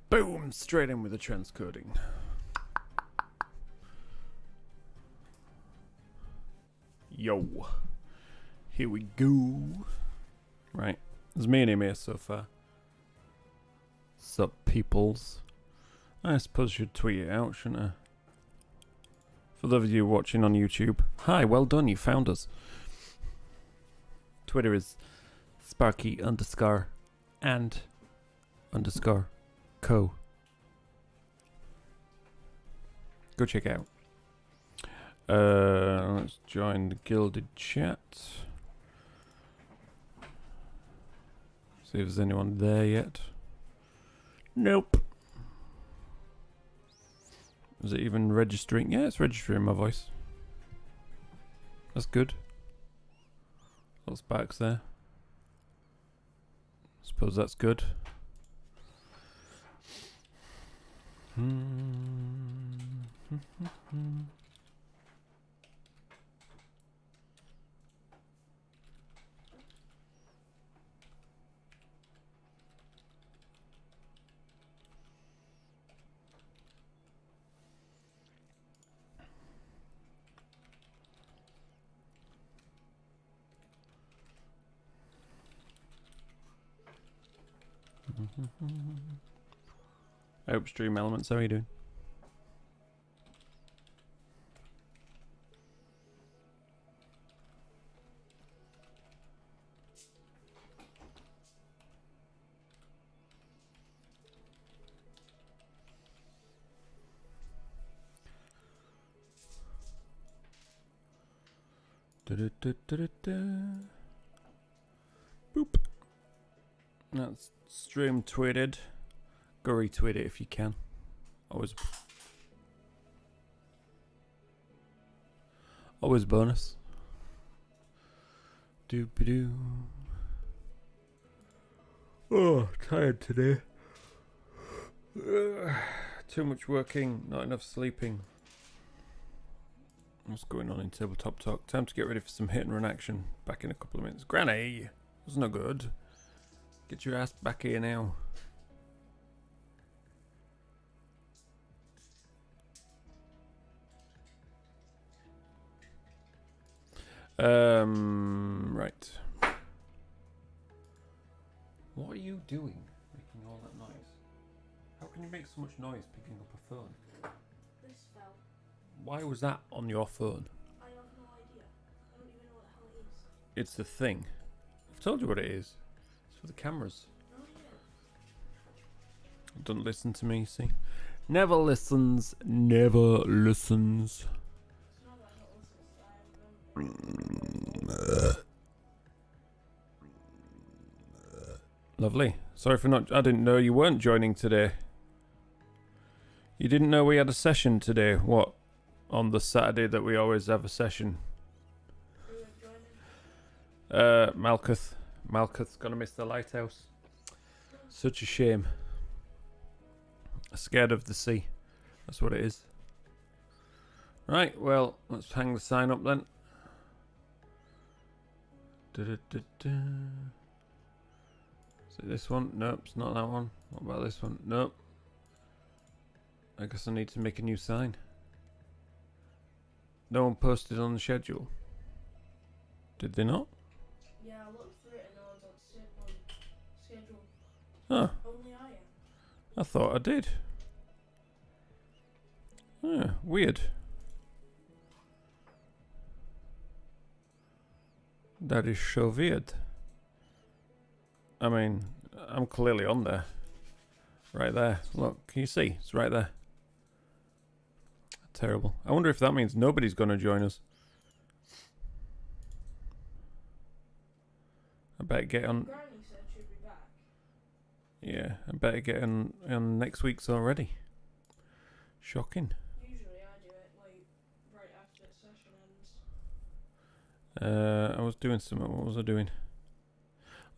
Boom! Straight in with the transcoding. Yo. Here we go. Right. There's me and him here so far. Sup, peoples? I suppose I should tweet it out, shouldn't I? For those of you watching on YouTube, hi, well done, you found us. Twitter is Sparky _and_co. Go check it out. Let's join the gilded chat. See if there's anyone there yet. Nope. Is it even registering? Yeah, it's registering my voice. That's good. Little sparks there. Suppose that's good. I hope Stream Elements, how are you doing? Boop. That's stream tweeted. Go retweet it if you can. Always bonus. Doop-a-doo. Oh, tired today. Too much working, not enough sleeping. What's going on in Tabletop Talk? Time to get ready for some hit and run action. Back in a couple of minutes. Granny! That's no good. Get your ass back here now. Right. What are you doing? Making all that noise? How can you make so much noise picking up a phone? This fell. Why was that on your phone? I have no idea. I don't even know what the hell it is. It's the thing. I've told you what it is. It's for the cameras. Oh yeah. Don't listen to me, see? Never listens. Never listens. It's not that I don't listen, it's that I remember. Lovely. Sorry for not... I didn't know you weren't joining today. You didn't know we had a session today? What? On the Saturday that we always have a session? Who are joining? Malcuth. Malcuth's gonna miss the Lighthouse. Such a shame. Scared of the sea. That's what it is. Right, well, let's hang the sign up then. Da-da-da-da. Is it this one? Nope, it's not that one. What about this one? Nope. I guess I need to make a new sign. No one posted on the schedule. Did they not? Yeah, I looked through it and no one's on schedule. Oh, Only I am. I thought I did. Oh, weird. That is so weird. I mean, I'm clearly on there. Right there. Look, can you see? It's right there. Terrible. I wonder if that means nobody's going to join us. I better get on... Granny said she'd be back. Yeah, I better get on next week's already. Shocking. Usually I do it like right after the session ends. I was doing something. What was I doing?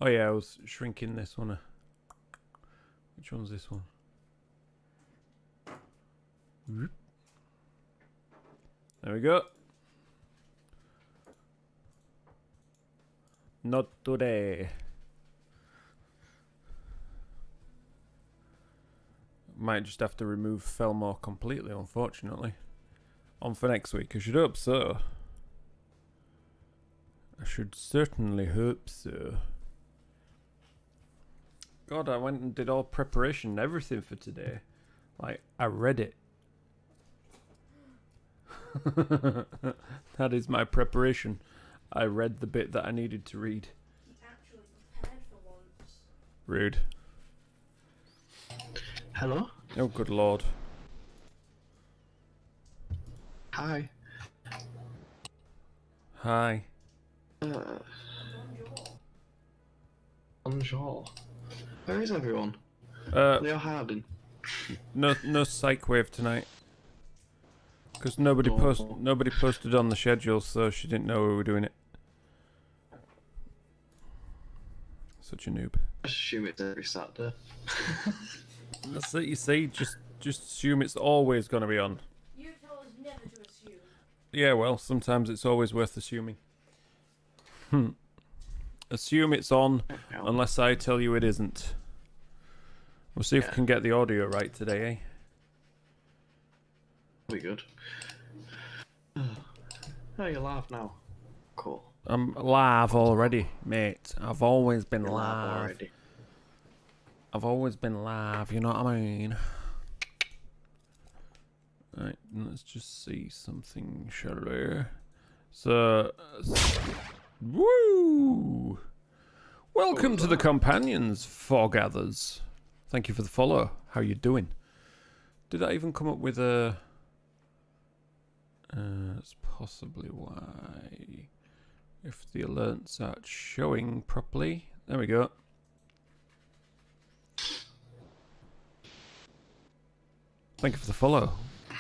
Oh yeah, I was shrinking this one. Which one's this one? Whoop. There we go. Not today. might just have to remove Felmore completely, unfortunately. On for next week, I should hope so. I should certainly hope so. God, I went and did all preparation and everything for today. Like, I read it. That is my preparation. I read the bit that I needed to read. He actually prepared for once. Rude. Hello? Oh, good lord. Hi. Hi. Bonjour. Where is everyone? Uh, They are hiding. no psych wave tonight. Because nobody posted on the schedule, so she didn't know we were doing it. Such a noob. Just assume it's every Saturday. That's it, you see. Just assume it's always going to be on. You tell us never to assume. Yeah, well, sometimes it's always worth assuming. Assume it's on, unless I tell you it isn't. We'll see if we can get the audio right today, eh? Be good. Oh, you're live now. Cool. I'm live already, mate. I've always been You're live. already. I've always been live, you know what I mean? Right, let's just see something, shall we? So, woo! Welcome to the companions, foregathers. Thank you for the follow. How you doing? Did I even come up with a... that's possibly why. If the alerts aren't showing properly. There we go. Thank you for the follow.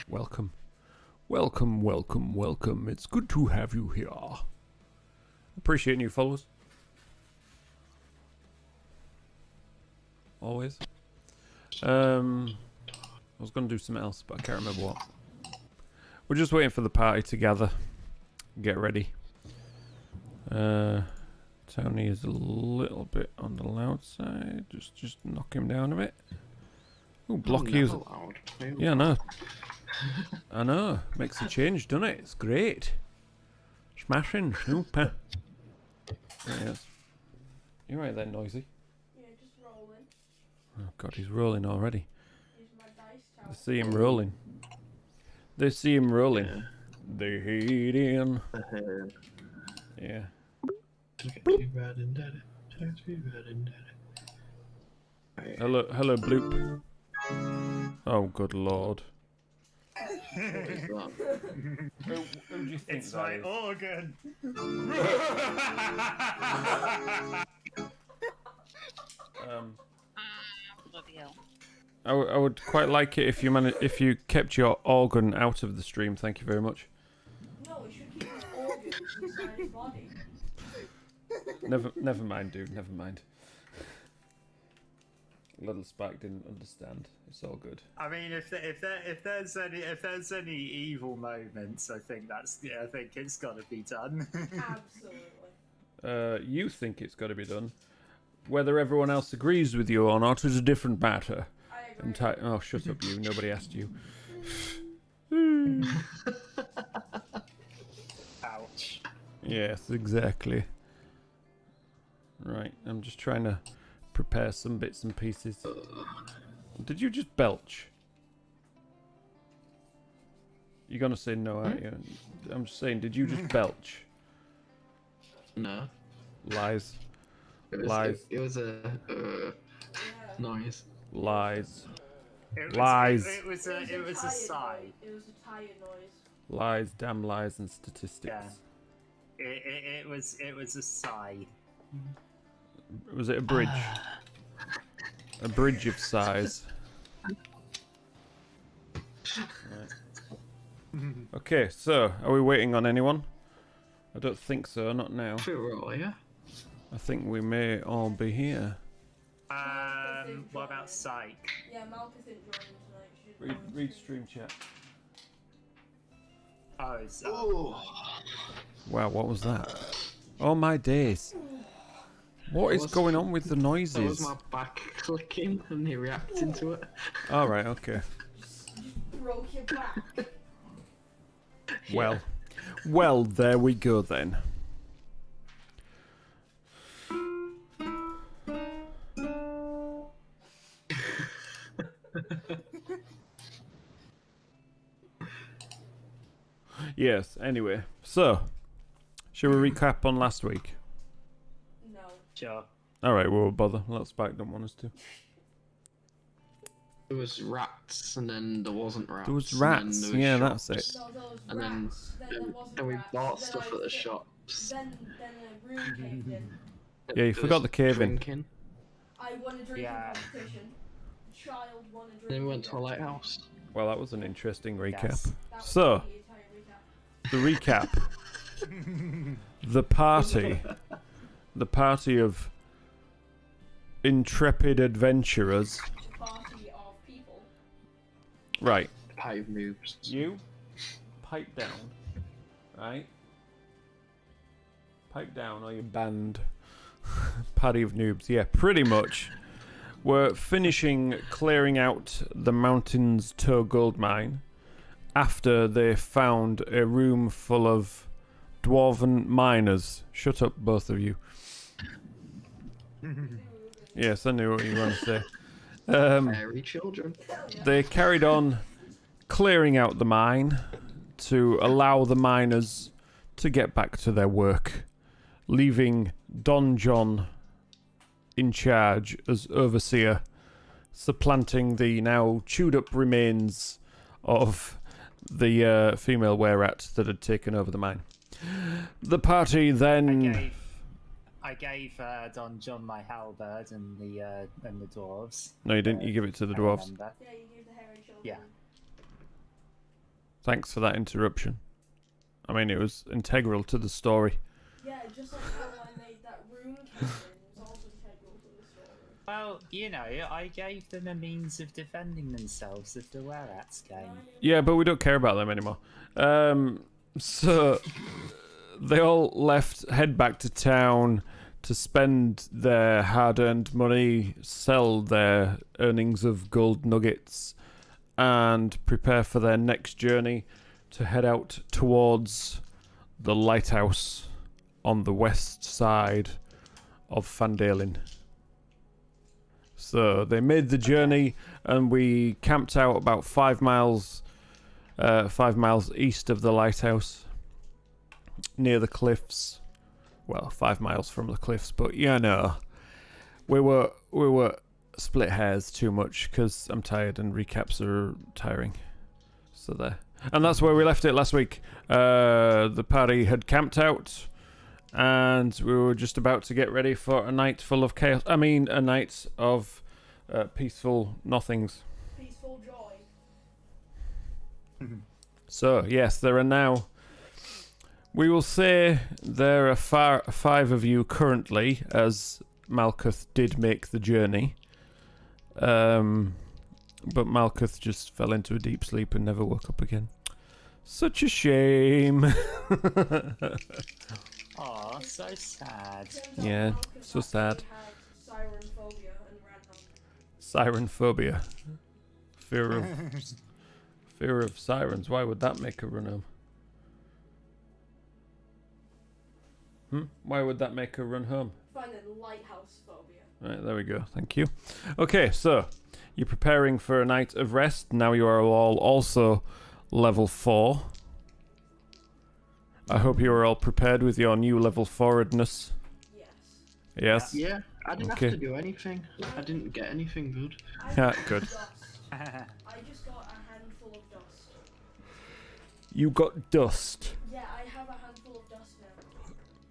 Welcome. Welcome, welcome, welcome. It's good to have you here. Appreciate new followers. Always. I was going to do something else, but I can't remember what. We're just waiting for the party to gather. Get ready. Tony is a little bit on the loud side. Just knock him down a bit. Ooh, block user. Yeah, I know. I know. Makes a change, doesn't it? It's great. Smashing. Super. Yes. You're right there, Noisy. Yeah, just rolling. Oh, God, he's rolling already. Use my dice tower. They see him rolling. They see him rolling. Yeah. They hate him. Yeah. Hello, Bloop. Oh, good lord. What is that? Who do you think It's my organ. Bloody hell. I would quite like it if you kept your organ out of the stream. Thank you very much. No, we should keep his organs inside his body. Never mind, dude. Never mind. Little Spike didn't understand. It's all good. I mean, if there's any evil moments, I think it's got to be done. Absolutely. You think it's got to be done. Whether everyone else agrees with you or not is a different matter. I agree. Oh, shut up, you. Nobody asked you. Ouch. Yes, exactly. Right, I'm just trying to prepare some bits and pieces. Did you just belch? You're gonna say no, aren't you? I'm just saying, did you just belch? No. Lies. It was, Lies. It was a Yeah. noise. Lies. It Lies. It was a sigh. It was a tired noise. Lies, damn lies and statistics. Yeah. It was a sigh. Was it a bridge? A bridge of size. Right. Okay, so are we waiting on anyone? I don't think so, not now. I feel raw, yeah? I think we may all be here. What about Psych? Yeah, Malcuth didn't join tonight. She didn't join Read too. stream chat. Oh, it's, Oh. Wow, what was that? Oh my days. What is going on with the That was noises? my back clicking and he reacting to it. All right, okay. Broke your back. Well, there we go then. Yes, anyway. So, shall we recap on last week? No. Sure. Alright, we won't bother. Spike don't want us to. There was rats, and then there wasn't rats. There was and then rats, there was yeah, that's shops, it. No, there was And then, rats. Then there wasn't then we rats. bought Then stuff I at the fit- shops. Then a room caved in. Yeah, you There forgot was the cave in. drinking. I won a drinking Yeah. competition. A child won a drinking Then we went to a competition. lighthouse. Well, that was an interesting recap. Yes. That was So, the entire recap. the recap. The party of intrepid adventurers. The party of people. Right. Pipe moves. You pipe down, right? Pipe down, or you banned. Party of noobs, yeah, pretty much. We're finishing clearing out the Mountain's Toe gold mine after they found a room full of dwarven miners. Shut up, both of you. Yes, I knew what you were going to say. Fairy children. They carried on clearing out the mine to allow the miners to get back to their work, leaving Don John in charge as overseer, supplanting the now chewed up remains of the female were-rat that had taken over the mine. The party then... I gave Don John my halberd and the dwarves. No, you didn't. You give it to the I dwarves. remember. Yeah, you gave the hairy children. Yeah. Thanks for that interruption. I mean, it was integral to the story. Yeah, just like how I made that room caved in was also integral to the story. Well, you know, I gave them a means of defending themselves if the were-rats came. Yeah, but we don't care about them anymore. So they all head back to town to spend their hard-earned money, sell their earnings of gold nuggets, and prepare for their next journey to head out towards the lighthouse on the west side of Fandalen. So they made the journey, and we camped out about 5 miles east of the lighthouse, near the cliffs. Well, 5 miles from the cliffs, but you know, we were split hairs too much because I'm tired and recaps are tiring. So there, and that's where we left it last week. The party had camped out, and we were just about to get ready for a night full of chaos. I mean, a night of peaceful nothings. Peaceful joy. So, yes, there are now... We will say there are 5 of you currently, as Malcuth did make the journey. But Malcuth just fell into a deep sleep and never woke up again. Such a shame. Aw, so sad. Turns out Yeah, Malcuth so sad. actually had siren phobia and ran home. Siren phobia. Fear of sirens. Why would that make her run home? Why would that make her run home? Finding lighthouse phobia. Right, there we go. Thank you. Okay, so you're preparing for a night of rest. Now you are all also level 4. I hope you are all prepared with your new level 4-edness. Yes. Yes? Yeah, I didn't Okay. have to do anything. I didn't get anything good. I Yeah, got good. dust. I just got a handful of dust. You got dust. Yeah, I have a handful of dust now.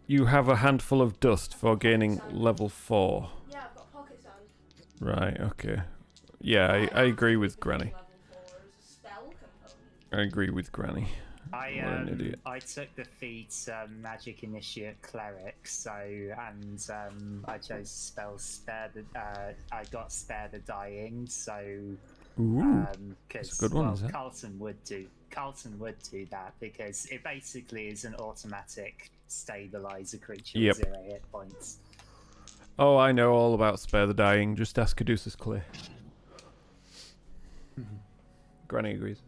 You have a handful of dust for gaining level 4. Yeah, I've got pocket sand. Right, okay. Yeah, I agree with Granny. Level 4 is a spell component. I agree with Granny. What an idiot. I took the feat Magic Initiate Cleric, so I chose spell Spare the I got Spare the Dying, so Ooh. because That's a good one, well, is it? Carlton would do that because it basically is an automatic stabilize a creature Yep. with 0 hit points. Oh, I know all about Spare the Dying. Just ask Caduceus Clay. Granny agrees.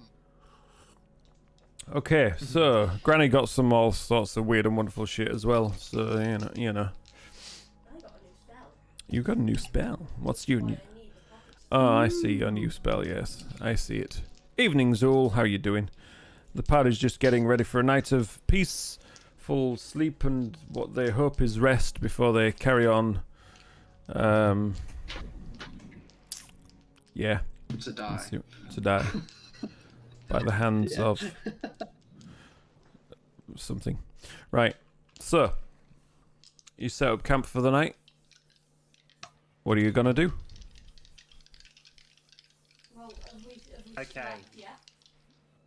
Okay, so Granny got some all sorts of weird and wonderful shit as well. So you know. I got a new spell. You got a new spell. What's your Why new? I need the pockets. Oh, I see your new spell. Yes, I see it. Evening, Zool. How you doing? The party's just getting ready for a night of peaceful sleep and what they hope is rest before they carry on. Yeah. To die. To die by the hands of something. Right. So, you set up camp for the night. What are you gonna do? Well, have we Okay. slept yet?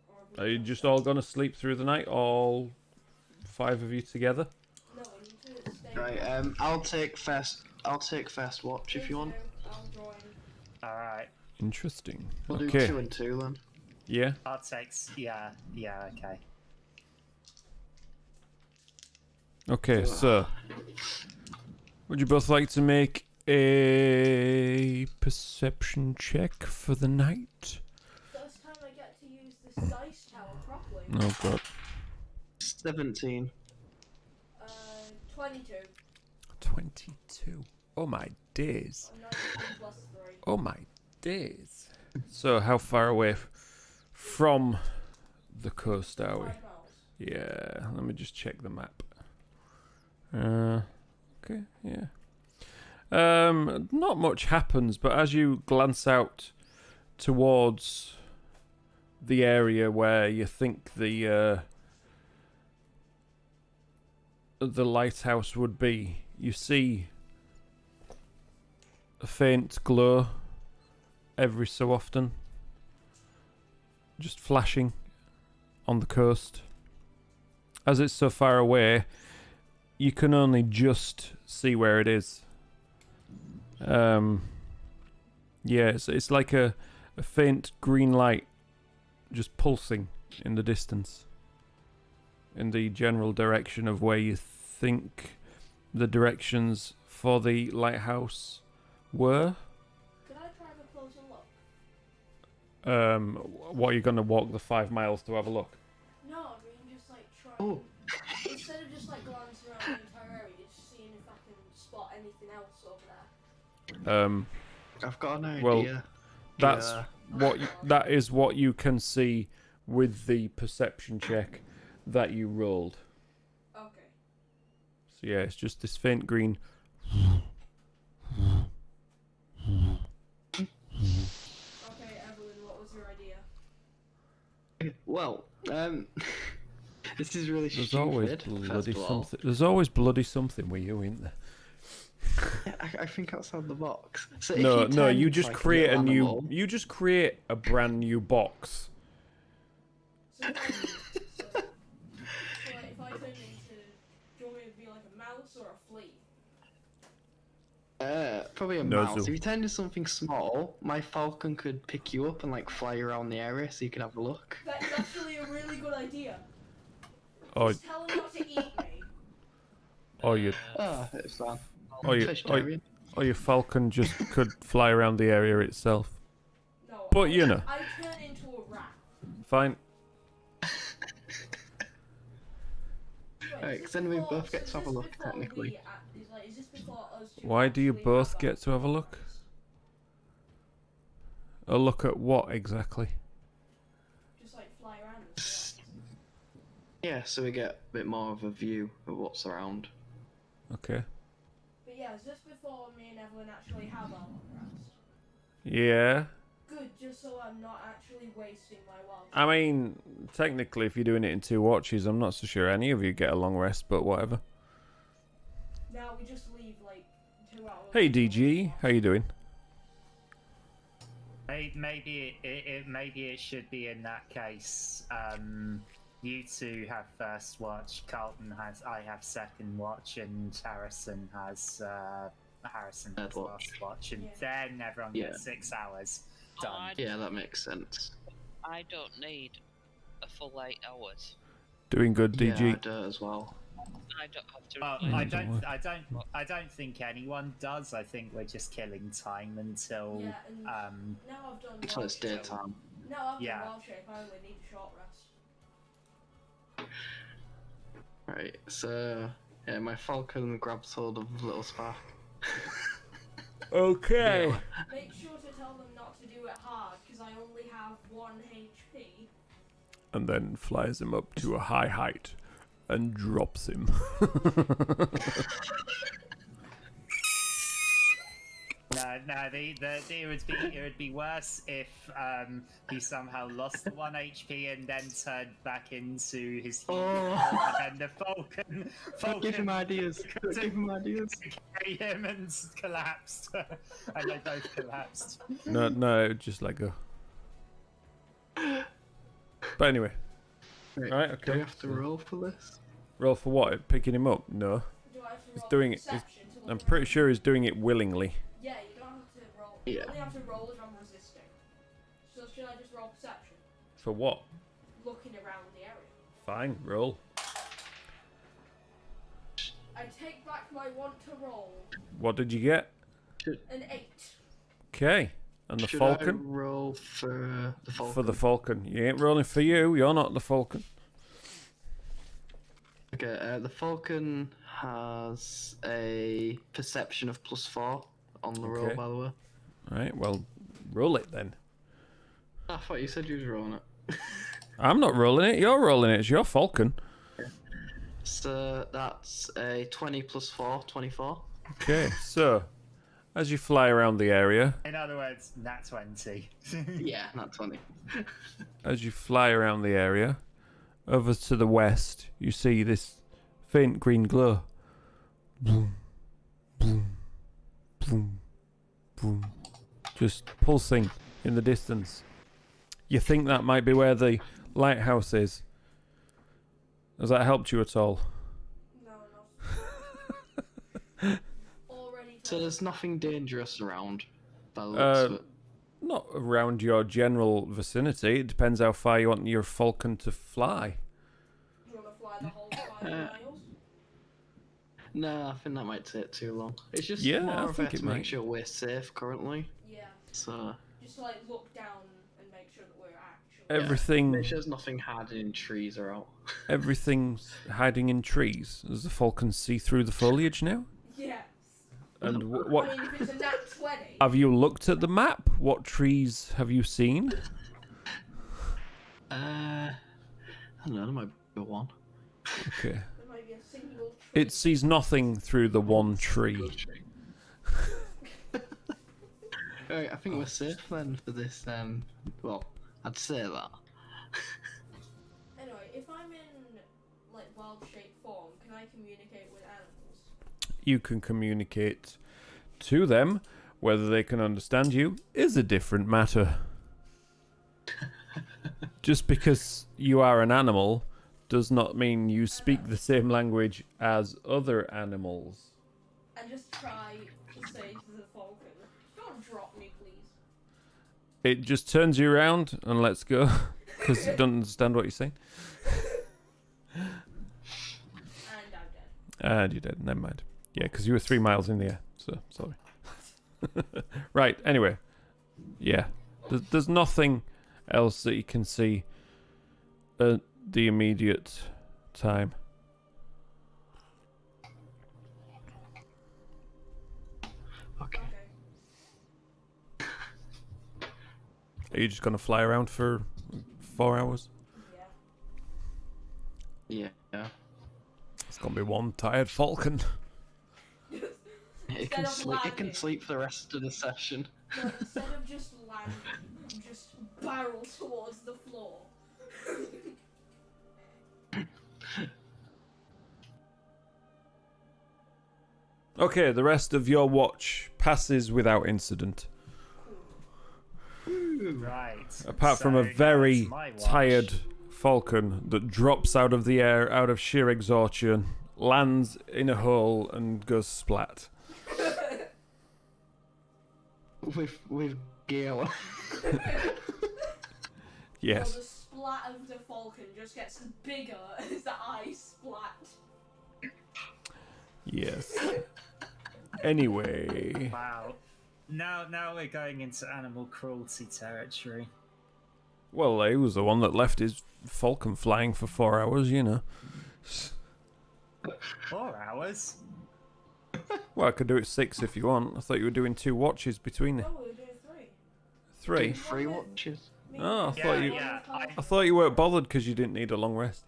Or have we Are you slept? just all gonna sleep through the night, all 5 of you together? No, we need to stay. Right. I'll take first. I'll take first watch if you want. I'll join. Alright. Interesting. We'll do Okay. 2 and 2 then. Yeah. I'll take. Yeah, okay. Okay. So, would you both like to make a perception check for the night? First time I get to use this dice tower properly. Oh god. 17. 22. 22. Oh my days. I'm 19 plus 3. Oh my days. So, how far away from the coast are we? 5 miles. Yeah, let me just check the map. Okay, yeah. Not much happens, but as you glance out towards the area where you think the lighthouse would be, you see a faint glow every so often, just flashing on the coast. As it's so far away, you can only just see where it is. Yeah, it's like a faint green light just pulsing in the distance, in the general direction of where you think the directions for the lighthouse were. Could I try a closer look? What, are you going to walk the 5 miles to have a look? No, I mean just like try. Oh. Instead of just like glancing around the entire area, just seeing if I can spot anything else over there. I've got an idea. Well, that's Yeah. that is what you can see with the perception check that you rolled. Okay. So yeah, it's just this faint green. Okay, Evelyn, what was your idea? Well, this is really There's stupid. always first bloody of all. something. There's always bloody something with you, isn't there? Yeah, I think outside the box. So if No, you no, turn you into, just like, create a little new. animal- You just create a brand new box. So, like, if I turn into, do you want me to be like a mouse or a flea? Probably a No, mouse. so- If you turn into something small, my falcon could pick you up and like fly around the area so you can have a look. That's actually a really good idea. Or, Just tell him not to eat me. or your, Ah, it's fun. or your, Vegetarian. or your falcon just could fly around the area itself. No. But, you know. I turn into a rat. Fine. Wait, Alright, is 'cause this then we before- both get is to have a this look, before technically. is this before us two Why do you actually both have get to have a look? A look at what exactly? Just like fly around and stuff. Yeah, so we get a bit more of a view of what's around. Okay. But yeah, is this before me and Evelyn actually have our long rest? Yeah. Good, just so I'm not actually wasting my wild. I mean, technically, if you're doing it in 2 watches, I'm not so sure any of you get a long rest, but whatever. Now we just leave like 2 hours. Hey, DG, how you doing? Maybe it should be in that case. You two have first watch. Carlton I have second watch, and Harrison has Third watch. last watch, and Yeah. then everyone gets 6 hours. Done. I, Yeah, that makes sense. I don't need a full 8 hours. Doing good, Yeah, I DG. do as well. I don't have to. Well, reply. I don't think anyone does. I think we're just killing time until. Yeah, and now I've done Until it's wild shape. daytime. Now I've Yeah. done wild shape, I only need a short rest. Right, so yeah, my falcon grabs hold of little Spark. Okay. Make sure to tell them not to do it hard, because I only have 1 HP. And then flies him up to a high height and drops him. No, it would be worse if he somehow lost the 1 HP and then turned back into his human form, and then the Falcon Give him ideas. Give him ideas. carry him and collapsed, and they both collapsed. No, just let go. But anyway, Right, Right, do okay. we have to roll for this? roll for what? Picking him up? No. Do I have to He's roll doing it- perception to look I'm around? pretty sure he's doing it willingly. Yeah, you don't have to roll. You Yeah. only have to roll if I'm resisting. So should I just roll perception? For what? Looking around the area. Fine, roll. I take back my want to roll. What did you get? An 8. Okay. And the Should falcon? I roll for the falcon? For the falcon. You ain't rolling for you. You're not the falcon. Okay, the falcon has a perception of +4 on the roll, Okay. by the way. Right, well, roll it then. I thought you said you was rolling it. I'm not rolling it. You're rolling it. It's your falcon. So that's a 20 +4, 24. Okay, so as you fly around the area, In other words, nat 20. Yeah, not 20. as you fly around the area, over to the west, you see this faint green glow. Boom, boom, boom, boom. Just pulsing in the distance. You think that might be where the lighthouse is. Has that helped you at all? No, no. Already So told. there's nothing dangerous around, by the looks of it. Not around your general vicinity. It depends how far you want your falcon to fly. Do you want to fly the whole 5 miles? No, I think that might take too long. It's just Yeah, more I of think it it to make might. sure we're safe currently. Yeah. So Just to like look down and make sure that we're actually. Everything, make sure there's nothing hiding in trees or out. everything's hiding in trees. Does the falcon see through the foliage now? Yes. And I what mean, if it's a nat 20. have you looked at the map? What trees have you seen? I don't know, there might be one. Okay. There might be a single tree. It sees nothing through the one tree. Alright, I think we're safe then for this, well, I'd say that. Anyway, if I'm in like wild shape form, can I communicate with animals? You can communicate to them. Whether they can understand you is a different matter. Just because you are an animal does not mean you speak the same language as other animals. And just try to say to the falcon, "Don't drop me, please." It just turns you around and lets go because it doesn't understand what you're saying. And I'm dead. And you're dead. Never mind. Yeah, because you were 3 miles in the air. So sorry. Right. Anyway, yeah. There's nothing else that you can see at the immediate time. Okay. Okay. Are you just gonna fly around for 4 hours? Yeah. Yeah. It's gonna be one tired falcon. It Instead can of sleep. It can landing. sleep for the rest of the session. No, instead of just landing, just barrel towards the floor. Okay, the rest of your watch passes without incident. Right. Apart from so a very that's my watch. tired falcon that drops out of the air out of sheer exhaustion, lands in a hole, and goes splat. With Gale. Yes. Well, the splat of the falcon just gets bigger as the eyes splat. Yes. Anyway. Wow. Now we're going into animal cruelty territory. Well, he was the one that left his falcon flying for 4 hours, you know. 4 hours? Well, I could do it 6 if you want. I thought you were doing 2 watches between it. Oh, we're doing 3. 3? 3 watches. Oh, Yeah. I thought you weren't bothered because you didn't need a long rest.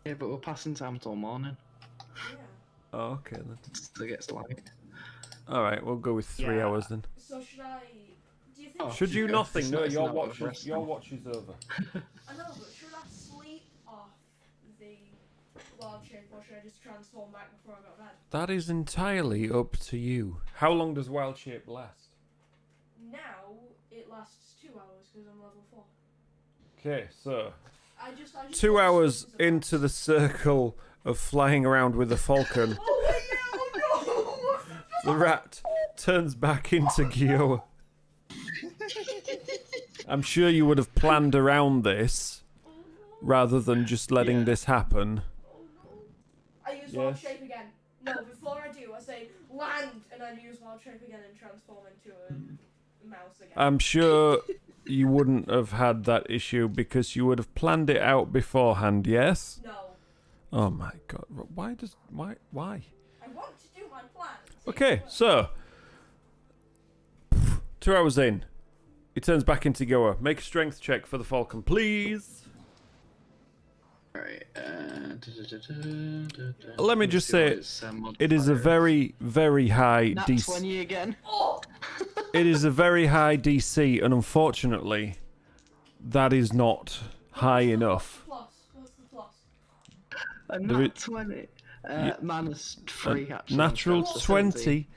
Yeah, but we're passing time till morning. Yeah. Oh, okay then. Still gets light. Alright, we'll go with 3 Yeah. hours then. So should I? Do you think? Oh. Should you nothing? It's No, not- it's your not watch worth is resting. your watch is over. I know, but should I sleep off the wild shape or should I just transform back before I go to bed? That is entirely up to you. How long does wild shape last? Now it lasts 2 hours because I'm level 4. Okay, so I just 2 hours sleep as a into the circle of flying around with a falcon, Oh wait, yeah, oh no! the rat turns back into Gioa. I'm sure you would have planned around this rather than just letting this happen. Oh no! I use wild Yes. shape again. No, before I do, I say land, and then use wild shape again and transform into a mouse again. I'm sure you wouldn't have had that issue because you would have planned it out beforehand, yes? No, Oh my god. Why? I want to do my plan. Okay, so 2 hours in. He turns back into Goa. Make a strength check for the falcon, please. Alright, Let me just say, it is a very, very high Nat DC. 20 again. Oh! It is a very high DC, and unfortunately, that is not high enough. Plus, what's the plus? A There nat 20. Minus 3 actually. Natural so 20.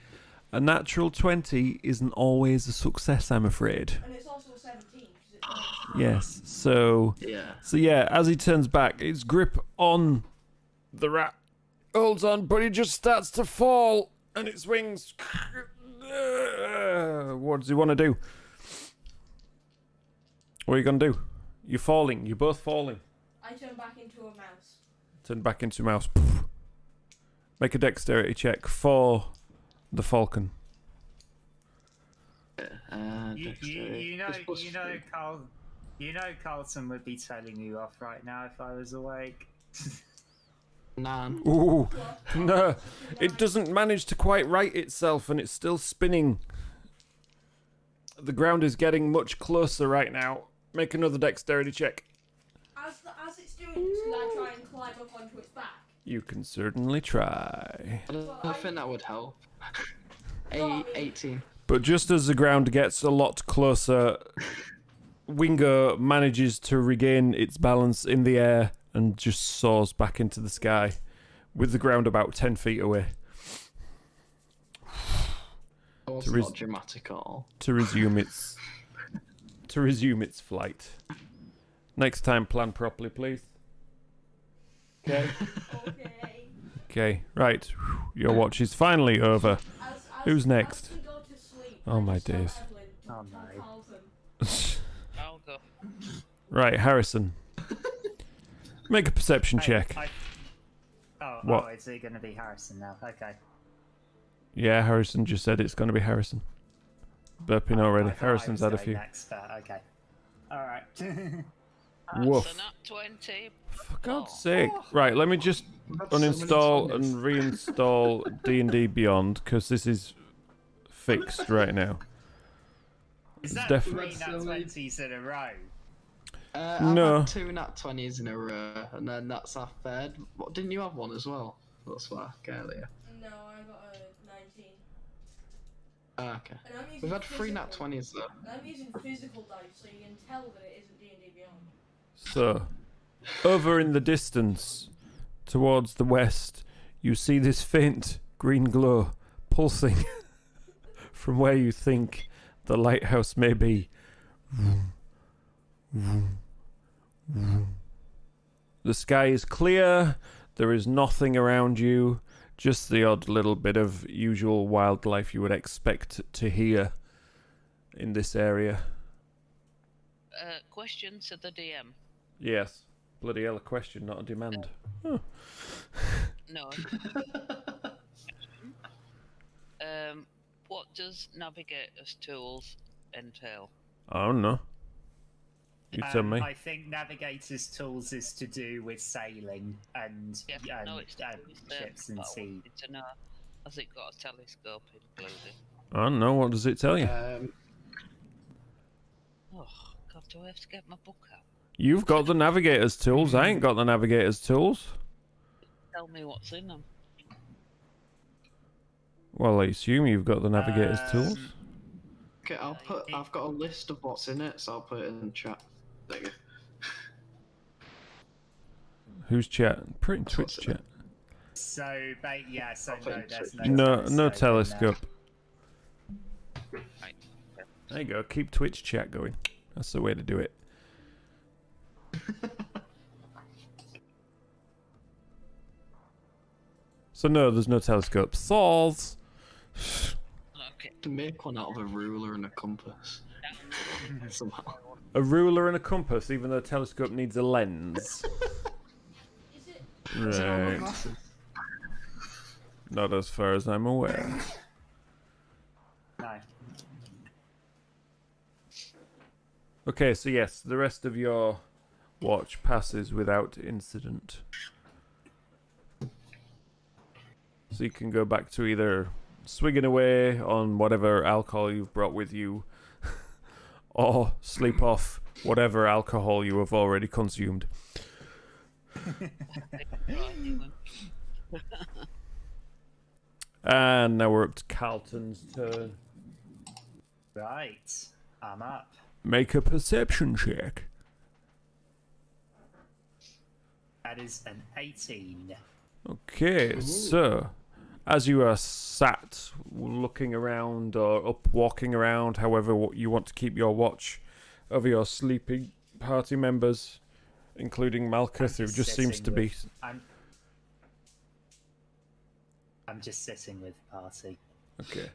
A natural 20 isn't always a success, I'm afraid. And it's also a 17, because it's Yes, so... 17. Yeah. So yeah, as he turns back, his grip on the rat holds on, but he just starts to fall, and its wings... What does he want to do? What are you going to do? You're falling. You're both falling. I turn back into a mouse. Turn back into a mouse. Make a dexterity check for the falcon. You know, Carlton would be telling you off right now if I was awake. 9. Ooh, no. It doesn't manage to quite right itself, and it's still spinning. The ground is getting much closer right now. Make another dexterity check. As it's doing this, can I try and climb up onto its back? You can certainly try. I don't think that would help. 18. But just as the ground gets a lot closer, Wingo manages to regain its balance in the air and just soars back into the sky, with the ground about 10 feet away. That was To not dramatic at all. To resume its flight. Next time, plan properly, please. Okay. Okay. Okay. Right. Your watch is finally over. Who's next? As we go to sleep, Oh, I my just tell days. Evelyn to Oh, tell no. Carlton. I'll go. Right, Harrison. Make a perception Hey, check. What? Oh, is it going to be Harrison now? Okay. Yeah, Harrison just said it's going to be Harrison. Burping already. I thought I Harrison's was had a going few. Next, but okay. Alright. Woof. So not 20. For God's sake. Right, let me just uninstall and reinstall D&D Beyond, because this is fixed right now. Is It's that definitely- 3 nat 20s in a row? I've No. had 2 nat 20s in a row, and then that's our third. What, didn't you have one as well? That's what I asked earlier. No, I got a 19. Ah, okay. And I'm using We've had 3 nat physical- 20s though. And I'm using physical dice, so you can tell that it isn't D&D Beyond. So, over in the distance, towards the west, you see this faint green glow pulsing from where you think the lighthouse may be. The sky is clear, there is nothing around you, just the odd little bit of usual wildlife you would expect to hear in this area. Question to the DM. Yes. Bloody hell, a question, not a demand. Huh. No. What does navigator's tools entail? I don't know. You tell me. I think navigator's tools is to do with sailing and, Yeah, no, it's ships and but I sea. wanted to know, has it got a telescope included? I don't know. What does it tell you? Oh, God, do I have to get my book out? You've got the navigator's tools. I ain't got the navigator's tools. Tell me what's in them. Well, I assume you've got the navigator's tools. Okay, I've got a list of what's in it, so I'll put it in the chat. There you go. Who's chat? Pretty That's Twitch what's in chat. So, so I'll no, put there's Twitch. No in telescope. Right. There you go. Keep Twitch chat going. That's the way to do it. So no, there's no telescope. Solves. Okay. To make one out of a ruler and a compass. Somehow. A ruler and a compass, even though a telescope needs a lens. Is it? Right. Not as far as I'm aware. No. Okay, so yes, the rest of your watch passes without incident. So you can go back to either swigging away on whatever alcohol you've brought with you, or sleep off whatever alcohol you have already consumed. And now we're up to Carlton's turn. Right, I'm up. Make a perception check. That is an 18. Okay, so as you are sat looking around or up walking around, however you want to keep your watch over your sleeping party members, including Malcuth, who just seems to be... I'm just sitting with party. Okay,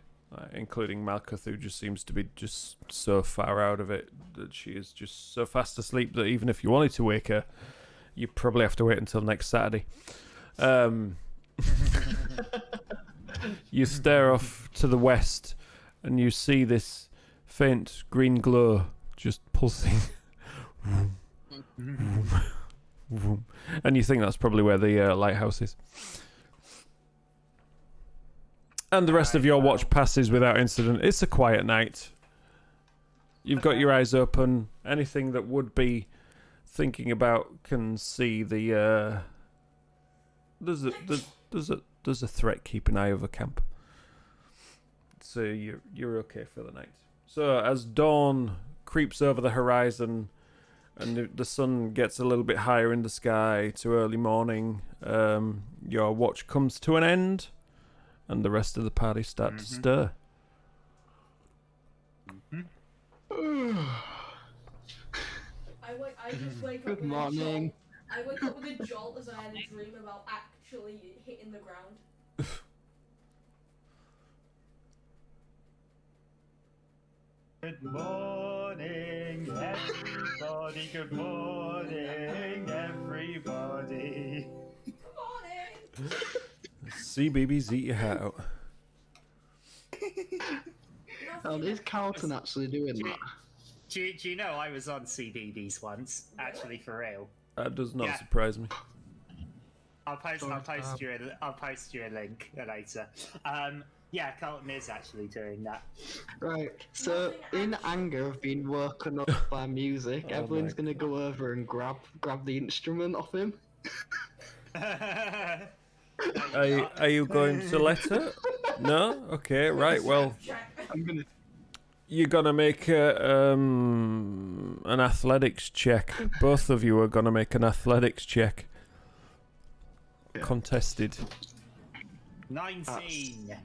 including Malcuth, who just seems to be just so far out of it that she is just so fast asleep that even if you wanted to wake her, you probably have to wait until next Saturday. You stare off to the west and you see this faint green glow just pulsing. And you think that's probably where the lighthouse is. And the rest of your watch passes without incident. It's a quiet night. You've got your eyes open. Anything that would be thinking about can see the there's a threat. Keep an eye over camp. So you're okay for the night. So as dawn creeps over the horizon and the sun gets a little bit higher in the sky to early morning, your watch comes to an end and the rest of the party start to stir. I just wake up Good with morning. a jolt. I wake up with a jolt as I had a dream about actually hitting the ground. Good morning, everybody. Good morning, everybody. Good morning! See babies eat your hat out. Is Carlton actually doing that? Do you know I was on CBBS once? Actually, for real. That does not Yeah. surprise me. I'll post you a link later. Yeah, Carlton is actually doing that. Right, so in anger of being woken up by music, Oh Evelyn's my gonna go over and grab the instrument off him. Are you going to let her? No? Okay, right, well, I'm gonna. you're gonna make an athletics check. Both of you are gonna make an athletics check. Contested. 19.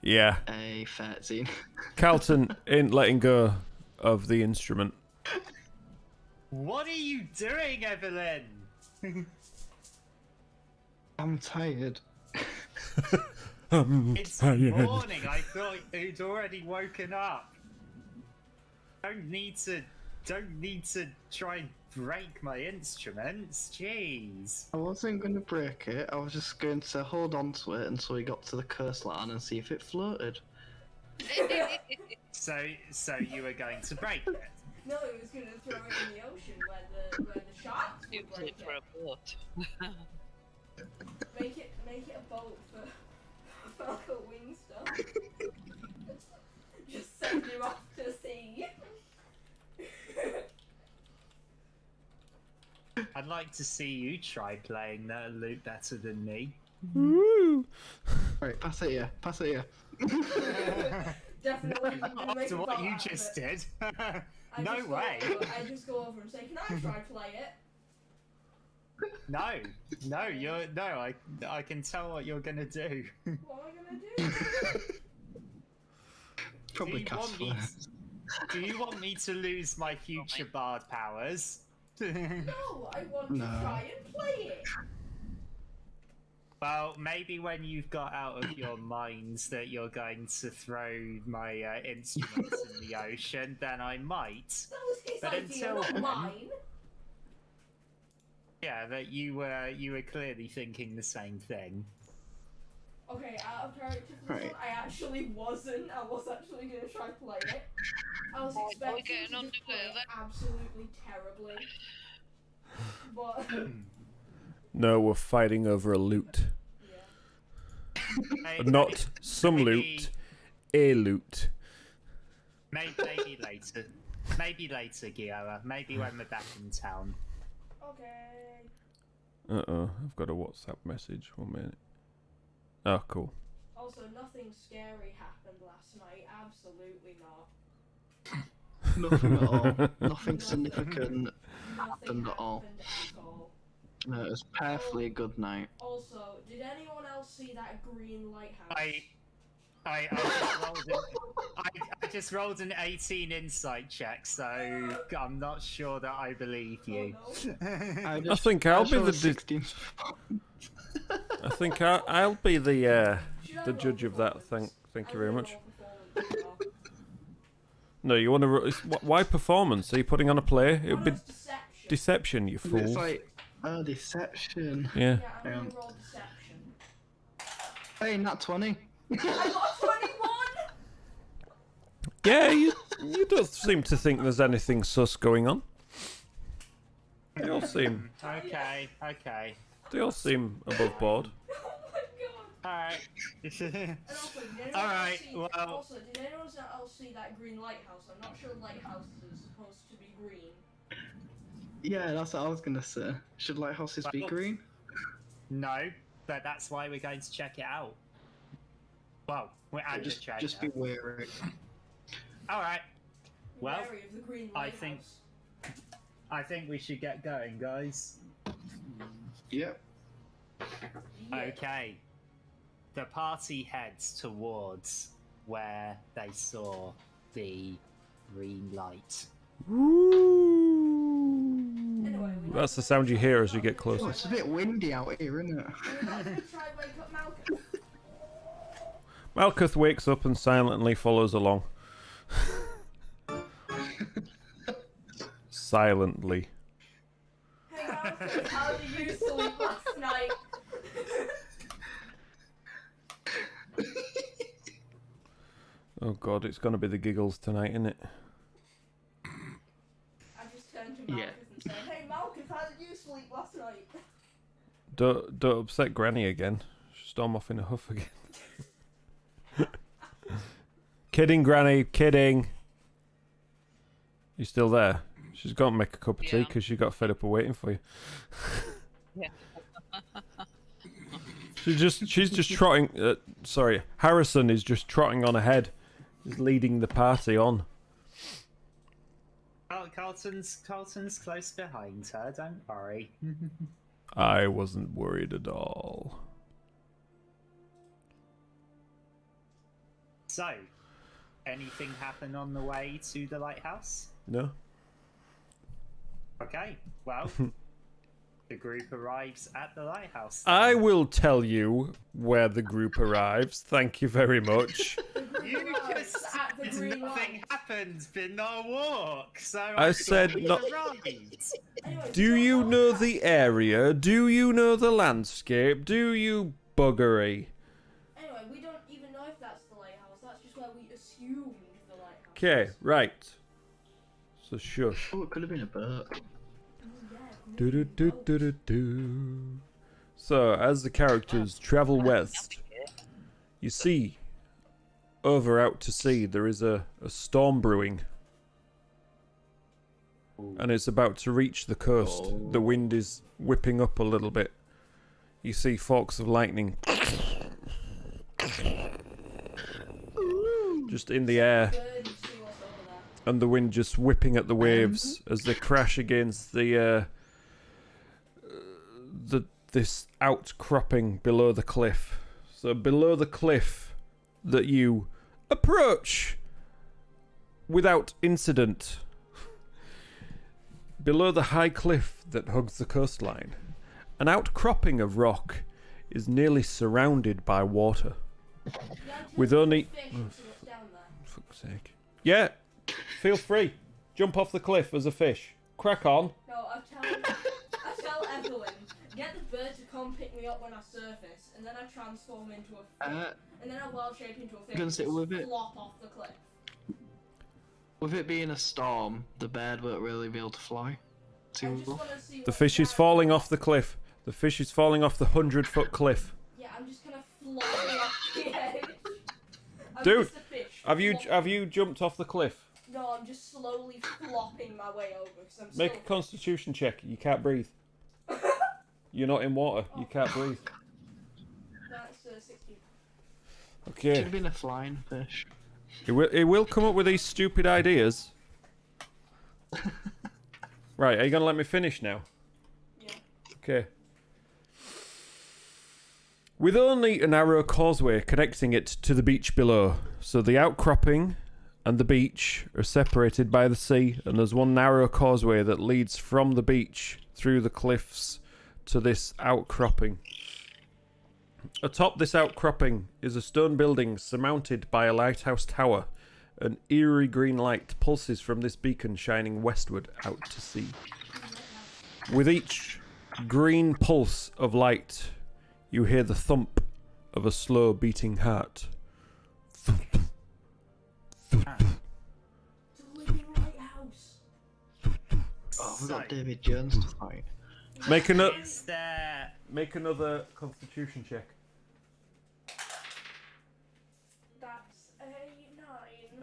Yeah. A 13. Carlton ain't letting go of the instrument. What are you doing, Evelyn? I'm tired. It's morning. I thought you'd already woken up. Don't need to try and break my instruments. Jeez. I wasn't going to break it. I was just going to hold on to it until we got to the curse line and see if it floated. So you were going to break it? No, he was going to throw it in the ocean where the sharks would Use break it for it. a boat. Make it a boat for Falco wing stuff. Just send him off to sea. I'd like to see you try playing that loop better than me. Woo! Right, pass it here. Pass it here. Definitely. gonna make After a what boat you out of just it. did. I No just way. I just go over and say, "Can I try play it?" No, I can tell what you're gonna do. What am I gonna do? Probably do, you cast want me first. do you want me to lose my future bard powers? No, I want No. to try and play it. Well, maybe when you've got out of your minds that you're going to throw my instruments in the ocean, then I might. That was his But idea, until not then- mine. Yeah, that you were clearly thinking the same thing. Okay, out of character for this Right. one, I actually wasn't. I was actually gonna try play it. I was Oh, we're expecting getting to just play underway it then. absolutely terribly. But No, we're fighting over a loot. yeah. Not some loot, a loot. Maybe later. Maybe later, Giora. Maybe when we're back in town. Okay. Uh-oh, I've got a WhatsApp message. 1 minute. Oh, cool. Also, nothing scary happened last night. Absolutely not. Nothing at all. Nothing significant Nothing happened at all. happened at all. No, it was perfectly a good night. Also, did anyone else see that green lighthouse? I just rolled an 18 insight check, so I'm not sure that I believe you. Oh, I think I'll be the 16. I think I'll be the Should I the roll judge of that. performance? Thank you I very will much. roll performance as well. No, you want to? Why performance? Are you putting on a play? It would Oh, be no, it's deception. deception, you It's fools. like, oh, deception. Yeah. Yeah, I'm gonna roll deception. Hey, not 20. I got 21! Yeah, you don't seem to think there's anything sus going on. They all seem above board. Oh my god! Alright. And also, did anyone Alright, else see, well- also, did anyone else see that green lighthouse? I'm not sure lighthouses are supposed to be green. Yeah, that's what I was gonna say. Should lighthouses be Well, green? No, but that's why we're going to check it out. Well, we're going to check Just it be out. wary. Alright, Be Well, wary of the green I lighthouse. think- I think we should get going, guys. Yep. Yeah. Okay. The party heads towards where they saw the green light. Anyway, That's the sound you hear as you get Oh, closer. it's a bit windy out here, isn't it? We're not gonna try and wake up Malcuth. Malcuth wakes up and silently follows along. Silently. Hey Malcuth, how did you sleep last night? Oh god, it's gonna be the giggles tonight, isn't it? I just turned to Malcuth Yeah. and said, "Hey Malcuth, how did you sleep last night?" Don't upset Granny again. She'll storm off in a huff again. Kidding, Granny, kidding. You still there? She's got to make a cup of tea Yeah. because she got fed up of waiting for you. Yeah. She's just trotting. Sorry, Harrison is just trotting on ahead. He's leading the party on. Carlton's close behind her, don't worry. I wasn't worried at all. So, anything happen on the way to the lighthouse? No. Okay, well, the group arrives at the lighthouse. I will tell you where the group arrives. Thank you very much. You just It's at the green Nothing light. happened, but no walk. So I said we not- arrived. Anyway, Do we you don't know that. the area? Do you know the landscape? Do you buggery? Anyway, we don't even know if that's the lighthouse. That's just where we assumed the lighthouse. Okay, was. right. So shush. Oh, it could have been a boat. Oh, yeah, Do do do do do do. So as the characters travel west, you see over out to sea there is a storm brewing. And it's about to reach the coast. Oh. The wind is whipping up a little bit. You see forks of lightning just in the air, Birds see what's over there. and the wind just whipping at the waves as they crash against this outcropping below the cliff. So below the cliff that you approach without incident, below the high cliff that hugs the coastline, an outcropping of rock is nearly surrounded by water. Yeah, With turn only- the fish and see what's down there. Fuck's sake. Yeah, feel free. Jump off the cliff as a fish. Crack on. No, I tell Evelyn, get the bird to come pick me up when I surface, and then I transform into a fish, and then I wild shape into a fish gonna and sit with it. flop off the cliff. With it being a storm, the bird won't really be able to fly I too just well. want to see The what's fish is down falling there. off the cliff. The fish is falling off the 100-foot cliff. Yeah, I'm just gonna flop it off the edge. I'm Dude, just a fish. Have you jumped off the cliff? No, I'm just slowly flopping my way over because I'm Make a still... constitution check. You can't breathe. You're not in water. You can't breathe. That's 16. Should Okay. have been a flying fish. It will come up with these stupid ideas. Right, are you going to let me finish now? Yeah. Okay. With only a narrow causeway connecting it to the beach below, so the outcropping and the beach are separated by the sea, and there's one narrow causeway that leads from the beach through the cliffs to this outcropping. Atop this outcropping is a stone building surmounted by a lighthouse tower. An eerie green light pulses from this beacon, shining westward out to sea. With each green pulse of light, you hear the thump of a slow beating heart. Thump, thump, It's a living lighthouse. Oh, we've got So- David Jones to fight. Make another Is there... constitution check. That's a 9.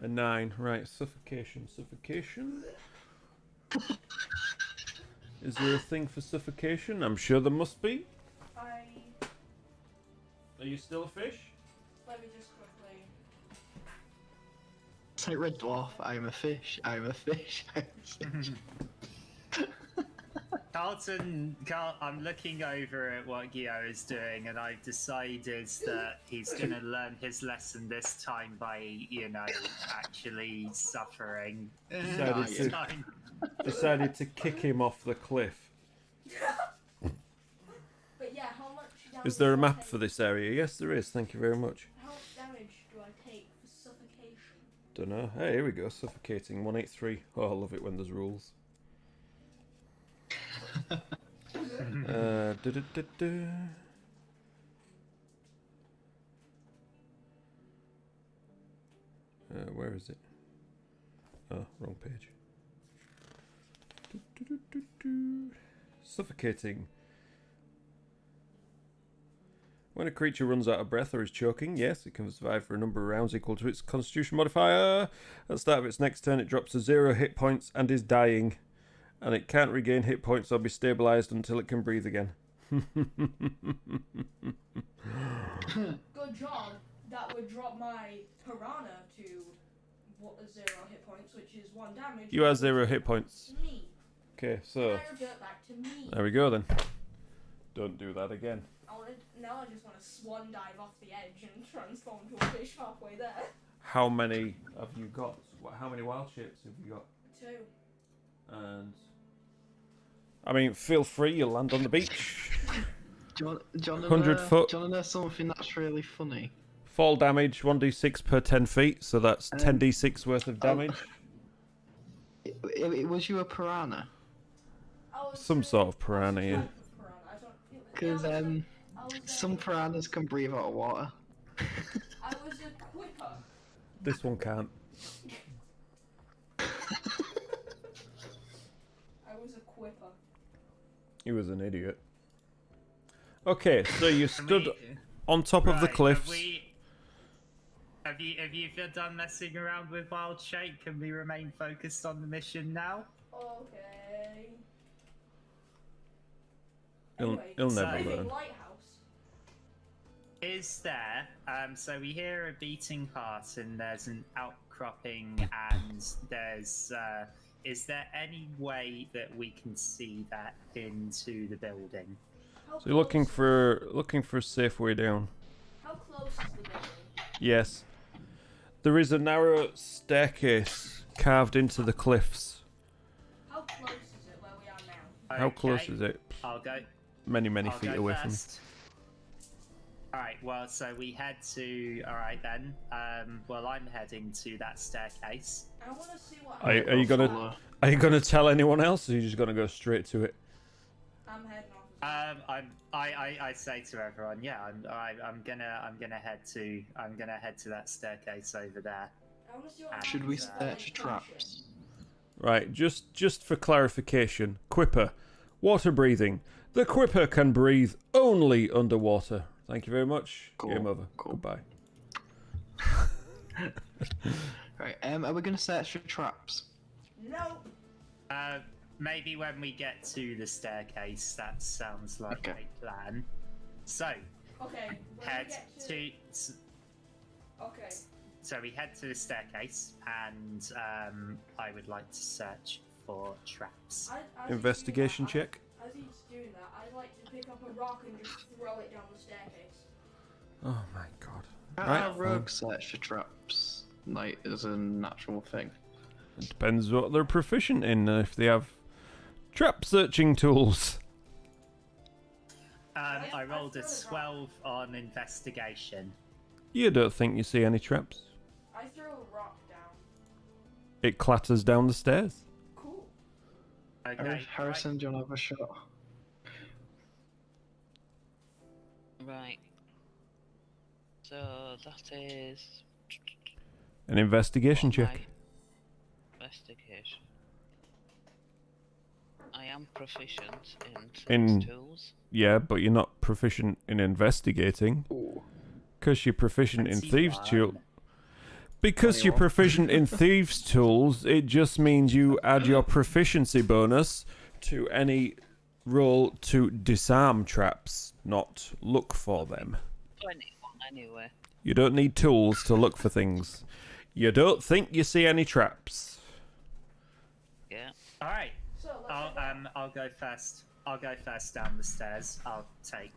A 9, right? Suffocation. Is there a thing for suffocation? I'm sure there must be. Are you still a fish? Let me just quickly... It's like Red Dwarf. I'm a fish. I'm a fish. I'm a fish. I'm looking over at what Gio is doing, and I've decided that he's going to learn his lesson this time by, actually suffering. Decided to kick him off the cliff. But yeah, how much damage Is there a do I map take- for this area? Yes, there is. Thank you very much. How much damage do I take for suffocation? Dunno. Hey, here we go. Suffocating 183. Oh, I love it when there's rules. Du-du-du-du. Where is it? Oh, wrong page. Du-du-du-du-du. Suffocating. When a creature runs out of breath or is choking, yes, it can survive for a number of rounds equal to its constitution modifier. At the start of its next turn, it drops to 0 hit points and is dying. And it can't regain hit points or be stabilized until it can breathe again. Good job. That would drop my piranha to 0 hit points, which is 1 damage. You have 0 hit points. Me. Okay, And so I revert back to me. there we go then. Don't do that again. Now I just want to swan dive off the edge and transform to a fish halfway there. How many have you got? How many wild shapes have you got? 2. And I mean, feel free. You'll land on the beach. Do you want to 100 know, foot. Do you want to know something that's really funny? Fall damage, 1d6 per 10 feet, so that's 10d6 worth of damage. Was you a piranha? Some sort of piranha, yeah. Because some piranhas can breathe out of water. I was a quipper. This one can't. I was a quipper. He was an idiot. Okay, so you stood on top of the cliffs. Have you done messing around with Wild Shake? Can we remain focused on the mission now? Okay. He'll never learn. Lighthouse. Is there? So we hear a beating heart, and there's an outcropping, and there's. Is there any way that we can see that into the building? So you're looking for a safe way down. How close is the building? Yes. There is a narrow staircase carved into the cliffs. How close is it where we are now? How close is it? I'll go. Many I'll feet go away from me. first. Alright, well, so we head to. Alright then. Well, I'm heading to that staircase. I want to see what. Are you gonna tell anyone else, or are you just gonna go straight to it? I'm heading off. I say to everyone, yeah, I'm gonna head to that staircase over there. I want to see what Should we happens search to traps? Right, just for clarification, Quipper, water breathing. The Quipper can breathe only underwater. Thank you very much. Cool. Game over. Cool. Goodbye. Right, are we gonna search for traps? No. Maybe when we get to the staircase, that sounds like a plan. So, Okay. when head we get to. Okay. So we head to the staircase, and I would like to search for traps. As Investigation he's doing check. As he's doing that, I'd like to pick up a rock and just throw it down the staircase. Oh my god. How Right, rogues search for traps? Like, as a natural thing. It depends what they're proficient in. If they have trap searching tools. I rolled a 12 on investigation. You don't think you see any traps? I throw a rock down. It clatters down the stairs. Cool. Okay. Harrison, do you want to have a shot? Right. So that is An investigation check. my investigation. I am proficient in tools. Yeah, but you're not proficient in investigating. Ooh. Because you're proficient in 21. thieves' tools. Because you're proficient in thieves' tools, it just means you add your proficiency bonus to any roll to disarm traps, not look for them. 21 anyway. You don't need tools to look for things. You don't think you see any traps. Yeah. All right. So let's head down. I'll go first. I'll go first down the stairs. I'll take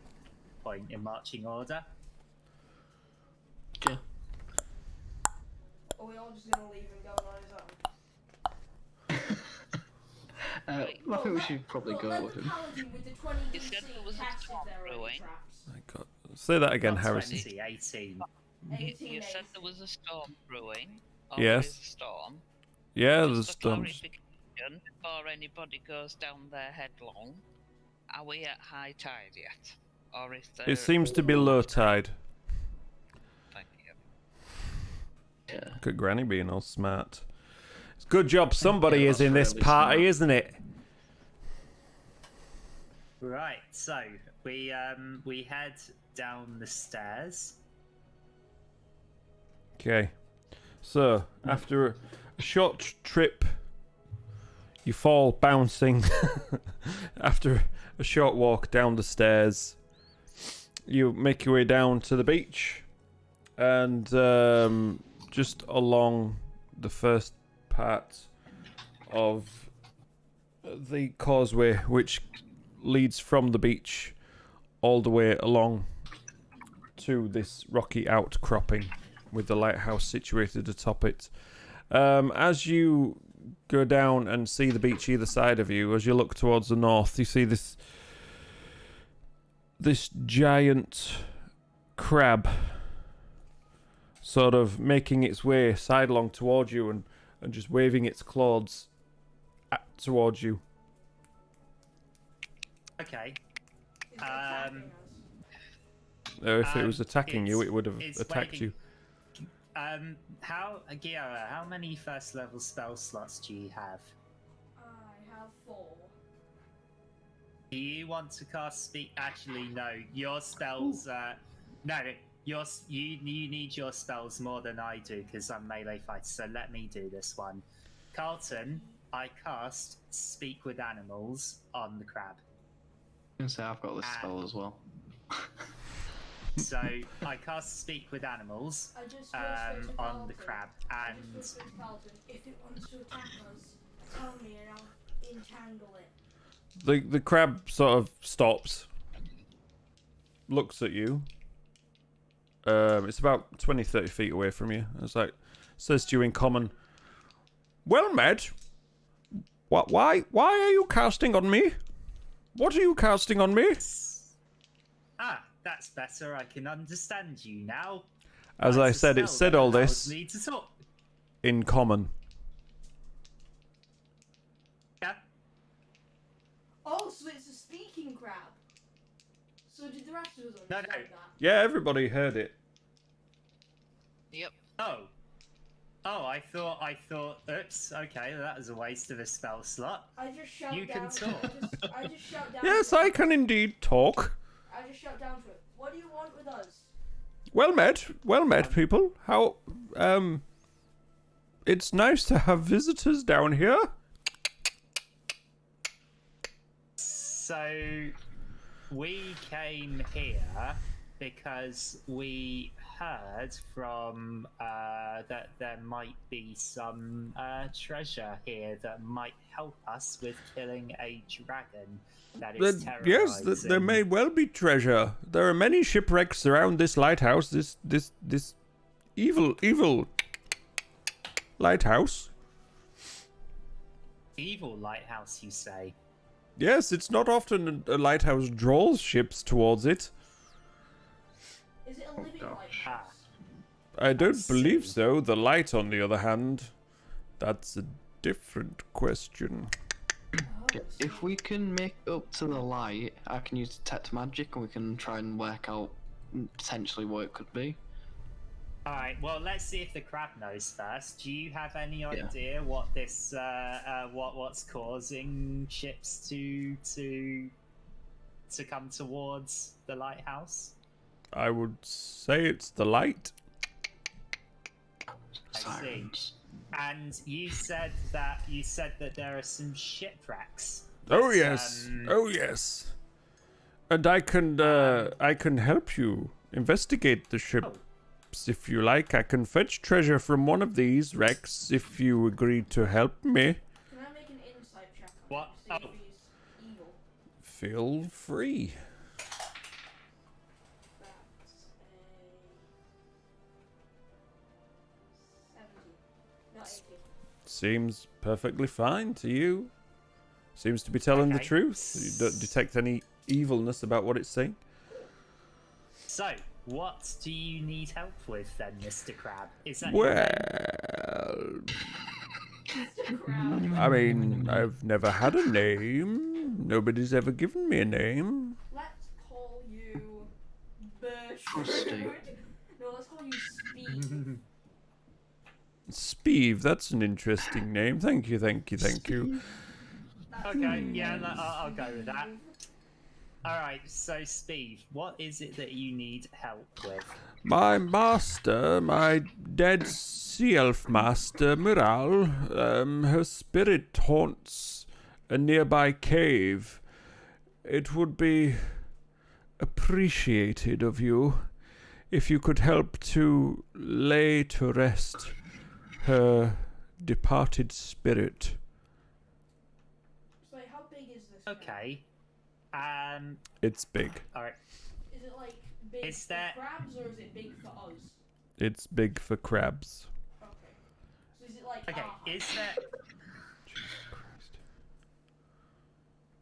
point in marching order. Okay. Are we all just gonna leave him going on his own? I think we should probably Look, go let with the him. paladin with the 20 You said DC there was a catch storm if there are any brewing. traps. My God. Say that again, Not Harrison. 20, 18. You said there was a storm brewing. Or Yes. there is a storm. Yeah, Just there's for storms. clarification, before anybody goes down there headlong, are we at high tide yet? Or is there... It seems to be low tide. Thank you. Yeah. Look at Granny being all smart. It's good job somebody Yeah, is in that's this really party, smart. isn't it? Right. So we head down the stairs. Okay. So, after a short trip, you fall bouncing. After a short walk down the stairs, you make your way down to the beach. And just along the first part of the causeway, which leads from the beach all the way along to this rocky outcropping with the lighthouse situated atop it. As you go down and see the beach either side of you, as you look towards the north, you see this giant crab sort of making its way sidelong towards you and just waving its claws towards you. Okay. Is it attacking us? If it was attacking you, it would have it's attacked waving- you. Giara, how many first level spell slots do you have? I have 4. Do you want to cast speak? Actually, no. Your spells. You need your spells more than I do because I'm melee fighter. So let me do this one. Carlton, I cast Speak with Animals on the crab. I was gonna say I've got this spell as well. So I cast Speak with Animals I just whispered to on the Carlton. crab, I and just whispered to Carlton, if it wants to attack us, tell me and I'll entangle it. The crab sort of stops, looks at you. It's about 20-30 feet away from you. It's like, says to you in common, "Well met. Why are you casting on me? What are you casting on me?" That's better. I can understand you now. As I said, it said all this Me to talk. in common. Yeah. Oh, so it's a speaking crab. So did the rest of us No, understand no. that? Yeah, everybody heard it. Yep. Oh, I thought. Oops. Okay, that was a waste of a spell slot. I just shout You down can to it. talk. I just shout down Yes, to it. I can indeed talk. I just shout down to it. What do you want with us? Well met, people. How, it's nice to have visitors down here. So, we came here because we heard from that there might be some treasure here that might help us with killing a dragon that is terrorizing. Yes, there may well be treasure. There are many shipwrecks around this lighthouse. This evil lighthouse. Evil lighthouse, you say? Yes, it's not often a lighthouse draws ships towards it. Is it a living gosh. lighthouse? I don't see. believe so. The light, on the other hand, that's a different question. If we can make it up to the light, I can use detect magic and we can try and work out potentially what it could be. Alright, well, let's see if the crab knows first. Do you have any idea what this, what's causing ships to come towards the lighthouse? I would say it's the light. I see. Sirens. And you said that there are some shipwrecks. Oh yes, oh yes. And I can help you investigate the ships if you like. I can fetch treasure from one of these wrecks if you agree to help me. Can I make an insight check on What? him to see Oh. if he's evil? Feel free. That's a 70. Not 80. Seems perfectly fine to you. Seems to be telling the Okay. truth. You don't detect any evilness about what it's saying. So, what do you need help with then, Mr. Crab? Is that Well, Mr. Crab. I mean, I've never had a name. Nobody's ever given me a name. Let's call you Trusty. Bertrude. No, let's call you Speed. Speeve, that's an interesting name. Thank you. Okay, yeah, I'll go with that. Alright, so Speed, what is it that you need help with? My master, my dead sea elf master, Miral, her spirit haunts a nearby cave. It would be appreciated of you if you could help to lay to rest her departed spirit. So, like, how big is this? Okay. It's big. Alright. Is it like big Is for that- crabs or is it big for us? It's big for crabs. Okay. So is it like Okay, is there...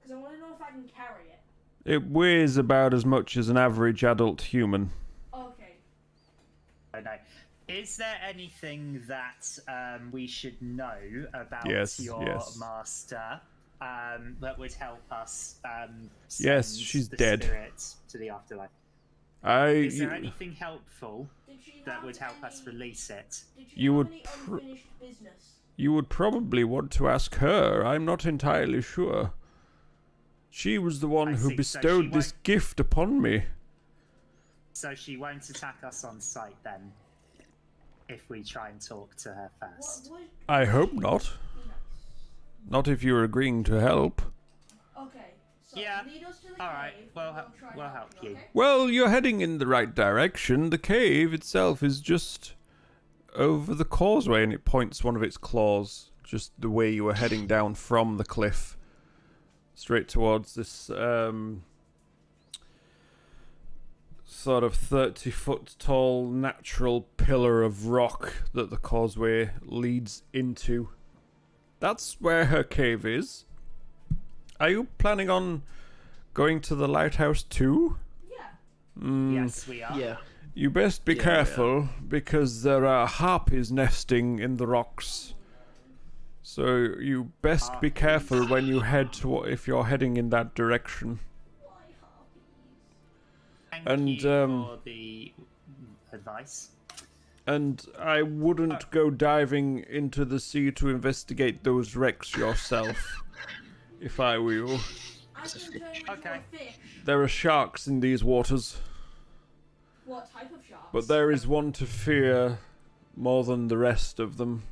Because I want to know if I can carry it. It weighs about as much as an average adult human. Okay. Oh, no. Is there anything that we should know about Yes, your yes. master that would help us Yes, send she's the dead. spirit to the afterlife? Is there anything helpful that would help us release it? You would unfinished business? You would probably want to ask her. I'm not entirely sure. She was the one I who see, so bestowed she this won't- gift upon me. So she won't attack us on sight then, if we try and talk to her first. What would I hope not. be nice? Not if you're agreeing to help. Okay, so Yeah, lead us to the alright, cave. we'll and help- try and we'll help you. okay? Well, you're heading in the right direction. The cave itself is just over the causeway, and it points one of its claws just the way you were heading down from the cliff. Straight towards this sort of 30-foot tall natural pillar of rock that the causeway leads into. That's where her cave is. Are you planning on going to the lighthouse too? Yeah. Yes, we are. Yeah. You best be Yeah, careful because there are harpies nesting in the rocks. So you best be careful when you head to if you're heading in that direction. Why harpies? Thank And, you for the advice. And I wouldn't go diving into the sea to investigate those wrecks yourself, if I were you. I can turn into Okay. a fish. There are sharks in these waters, What type of sharks? but there is one to fear more than the rest of them.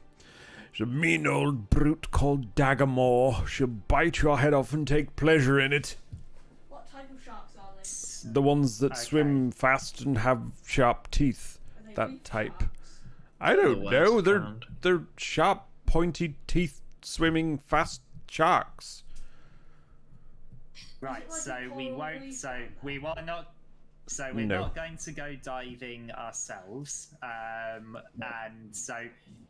She's a mean old brute called Daggermore. She'll bite your head off and take pleasure in it. What type of sharks are they? The ones that Okay. swim fast and have sharp teeth. Are they That reef type. sharks? I don't The know. worst They're kind. they're sharp, pointy teeth, swimming fast sharks. Right, like so a we coral won't. reef So down we will not. So we're No. not going to go diving ourselves. And so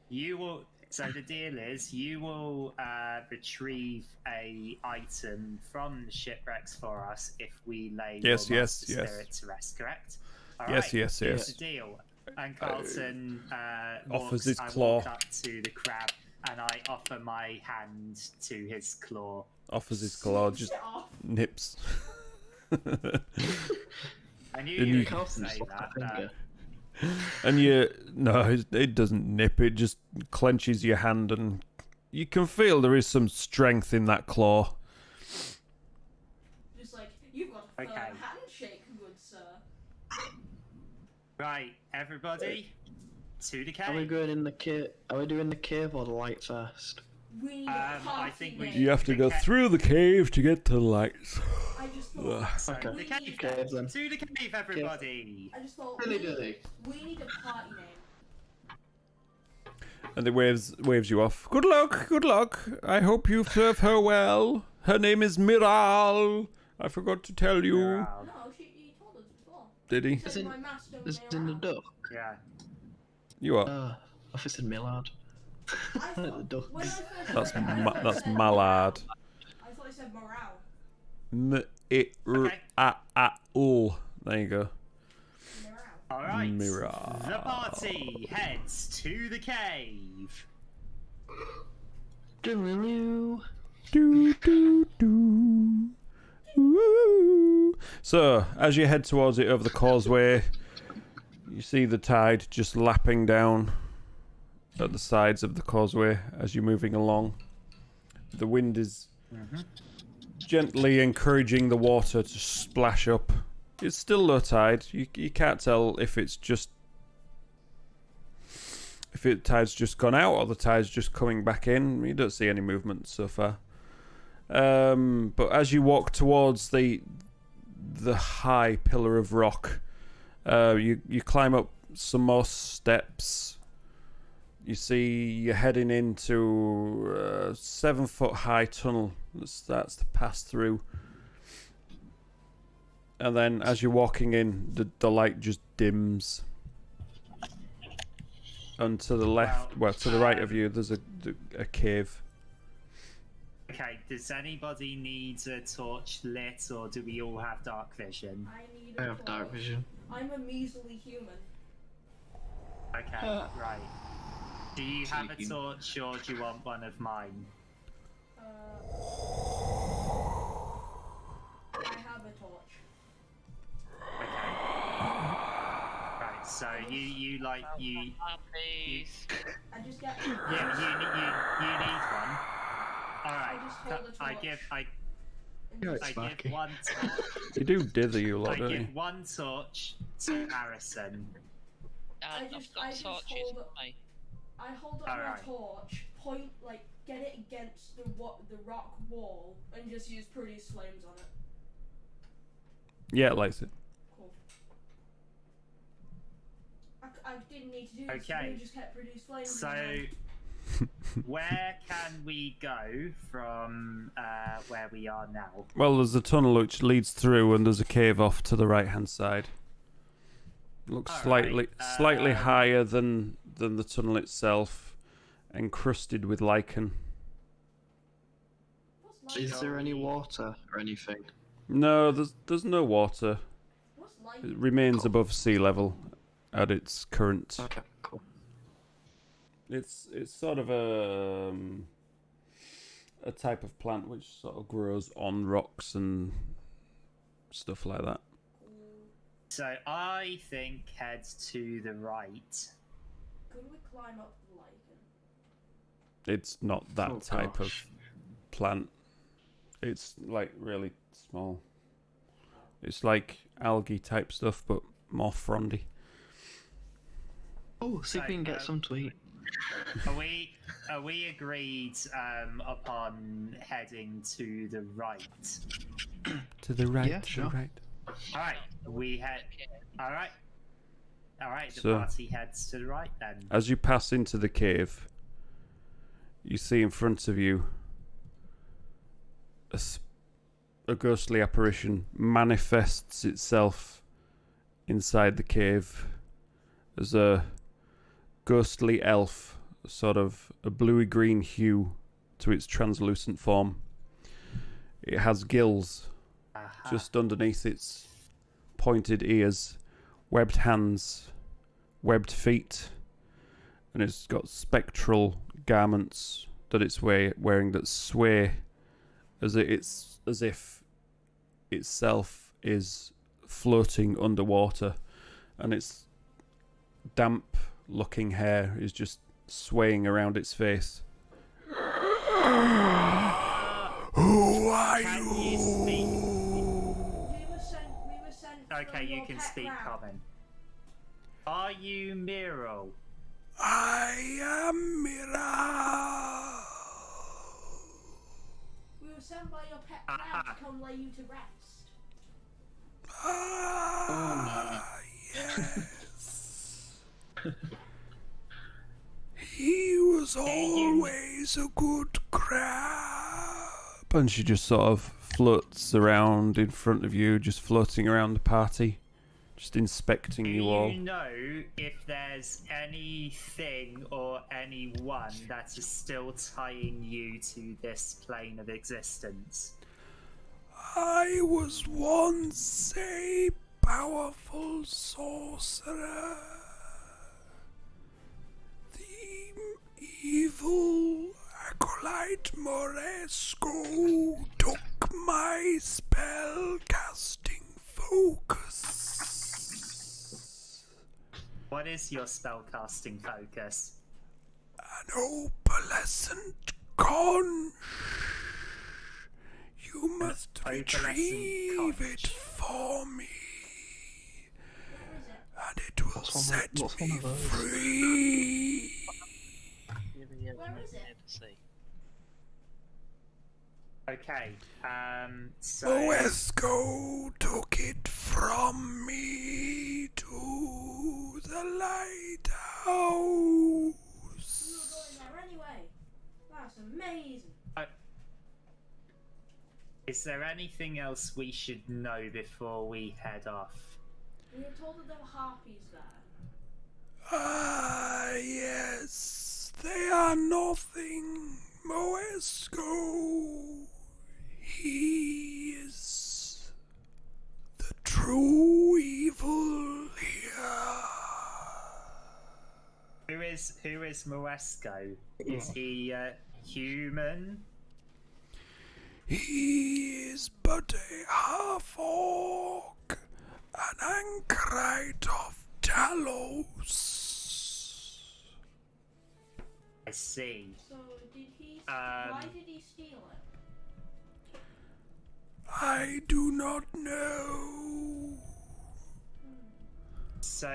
you will. So the deal is, you will retrieve a item from the shipwrecks for us if we lay Yes, your yes, master yes. spirit to rest. Correct? All Yes, right, yes, here's yes. the deal. And Carlton offers walks, his I claw. walk up to the crab and I offer my hand to his claw. Offers his claw, just Get off. nips. I knew Didn't you you- were going to Carlton say just lost that. a finger. And it doesn't nip. It just clenches your hand, and you can feel there is some strength in that claw. Just like, you've got a firm Okay. handshake, good sir. Right, everybody, to the Are we cave. going in the cave? Are we doing the cave or the light first? We need a I party think we- name. You have to go Okay. through the cave to get to the lights. I just thought. So, Okay. the cave, Cave then. to the cave, everybody. I just thought. Dilly dilly. We need a party name. And it waves you off. Good luck, good luck. I hope you serve her well. Her name is Miral. I forgot to tell you. Wow. No, he told us before. Did he? He said Isn't- my master Is may it in the around. duck? Yeah. You are. I said Millard. I thought, The duck. when I first That's read it, I thought it that's said Mallard. I thought it said morale. M-I-R-A-L. There you go. Morale. All right. Mirror. The party heads to the cave. Doo-doo-doo. Do, do, do. Ooh. So, as you head towards it over the causeway, you see the tide just lapping down at the sides of the causeway as you're moving along. The wind is gently encouraging the water to splash up. It's still low tide. You can't tell if it's just tide's just gone out or the tide's just coming back in. You don't see any movement so far. But as you walk towards the high pillar of rock, you climb up some more steps. You see you're heading into a 7-foot high tunnel that starts to pass through. And then as you're walking in, the light just dims. And to the left, well, to the right of you, there's a cave. Okay. Does anybody need a torch lit, or do we all have dark vision? I need a I have dark torch. vision. I'm a measly human. Okay, right. Do you have a Cheeky. torch or do you want one of mine? I have a torch. Okay. Right, so you Please. I just get. yeah, you need one. Alright. I just hold the I torch. give You're right, I Sparky. give one You do dither you lot, I don't you? give one torch to Harrison. I've just got hold torches it- with me. I hold up Alright. my torch, point get it against the rock wall, and just use produce flames on it. Yeah, it likes it. Cool. I didn't need to do this. Okay. We just kept produce flames. So, where can we go from where we are now? Well, there's a tunnel which leads through, and there's a cave off to the right-hand side. Looks Alright, slightly higher than the tunnel itself, encrusted with lichen. What's Is there any water or anything? No, there's no water. What's like? It remains above sea level at its current. Okay, cool. It's sort of a type of plant which sort of grows on rocks and stuff like that. So I think head to the right. Could we climb up the lichen? It's not that Oh, type gosh. of plant. It's like really small. It's like algae type stuff, but more frondy. Oh, see if we can get some to eat. Are we agreed upon heading to the right? To the right, Yeah, to sure. the right. All right, we head. All right, The So- party heads to the right then. As you pass into the cave, you see in front of you a ghostly apparition manifests itself inside the cave as a ghostly elf, sort of a bluey-green hue to its translucent form. It has gills Aha. just underneath its pointed ears, webbed hands, webbed feet, and it's got spectral garments that it's wearing that sway as if itself is floating underwater, and its damp looking hair is just swaying around its face. Who are Can you? you speak? We were sent. Okay, from you your can pet speak ram. common. Are you Miro? I am Mira. We were sent by your pet Aha. ram to come lay you to rest. Ah, yes. He was always a good crab. And she just sort of floats around in front of you, just floating around the party, just inspecting Do you all. you know if there's anything or anyone that is still tying you to this plane of existence? I was once a powerful sorcerer. The evil acolyte Moresco took my spell casting focus. What is your spellcasting focus? An opalescent conch. You must opalescent retrieve conch. it for me, Where is it? and it will What's one of- set what's one me of those? free. Where is it? Okay, so Moesco took it from me to the lighthouse. We were going there anyway. That's amazing. is there anything else we should know before we head off? We were told that there were harpies there. Ah, yes, they are nothing. Moesco, he is the true evil here. is Moesco? Is he human? He is but a half-orc, an anchorite of Talos. I see. So did he? Why did he steal it? I do not know. So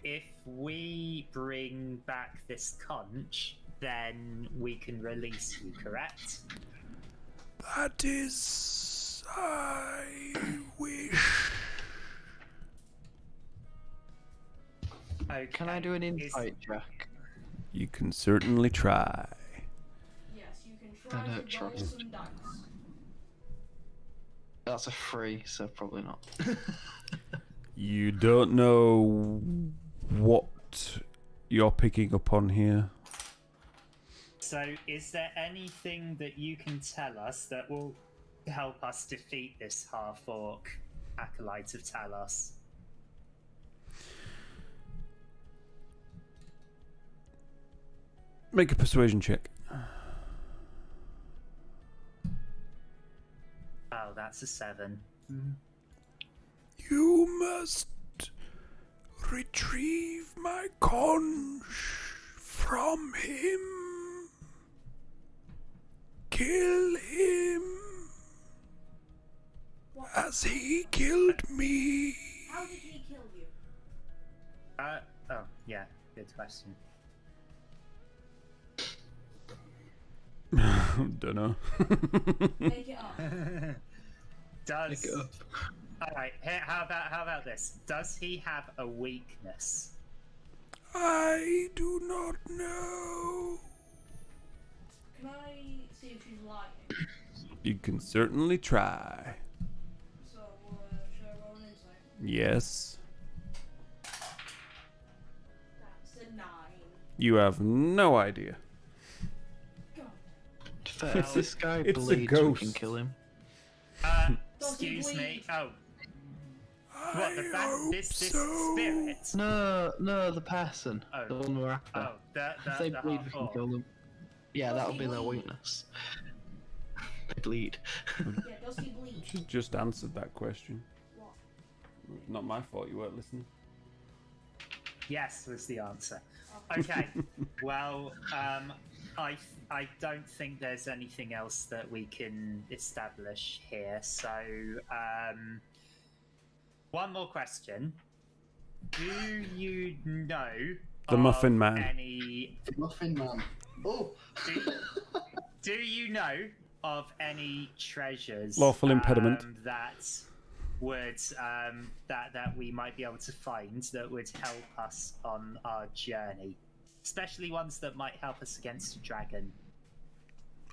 if we bring back this conch, then we can release you, correct? That is, I wish. Okay. Can I do an insight check? You can certainly try. Yes, you can try I don't to roll trust. some dice. That's a 3, so probably not. You don't know what you're picking up on here. So is there anything that you can tell us that will help us defeat this half-orc acolyte of Talos? Make a persuasion check. Oh, that's a 7. You must retrieve my conch from him. Kill him What? as he killed me. How did he kill you? Oh, yeah, good question. Dunno. Make it up. Does Pick it up. Alright, here, how about this? Does he have a weakness? I do not know. Can I see if she's lying? You can certainly try. So, should I roll an insight? Yes. That's a 9. You have no idea. God. Fair, if this guy It's a bleeds, we ghost. can kill him. Excuse me. bleed? Oh, what the this so. spirit? No, the person. Oh. The one we're after. Oh, the If they the bleed, we can half-orc. kill them. Yeah, Does that'll he be their bleed? weakness. They bleed. Yeah, does he bleed? She just answered that question. What? Not my fault, you weren't listening. Yes was the answer. Okay. Well, I don't think there's anything else that we can establish here. So, one more question: do you know The of Muffin Man. Any? The Muffin Man. Oh. Do you know of any treasures? Lawful impediment. That would that we might be able to find that would help us on our journey, especially ones that might help us against a dragon.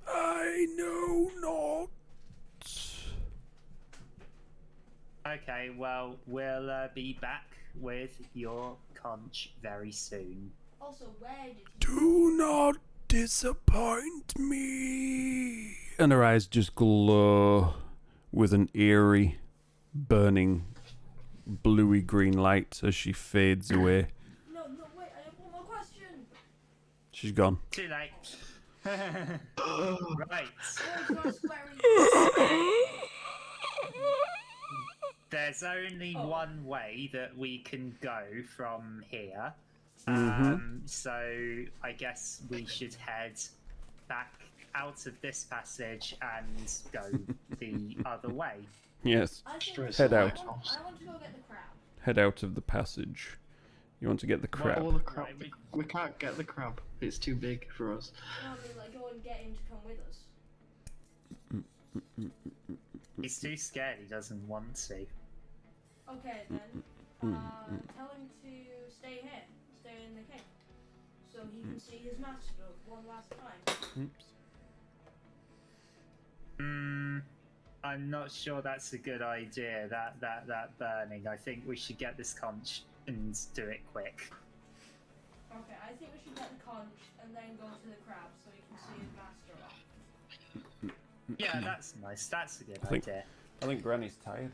I know not. Okay, well, we'll be back with your conch very soon. Also, where did he? Do not disappoint me. And her eyes just glow with an eerie, burning, bluey green light as she fades away. No, wait, I have one more question. She's gone. Too late. Right. Where's your square? There's only one way that we can go from here. So I guess we should head back out of this passage and go the other way. Yes. I think Straight Head I out. want, I want to go get the crab. Head out of the passage. You want to get the crab. Oh, the crab. Right, We can't get the crab. It's too big for us. No, I mean, like, go and get him to come with us. He's too scared. He doesn't want to. Okay, then. Tell him to stay here. Stay in the cave. So he can see his master one last time. Oops. I'm not sure that's a good idea. That burning. I think we should get this conch and do it quick. Okay, I think we should get the conch and then go to the crab so he can see his master off. Yeah, that's nice. That's a good I think- idea. I think Granny's tired.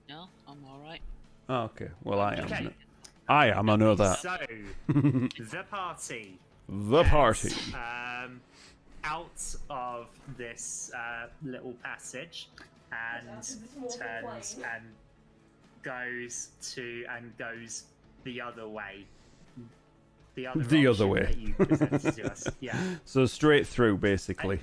No, I'm alright. Oh, okay. Well, I am. Okay. I am, I know that. So, the party. The party. Out of this little passage and turns and goes the other way. The other way. That you presented to us. Yeah. So straight through, basically.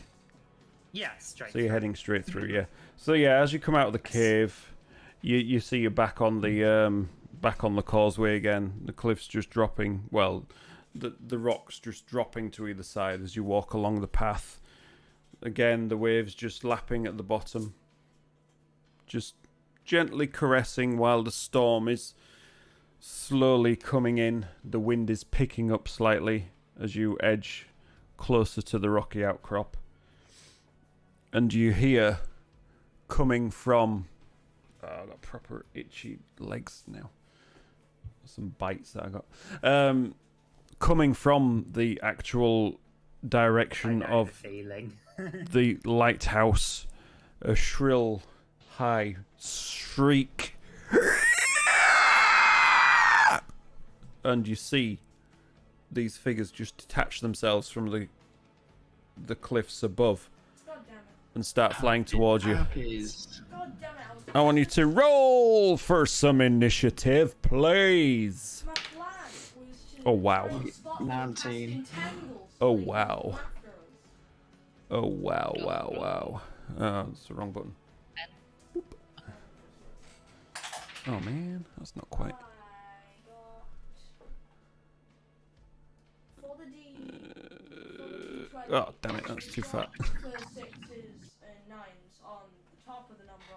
Yeah, straight. So you're heading straight through, yeah. So yeah, as you come out of the cave, you see you're back on the causeway again. The cliff's just dropping. Well, the rocks just dropping to either side as you walk along the path. Again, the waves just lapping at the bottom, just gently caressing while the storm is slowly coming in. The wind is picking up slightly as you edge closer to the rocky outcrop. And you hear coming from... Oh, I've got proper itchy legs now. Some bites that I got. Coming from the actual direction of the lighthouse, a shrill, high shriek. And you see these figures just detach themselves from the cliffs above and start flying towards you. I want you to roll for some initiative, please. Oh, wow. 19. Oh, wow. Oh, wow, wow, wow. Oh, that's the wrong button. Boop. Oh, man. That's not quite. Oh, damn it. That's too fat.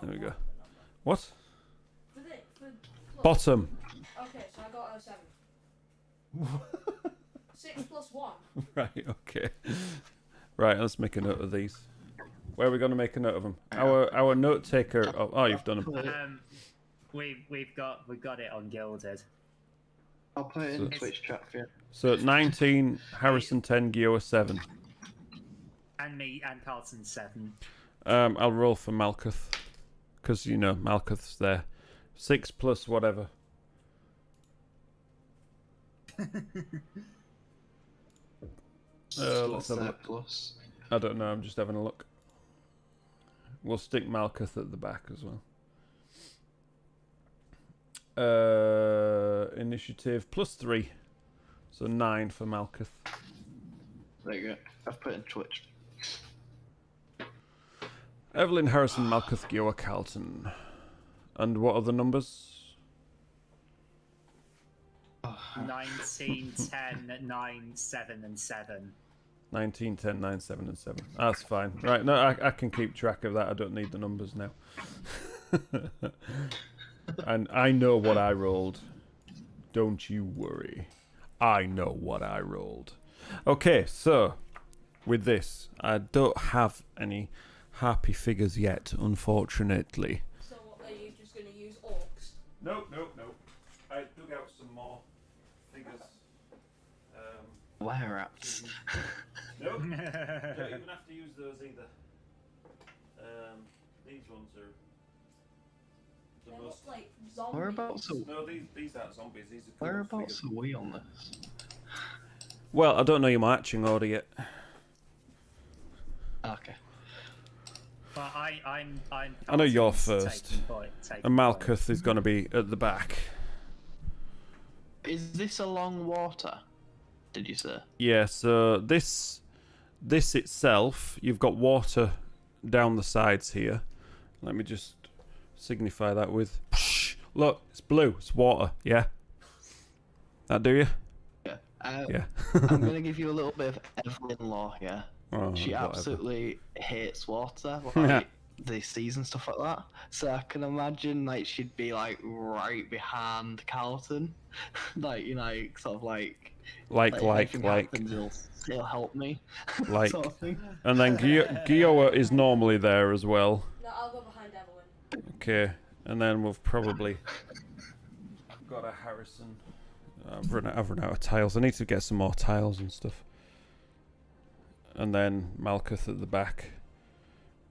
There we go. What? Bottom. Okay, so I got a 7. 6 plus 1. Right, okay. Right, let's make a note of these. Where are we going to make a note of them? Our note taker. Oh, you've done them. We've got it on Gilded. I'll put it in Twitch chat for you. So 19, Harrison 10, Gioa 7. And me and Carlton 7. I'll roll for Malcuth. Because, you know, Malcuth's there. 6 plus whatever. Let's have a look. Plus. I don't know, I'm just having a look. We'll stick Malcuth at the back as well. Initiative plus 3. So 9 for Malcuth. There you go. I've put it in Twitch. Evelyn, Harrison, Malcuth, Gioa, Carlton. And what are the numbers? 19, 10, 9, 7, and 7. 19, 10, 9, 7, and 7. That's fine. Right, no, I can keep track of that. I don't need the numbers now. And I know what I rolled. Don't you worry. I know what I rolled. Okay, so with this, I don't have any happy figures yet, unfortunately. So what, are you just going to use orcs? No. I dug out some more figures. Where at? No, don't even have to use those either. These ones are the They most... look like zombies. Whereabouts are, No, these aren't zombies. These are cool whereabouts figures. are we on this? Well, I don't know your matching order yet. Okay. But I'm I know you're Carlton's first. taking point. And Malcuth is going to be at the back. Is this along water? Did you say? Yeah, so this itself, you've got water down the sides here. Let me just signify that with... Look, it's blue. It's water, yeah? That do you? Yeah. Yeah. I'm gonna give you a little bit of Evelyn law here. Oh, She whatever. absolutely hates water, like the seas and stuff like that. So I can imagine like she'd be like right behind Carlton, like you know, sort of like if anything happens, he'll help me, like. sort of thing. And then Gioa is normally there as well. No, I'll go behind Evelyn. Okay, and then we've probably got a Harrison. I've run out of tiles. I need to get some more tiles and stuff. And then Malcuth at the back.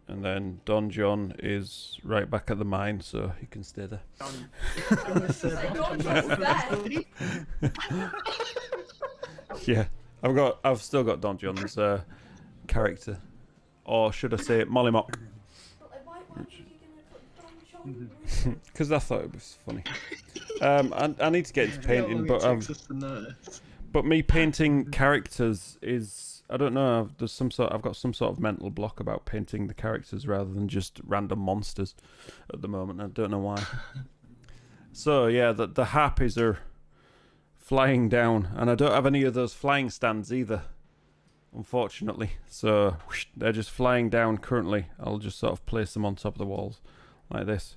And then Don John is right back at the mine, so he can stay there. Yeah, I've still got Don John's character, or should I say Mollymock? Because I thought it was funny. I need to get into painting, but me painting characters is, I don't know. I've got some sort of mental block about painting the characters rather than just random monsters at the moment. I don't know why. So yeah, the harpies are flying down, and I don't have any of those flying stands either, unfortunately. So they're just flying down currently. I'll just sort of place them on top of the walls like this.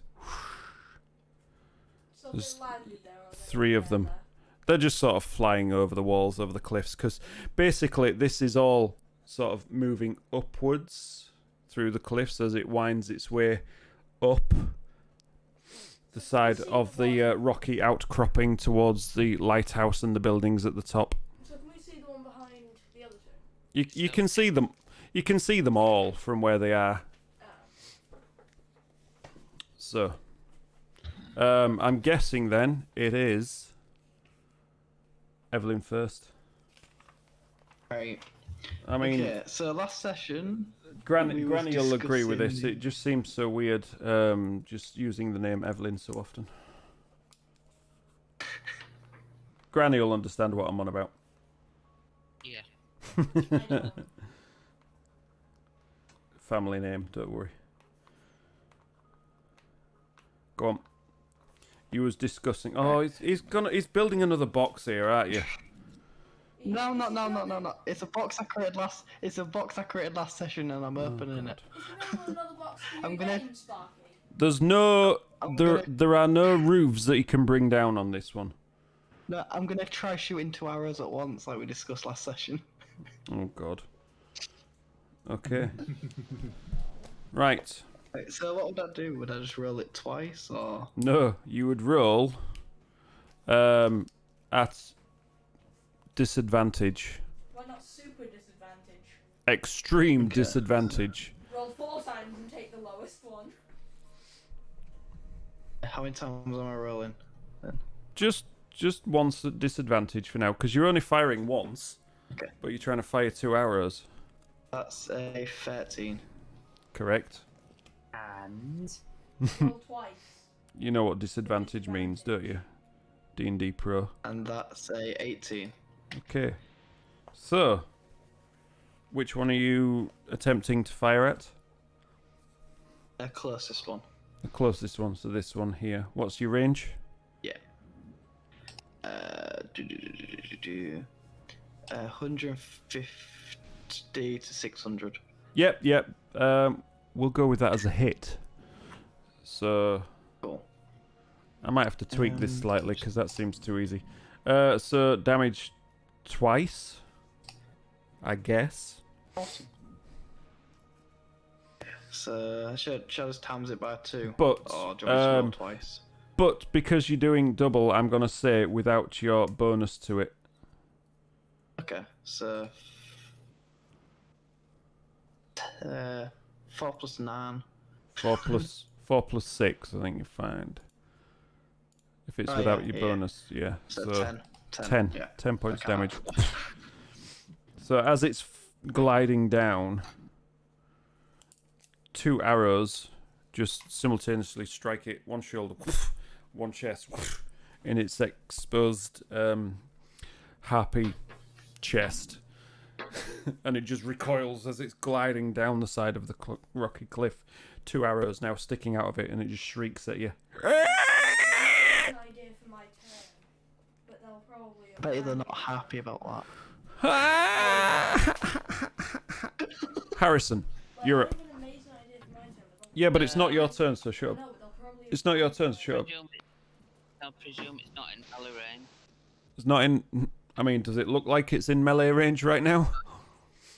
There's 3 of them. They're just sort of flying over the walls, over the cliffs, because basically this is all sort of moving upwards through the cliffs as it winds its way up the side of the rocky outcropping towards the lighthouse and the buildings at the top. So can we see the one behind the other 2? You can see them. You can see them all from where they are. So, I'm guessing then it is Evelyn first. Right. I mean, okay, so last session, Granny will agree with this. It just seems so weird, just using the name Evelyn so often. Granny will understand what I'm on about. Yeah. Family name, don't worry. Go on. You was discussing. Oh, he's building another box here, aren't you? No. It's a box I created last. It's a box I created last session, and I'm opening it. I'm gonna. There's no. There are no roofs that you can bring down on this one. No, I'm gonna try shooting 2 arrows at once, like we discussed last session. Oh God. Okay. Right. Right, so what would I do? Would I just roll it twice, or? No, you would roll at disadvantage. Why not super disadvantage? Extreme disadvantage. Roll 4 times and take the lowest one. How many times am I rolling? Then? Just once at disadvantage for now, because you're only firing once. Okay. But you're trying to fire 2 arrows. That's a 13. Correct. And Roll twice. You know what disadvantage means, don't you? D&D Pro. And that's a 18. Okay. So, which one are you attempting to fire at? The closest one. The closest one, so this one here. What's your range? Yeah. 150 to 600. Yep. We'll go with that as a hit. So, Cool. I might have to tweak this slightly because that seems too easy. So damage twice, I guess. Awesome. So should I just times it by 2? But or do you want me to roll twice? But because you're doing double, I'm gonna say without your bonus to it. Okay, so 4 plus 9. 4 plus 6, I think you find. If it's Oh, without yeah, your yeah. bonus, yeah. So 10. 10. Yeah. 10 points Okay. damage. So as it's gliding down, 2 arrows just simultaneously strike it, one shoulder, one chest, in its exposed harpy chest. And it just recoils as it's gliding down the side of the rocky cliff. 2 arrows now sticking out of it, and it just shrieks at you. An idea for my turn, but they'll probably. I bet you they're not happy about that. Harrison, you're up. Yeah, but it's not your turn, so shut up. It's not your turn, so shut up. I presume it's not in melee range. It's not in. I mean, does it look like it's in melee range right now?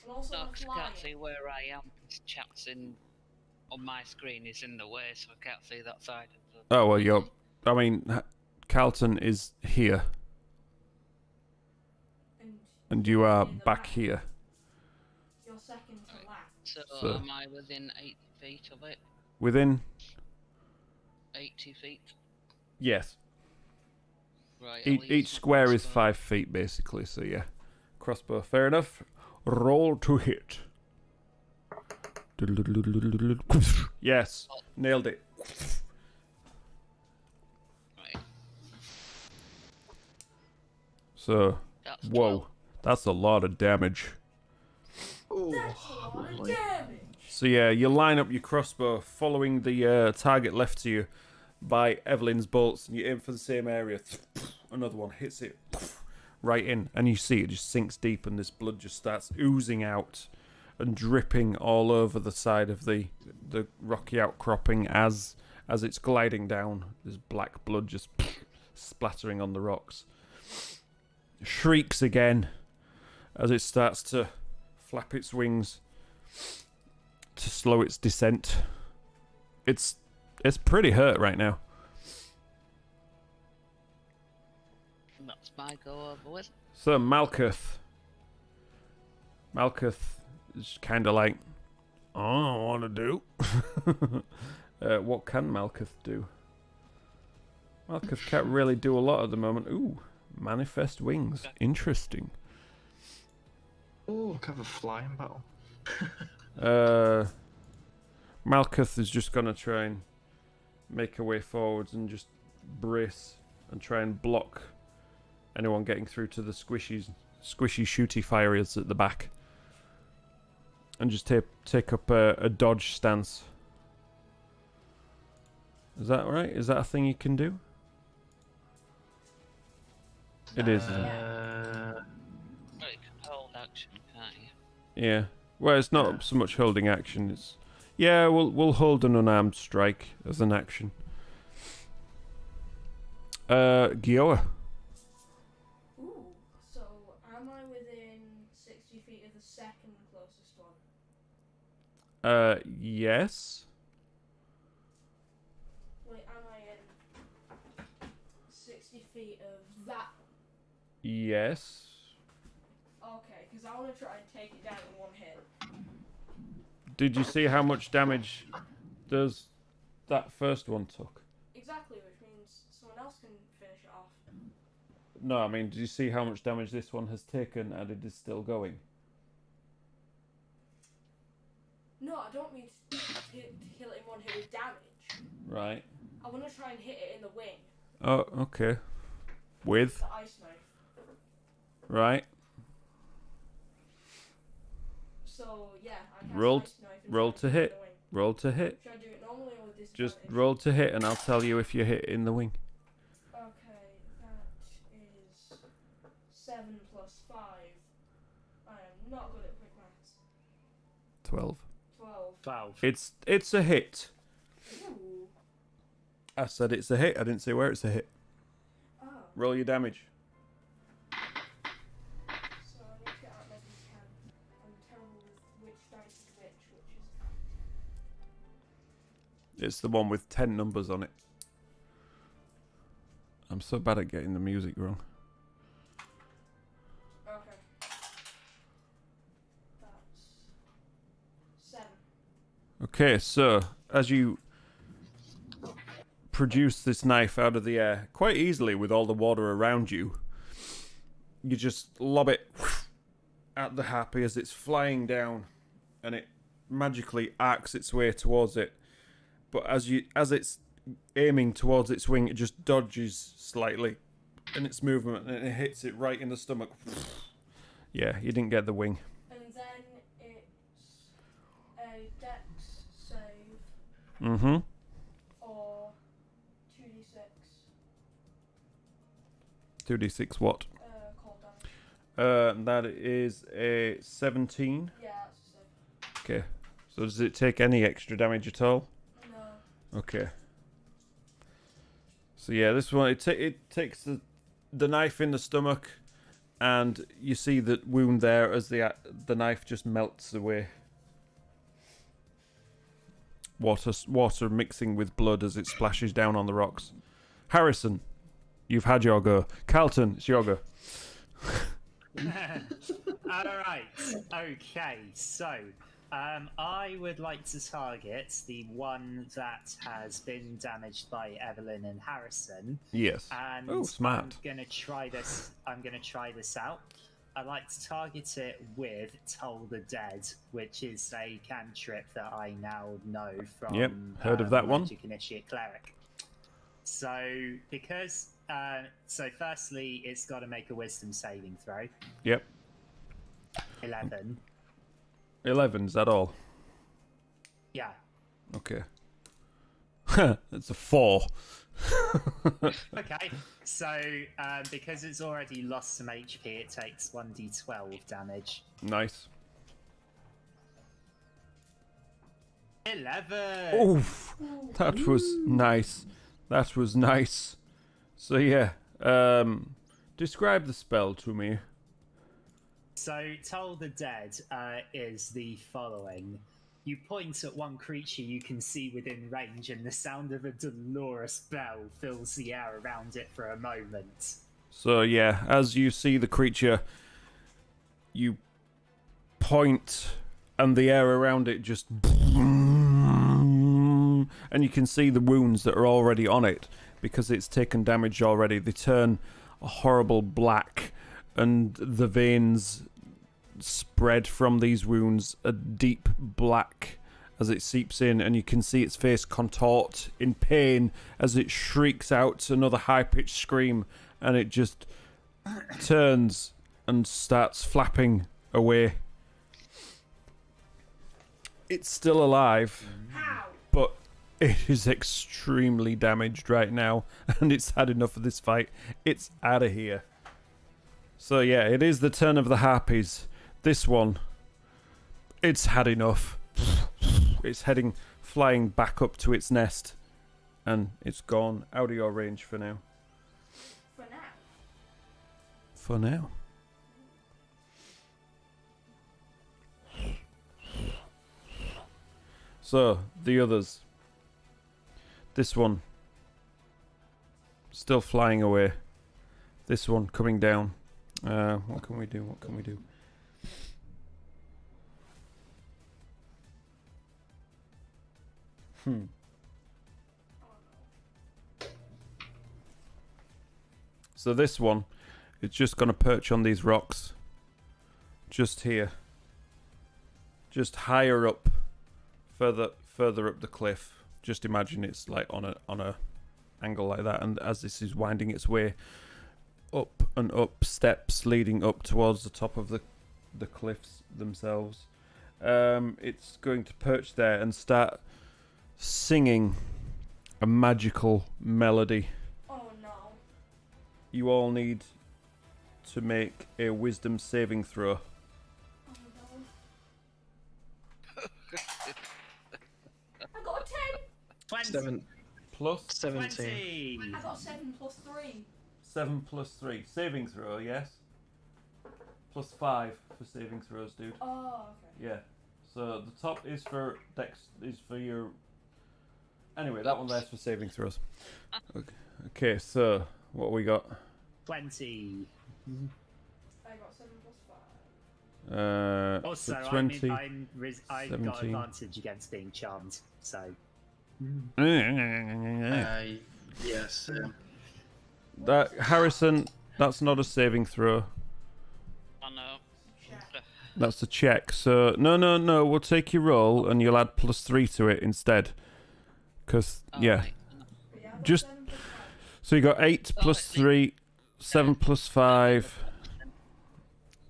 No, 'cause I can't see where I am. This chat's on my screen is in the way, so I can't see that side of the. Oh well, you're. I mean, Carlton is here, and you are back here. You're second to last. So So- am I within 8 feet of it. Within? 80 feet. Yes. Right. I'll use Each my square is crossbow. 5 feet, basically, so yeah. Crossbow, fair enough. Roll to hit. Yes, nailed it. Right. So, That's whoa, 12. that's a lot of damage. Oh, That's a lot of lovely. damage. So yeah, you line up your crossbow, following the target left to you by Evelyn's bolts, and you aim for the same area. Another one hits it right in, and you see it just sinks deep, and this blood just starts oozing out and dripping all over the side of the rocky outcropping as it's gliding down. There's black blood just splattering on the rocks. Shrieks again as it starts to flap its wings to slow its descent. It's pretty hurt right now. And that's my go over with. So Malcuth is kind of like, I don't want to do. What can Malcuth do? Malcuth can't really do a lot at the moment. Ooh, manifest wings. Interesting. Oh, look, I have a flying battle. Malcuth is just gonna try and make her way forwards and just brace and try and block anyone getting through to the squishy shooty fires at the back, and just take up a dodge stance. Is that right? Is that a thing you can do? It is, isn't it? Well, you can hold action, can't you? Yeah. Well, it's not so much holding action. It's we'll hold an unarmed strike as an action. Gioa. Ooh, so am I within 60 feet of the second closest one? Yes. Wait, am I in 60 feet of that? Yes. Okay, because I want to try and take it down in one hit. Did you see how much damage does that first one took? Exactly, which means someone else can finish it off. No, I mean, did you see how much damage this one has taken and it is still going? No, I don't mean to kill it in one hit with damage. Right. I want to try and hit it in the wing. Oh, okay. With? The ice knife. Right. So, yeah, I cast Roll- ice knife and roll try to and hit hit. it in the wing. Roll to hit. Should I do it normally or with disadvantage? Just roll to hit and I'll tell you if you hit in the wing. Okay, that is 7 plus 5. I am not good at quick maths. 12. 12. 12. It's a hit. Ooh. I said it's a hit. I didn't say where it's a hit. Oh. Roll your damage. So I need to get out my D10. I'm terrible with which dice is which is It's the one with 10 numbers on it. I'm so bad at getting the music wrong. okay. That's 7. Okay, so as you produce this knife out of the air quite easily with all the water around you, you just lob it at the harpy as it's flying down, and it magically arcs its way towards it. But as it's aiming towards its wing, it just dodges slightly in its movement, and it hits it right in the stomach. Yeah, you didn't get the wing. And then it's a dex save Mm-hmm. or 2d6 2d6 what? cold damage. That is a 17. Yeah, that's a save. Okay. So does it take any extra damage at all? No. Okay. So yeah, this one it takes the knife in the stomach, and you see the wound there as the knife just melts away. Water mixing with blood as it splashes down on the rocks. Harrison, you've had your go. Carlton, it's your go. Alright, okay, so I would like to target the one that has been damaged by Evelyn and Harrison. Yes. And Oh, smart. I'm gonna try this out. I'd like to target it with Toll the Dead, which is a cantrip that I now know from Yep, heard of that one. Magic Initiate Cleric. So, because firstly, it's got to make a Wisdom saving throw. Yep. 11. 11's that all? Yeah. Okay. That's a 4. Okay, so because it's already lost some HP, it takes 1d12 damage. Nice. 11! Oof. That was nice. That was nice. So yeah, describe the spell to me. So, Toll the Dead is the following. You point at one creature you can see within range, and the sound of a dolorous bell fills the air around it for a moment. So yeah, as you see the creature, you point, and the air around it just, and you can see the wounds that are already on it because it's taken damage already. They turn a horrible black, and the veins spread from these wounds a deep black as it seeps in, and you can see its face contort in pain as it shrieks out another high-pitched scream, and it just turns and starts flapping away. It's still alive, but it is extremely damaged right now, and it's had enough of this fight. It's out of here. So yeah, it is the turn of the harpies. This one, it's had enough. It's flying back up to its nest, and it's gone out of your range for now. For now. For now. So, the others. This one, still flying away. This one coming down. What can we do? What can we do? So this one, it's just going to perch on these rocks. Just here. Just higher up. Further up the cliff. Just imagine it's like on a angle like that, and as this is winding its way up and up, steps leading up towards the top of the cliffs themselves, it's going to perch there and start singing a magical melody. Oh no. You all need to make a wisdom saving throw. Oh no. I got a 10. 20. 7 Plus 17. 20. I got 7 plus 3. 7 plus 3. Saving throw, yes? Plus 5 for saving throws, dude. Oh, okay. Yeah. So the top is for your... Anyway, that one there's for saving throws. Okay, so what we got? 20. I got 7 plus 5. Also, so 20, I've got 17. advantage against being charmed, so. Yes. That Harrison, that's not a saving throw. Oh no. That's a check. So no, we'll take your roll and you'll add plus 3 to it instead. Because yeah, Right. But yeah, I got just 7 plus 5. so you got 8 plus 3, 7 plus 5.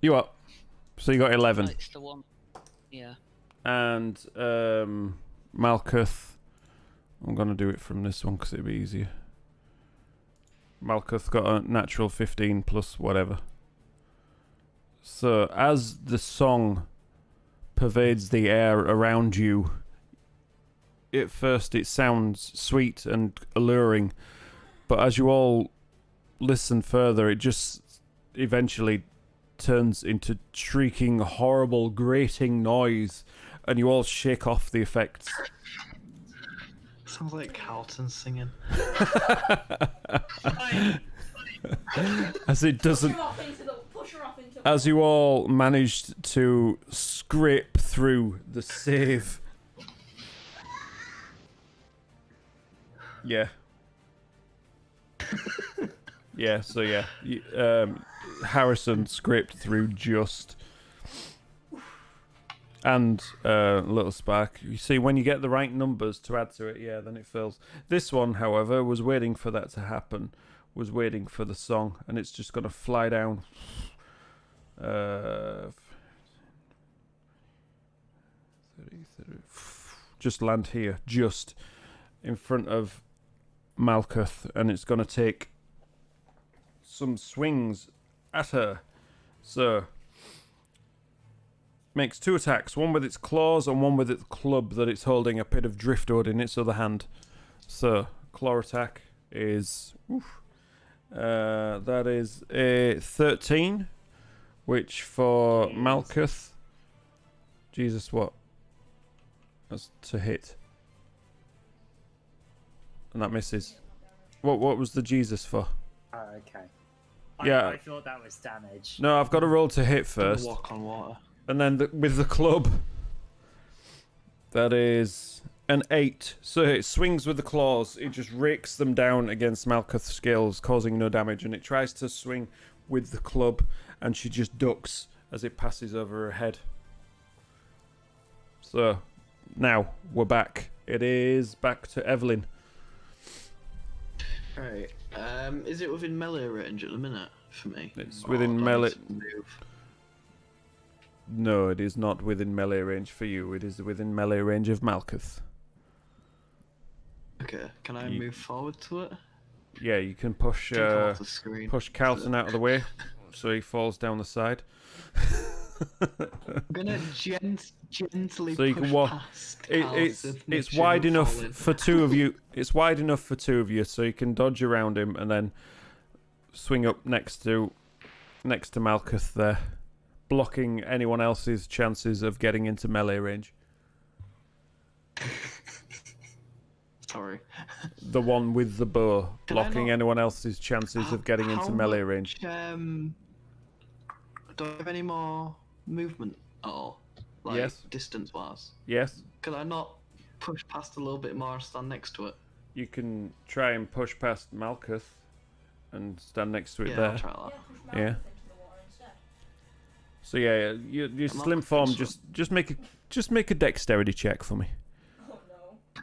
You up? So you got 11. It's the one. Yeah. And Malcuth, I'm gonna do it from this one because it'll be easier. Malcuth got a natural 15 plus whatever. So as the song pervades the air around you, at first it sounds sweet and alluring, but as you all listen further, it just eventually turns into shrieking, horrible, grating noise, and you all shake off the effects. Sounds like Carlton singing. As it doesn't... Push her off into as you all managed to scrape through the save. Yeah. Yeah, so yeah. Harrison scraped through just. And little Spark. You see, when you get the right numbers to add to it, yeah, then it fills. This one, however, was waiting for that to happen. Was waiting for the song, and it's just going to fly down. Just land here, just in front of Malcuth, and it's going to take some swings at her. So, makes 2 attacks, one with its claws and one with its club that it's holding a bit of driftwood in its other hand. So, claw attack is... that is a 13, which for Malcuth... Jesus, what? That's to hit. And that misses. What was the Jesus for? Oh, okay. Yeah. I thought that was damage. No, I've got to roll to hit first. Walk on water. And then with the club, that is an 8. So it swings with the claws. It just rakes them down against Malcuth's scales, causing no damage. And it tries to swing with the club, and she just ducks as it passes over her head. So now we're back. It is back to Evelyn. Right. Is it within melee range at the minute for me? It's within melee. Move. No, it is not within melee range for you. It is within melee range of Malcuth. Okay. Can I move forward to it? Yeah, you can push Off the screen. push Carlton out of the way, so he falls down the side. I'm gonna gently So you push can walk. past It's Carlton, make it's sure wide I'm enough falling. for 2 of you. It's wide enough for 2 of you, so you can dodge around him and then swing up next to Malcuth there, blocking anyone else's chances of getting into melee range. Sorry. The one with the bow, Can I blocking not- anyone else's chances of getting into How melee much, range. Do I have any more movement at all? Like, Yes. distance-wise? Yes, Could I not push past a little bit more and stand next to it? you can try and push past Malcuth and stand next to it Yeah, there. I'll try Yeah, that. push Malcuth Yeah. into the water instead. So yeah, your I'm not slim form swim. just make a dexterity check for me Oh no.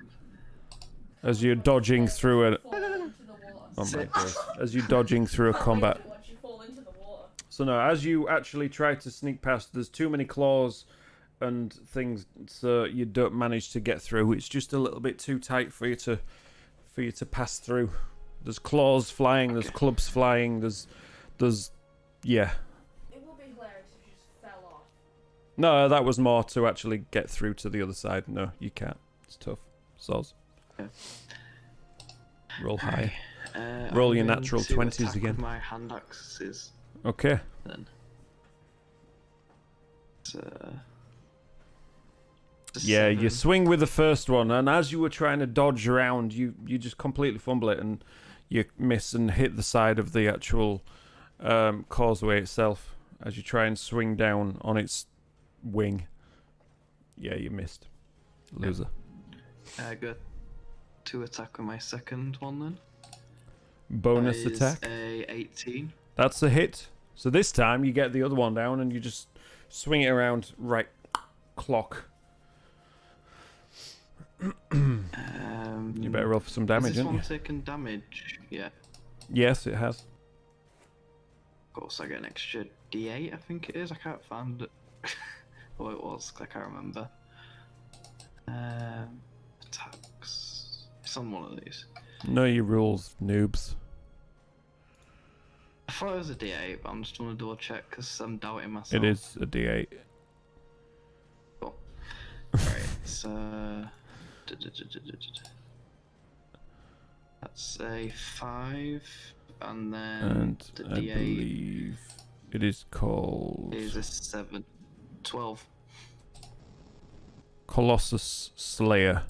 as you're dodging through a Fall into the water. oh my God. As you're dodging through a combat. Watch you fall into the water. So no, as you actually try to sneak past, there's too many claws and things, so you don't manage to get through. It's just a little bit too tight for you to pass through. There's claws flying, there's clubs flying, there's yeah. It would be hilarious if you just fell off. No, that was more to actually get through to the other side. No, you can't. It's tough. Soz. Yeah. Roll high. Roll your natural 20s again. With my hand axes Okay. then. So, Yeah, you 7. swing with the first one, and as you were trying to dodge around, you just completely fumble it, and you miss and hit the side of the actual causeway itself as you try and swing down on its wing. Yeah, you missed. Loser. Good. 2 attack with my second one then. Bonus That is attack. a 18. That's a hit. So this time you get the other one down, and you just swing it around right clock. You better roll for some damage, Is this don't one you? taking damage? Yeah. Yes, it has. Of course, I get an extra D8, I think it is. I can't find it. Oh, it was. I can't remember. Attacks. It's on one of these. Know your rules, noobs. I thought it was a D8, but I'm just going to double check because I'm doubting myself. It is a D8. Cool. Right, so. That's a 5, and then And the I D8 believe it is called is a 7. 12. Colossus Slayer.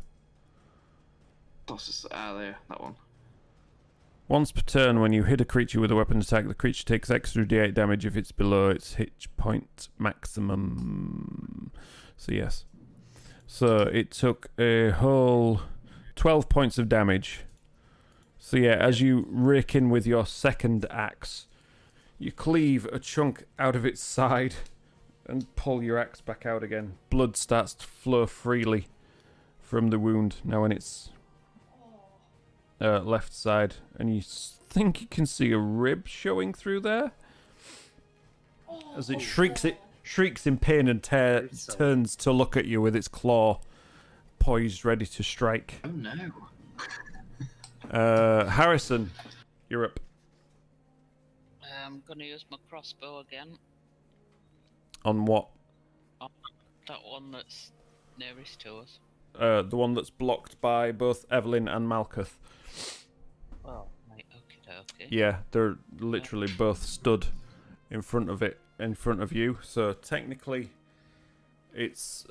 There, that one. Once per turn, when you hit a creature with a weapon attack, the creature takes extra d8 damage if it's below its hit point maximum. So yes. So it took a whole 12 points of damage. So yeah, as you rake in with your second axe, you cleave a chunk out of its side and pull your axe back out again. Blood starts to flow freely from the wound now in its left side, and you think you can see a rib showing through there as it shrieks in pain and turns to look at you with its claw poised ready to strike. Oh no. Harrison, you're up. I'm gonna use my crossbow again. On what? On that one that's nearest to us. The one that's blocked by both Evelyn and Malcuth. Oh, right, okay. Yeah, they're literally both stood in front of it, in front of you. So technically, it's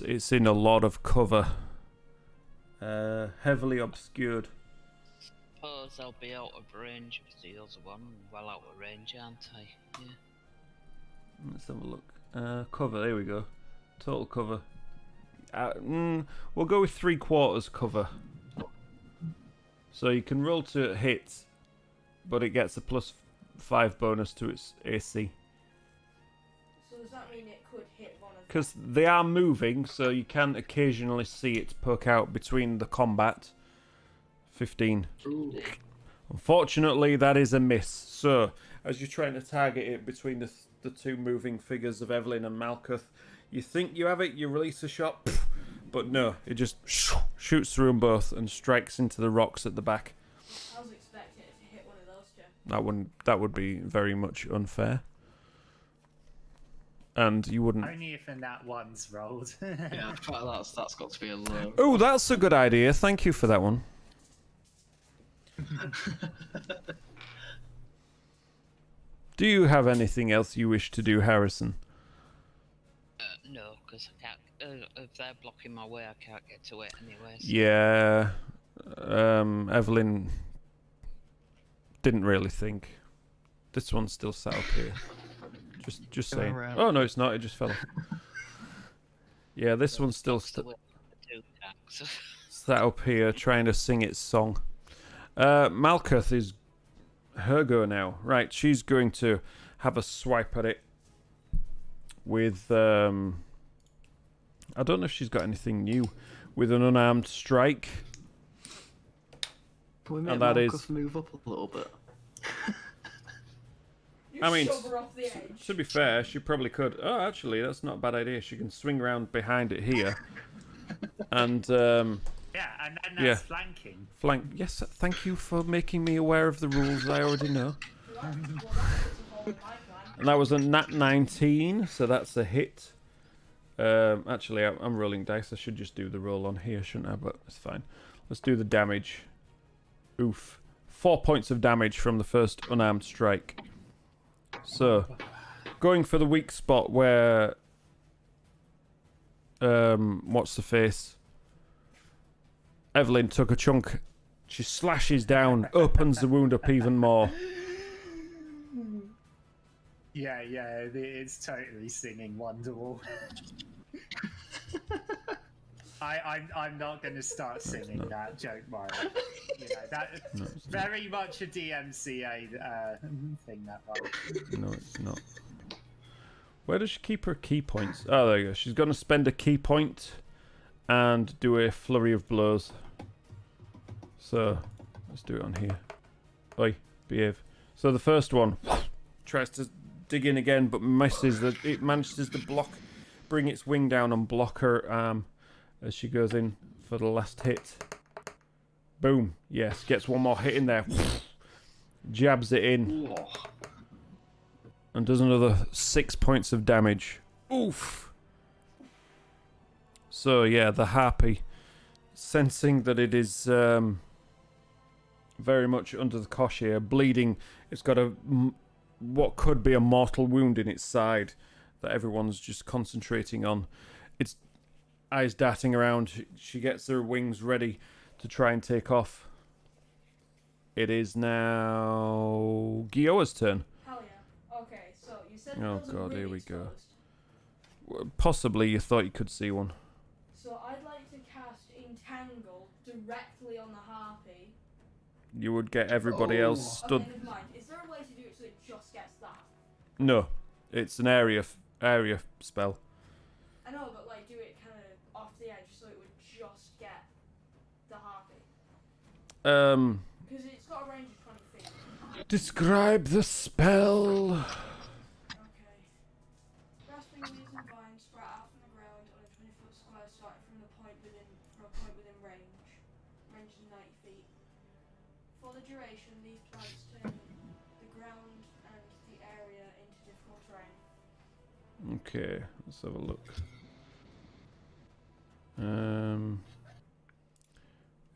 it's in a lot of cover, heavily obscured. Suppose I'll be out of range with the other one. Well out of range, aren't I? Yeah. Let's have a look. Cover. There we go. Total cover. We'll go with 3/4 cover. So you can roll to hit, but it gets a +5 bonus to its AC. So does that mean it could hit one of them? Because they are moving, so you can occasionally see it poke out between the combat. 15. Ooh. Unfortunately, that is a miss. So, as you're trying to target it between the two moving figures of Evelyn and Malcuth, you think you have it, you release a shot, but no, it just shoots through them both and strikes into the rocks at the back. I was expecting it to hit one of those two. That would be very much unfair. And you wouldn't... Only if in that one's rolled. Yeah, I feel like that's got to be a low. Oh, that's a good idea. Thank you for that one. Do you have anything else you wish to do, Harrison? No, because I can't. If they're blocking my way, I can't get to it anyway. So. Yeah, Evelyn didn't really think. This one's still sat up here. Just saying. Around. Oh no, it's not. It just fell off. Yeah, this one's still sat up here trying to sing its song. Malcuth is her go now. Right, she's going to have a swipe at it with I don't know if she's got anything new with an unarmed strike. Can we make And that Malcuth is- move up a little bit? You I mean, shove her off the edge. To be fair, she probably could. Oh, actually, that's not a bad idea. She can swing around behind it here, and Yeah, and then that's Yeah. flanking. flank. Yes, thank you for making me aware of the rules I already know. Well, that puts a hole in my plan. And that was a nat 19, so that's a hit. Actually, I'm rolling dice. I should just do the roll on here, shouldn't I? But it's fine. Let's do the damage. Oof. 4 points of damage from the first unarmed strike. So, going for the weak spot where... what's the face? Evelyn took a chunk. She slashes down, opens the wound up even more. Yeah, it's totally singing Wonderwall. I'm not going to start singing that, don't worry. You know, that's very much a DMCA thing, that one. No, it's not. Where does she keep her key points? Oh, there you go. She's going to spend a key point and do a flurry of blows. So, let's do it on here. Oi, behave. So the first one tries to dig in again, but misses. It manages to bring its wing down and block her arm as she goes in for the last hit. Boom. Yes, gets one more hit in there. Jabs it in. And does another 6 points of damage. Oof. So yeah, the harpy, sensing that it is very much under the cosh here, bleeding. It's got what could be a mortal wound in its side that everyone's just concentrating on. Its eyes darting around. She gets her wings ready to try and take off. It is now Gioa's turn. Hell yeah. Okay, so you said Oh those are god, really here we go. exposed. Possibly you thought you could see one. So I'd like to cast Entangle directly on the harpy. You would get everybody else stood. Okay, never mind. Is there a way to do it so it just gets that? No, it's an area spell. I know, but like do it kind of off the edge so it would just get the harpy. Because it's got a range of 20 feet. Describe the spell. Okay. Grasping leaves and vines sprout out from the ground on a 20-foot square starting from a point within range. Range is 90 feet. For the duration, these plants turn the ground and the area into difficult terrain. Okay, let's have a look.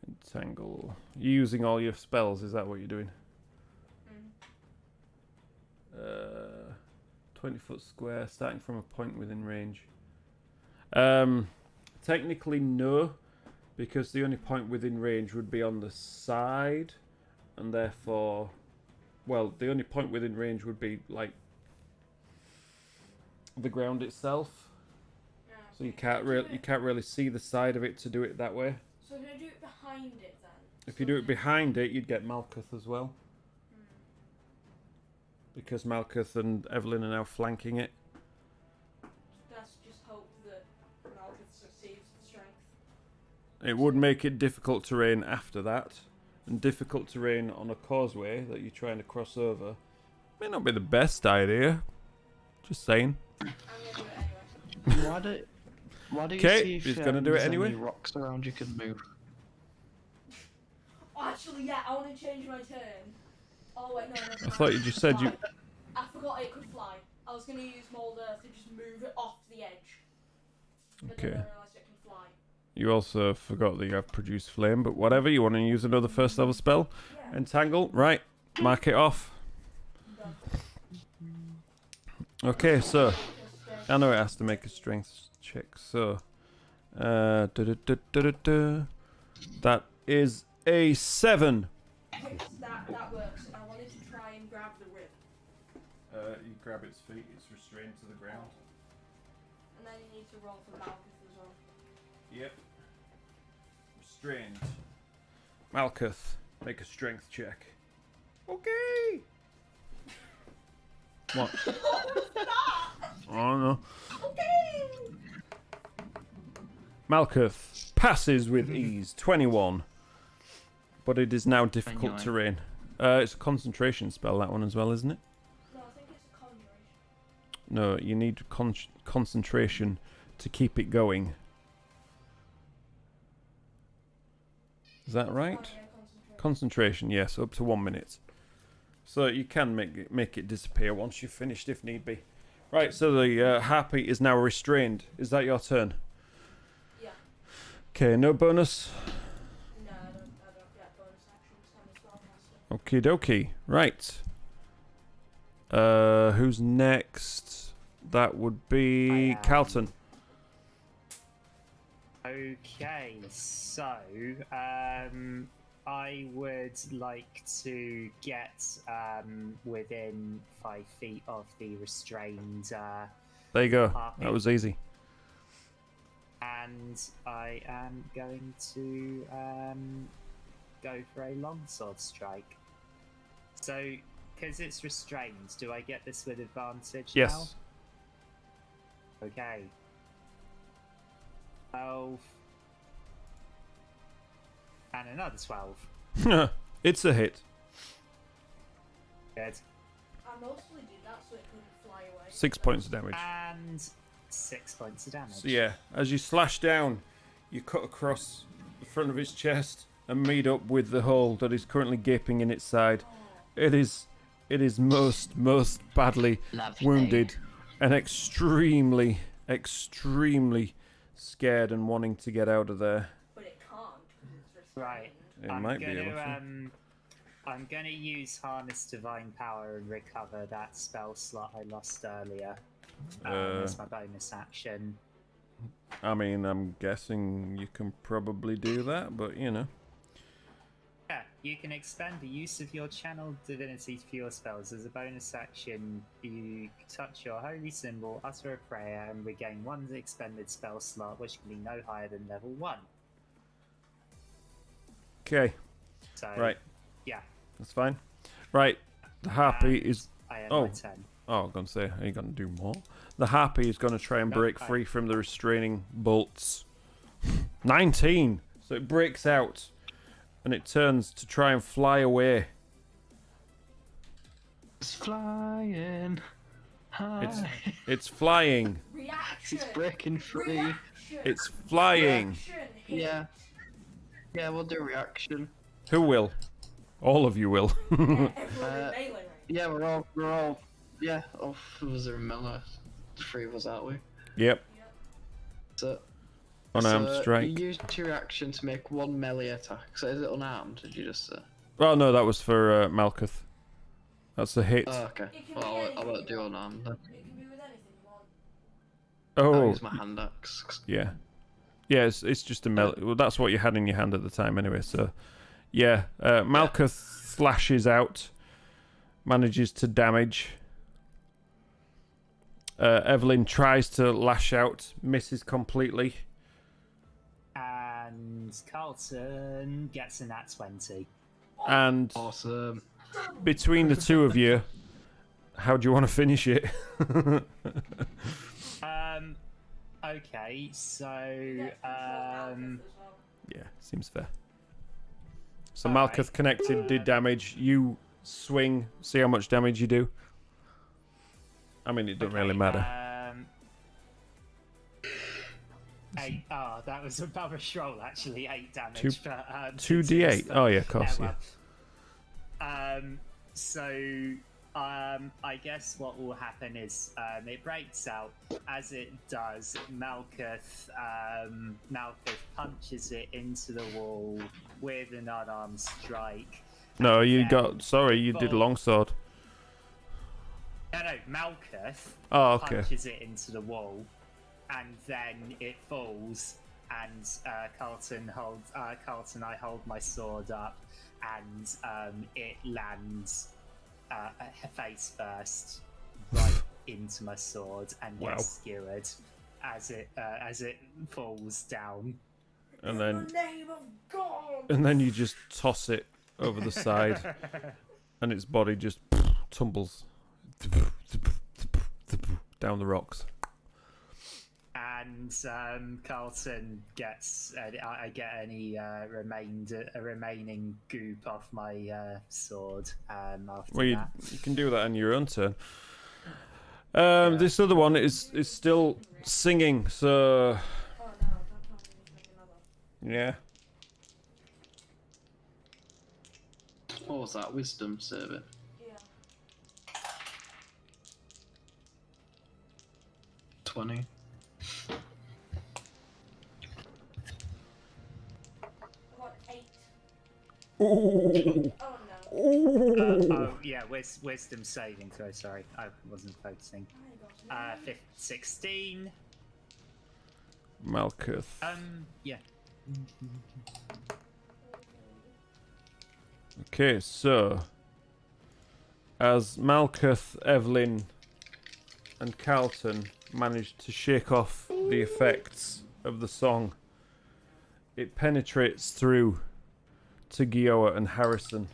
Entangle. You using all your spells? Is that what you're doing? 20-foot square, starting from a point within range. Technically, no, because the only point within range would be on the side, and therefore, well, the only point within range would be like the ground itself. Yeah. So you can't really see the side of it to do it that way. So can I do it behind it then? If you do it behind it, you'd get Malcuth as well. Because Malcuth and Evelyn are now flanking it. Let's just hope that Malcuth succeeds with strength. It would make it difficult terrain after that. And difficult terrain on a causeway that you're trying to cross over may not be the best idea. Just saying. I'm gonna do it anyway. Why do you Okay, see if he's gonna do it there's anyway. any rocks around you can move? Oh, actually, yeah, I want to change my turn. Oh wait, no. I thought you just said you... I forgot it could fly. I was gonna use mold earth to just move it off the edge. But Okay. then I realised it can fly. You also forgot that you have Produce Flame, but whatever, you want to use another first level spell? Yeah. Entangle? Right, mark it off. Done. Okay, so... Just, I know it has to make a strength check, so... That is a 7. that works. I wanted to try and grab the rib. You grab its feet, it's restrained to the ground. And then you need to roll for Malcuth as well. Yep. Restrained. Malcuth, make a strength check. Okay! What? Oh no. Okay! Malcuth passes with ease, 21. But it is now difficult Anyway. terrain. It's a concentration spell, that one as well, isn't it? No, I think it's a conjuration. No, you need concentration to keep it going. Is that right? Oh, yeah, concentration. Concentration, yes, up to 1 minute. So you can make it disappear once you've finished if need be. Right, so the harpy is now restrained. Is that your turn? Yeah. Okay, no bonus. No, I don't get bonus actions. I'm a spellcaster. Okie dokie. Right. Who's next? That would be I am. Carlton. Okay, so I would like to get within 5 feet of the restrained, There you go. Harpy. That was easy. and I am going to go for a longsword strike. So, because it's restrained, do I get this with advantage Yes. now? Okay. 12. And another 12. It's a hit. Good. I mostly did that so it couldn't fly away. 6 points of damage. And 6 points of damage. So yeah, as you slash down, you cut across the front of its chest and meet up with the hole that is currently gaping in its side. It is most badly Lovely. wounded and extremely scared and wanting to get out of there. But it can't because it's restrained. Right. It I'm might gonna, be able to. I'm gonna use Harness Divine Power and recover that spell slot I lost earlier. That's my bonus action. I mean, I'm guessing you can probably do that, but you know. You can expend the use of your channeled divinity for your spells. As a bonus action, you touch your holy symbol, utter a prayer, and regain one expended spell slot, which can be no higher than level 1. Okay, So, right. yeah. That's fine. Right, the harpy And is... I have Oh. my turn. Oh, I'm going to say, are you going to do more? The harpy is going to try and Nope, break free from the restraining bolts. 19! So it breaks out. And it turns to try and fly away. It's flying high. It's flying. Reaction. It's breaking free. Reaction. It's flying. Reaction. Yeah. Yeah, we'll do reaction. Who will? All of you will. Everyone in melee range. Yeah, we're all. Yeah, was there a Miller? 3 of us, aren't we? Yep. So. Unarmed strike. You use your reaction to make 1 melee attack. So is it unarmed? Did you just say? Well, no, that was for Malcuth. That's a hit. Oh, okay. It can Well, be I anything won't you do want. unarmed then. It can be with anything you want. I'll Oh, use my hand axe. yeah. Yeah, it's just a melee. Well, that's what you had in your hand at the time anyway, so... Yeah, Malcuth slashes out. Manages to damage. Evelyn tries to lash out. Misses completely. And Carlton gets a nat 20. And Awesome. between the two of you, how do you want to finish it? Okay, so Yeah, seems fair. So Alright. Malcuth connected, did damage. You swing, see how much damage you do. I mean, it doesn't really matter. 8. Oh, that was a rubbish roll, actually. 8 damage. Two- but, 2d8. Oh yeah, of course, yeah. So, I guess what will happen is it breaks out. As it does, Malcuth punches it into the wall with an unarmed strike. No, you Yeah. got. Sorry, you did longsword. No, Malcuth Oh, okay. punches it into the wall, and then it falls. And Carlton, I hold my sword up, and it lands face first right into my sword and Wow. gets skewered as it falls down. And In the name of God. you just toss it over the side, and its body just tumbles down the rocks. And Carlton gets. I get any remaining goop off my sword. After Well, that. you can do that on your own turn. This other one is still singing, so Oh no, don't tell me you need to make another. yeah. What was that? Wisdom save it. Yeah. 20. I got 8. Ooh. Oh no. Oh yeah, wisdom saving throw. Sorry, I wasn't focusing. I got 16. Malcuth. Yeah. Okay, so as Malcuth, Evelyn, and Carlton managed to shake off the effects of the song, it penetrates through to Gioa and Harrison.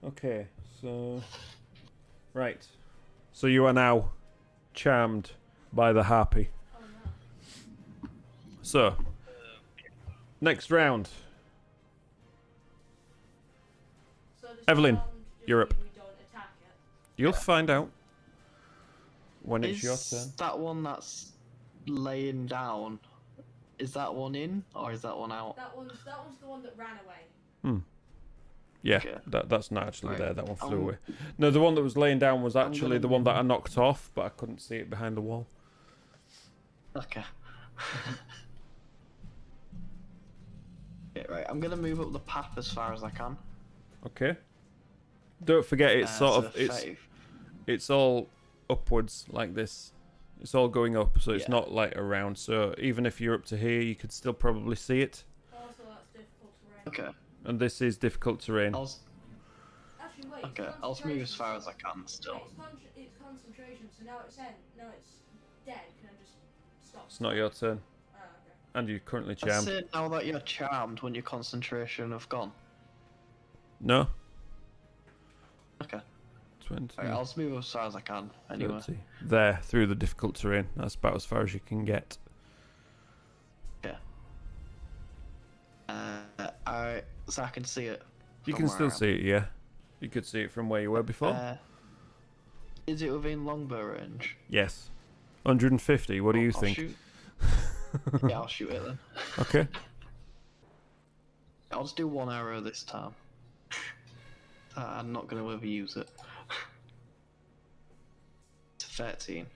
Okay, so right, so you are now charmed by the harpy. Oh no. So next round, So does Evelyn, that just you're up. mean we don't attack it? you'll find out when it's your Is turn. that one that's laying down? Is that one in or is that one out? That one's the one that ran away. Yeah, Okay. that's not actually Right. there. That one flew I'm- away. No, the one that was laying down was actually gonna the one that I knocked off, but I couldn't see it behind the wall. Okay. I'm gonna move up the path as far as I can. Okay. Don't forget, it's sort of so it's all upwards like this. It's all going up, so it's Yeah. not like around. So even if you're up to here, you could still probably see it. Also, that's difficult terrain. Okay. And this is difficult terrain. Actually, wait. Okay, I'll just move as far as I can still. Wait, it's concentration, so now it's end. Now it's dead. Can I just stop? It's not your turn, Ah, okay. and you're currently I charmed. say now that you're charmed when your concentration have gone. No. Okay. 20. Alright, I'll just move as far as I can anyway. 30. There, through the difficult terrain. That's about as far as you can get. Yeah. So I can see it. You from can where still I am. see it, yeah. You could see it from where you were before. Is it within longbow range? Yes. 150, what do you I'll think? Shoot. Yeah, I'll shoot it then. Okay. I'll just do one arrow this time. I'm not going to overuse it. It's 13.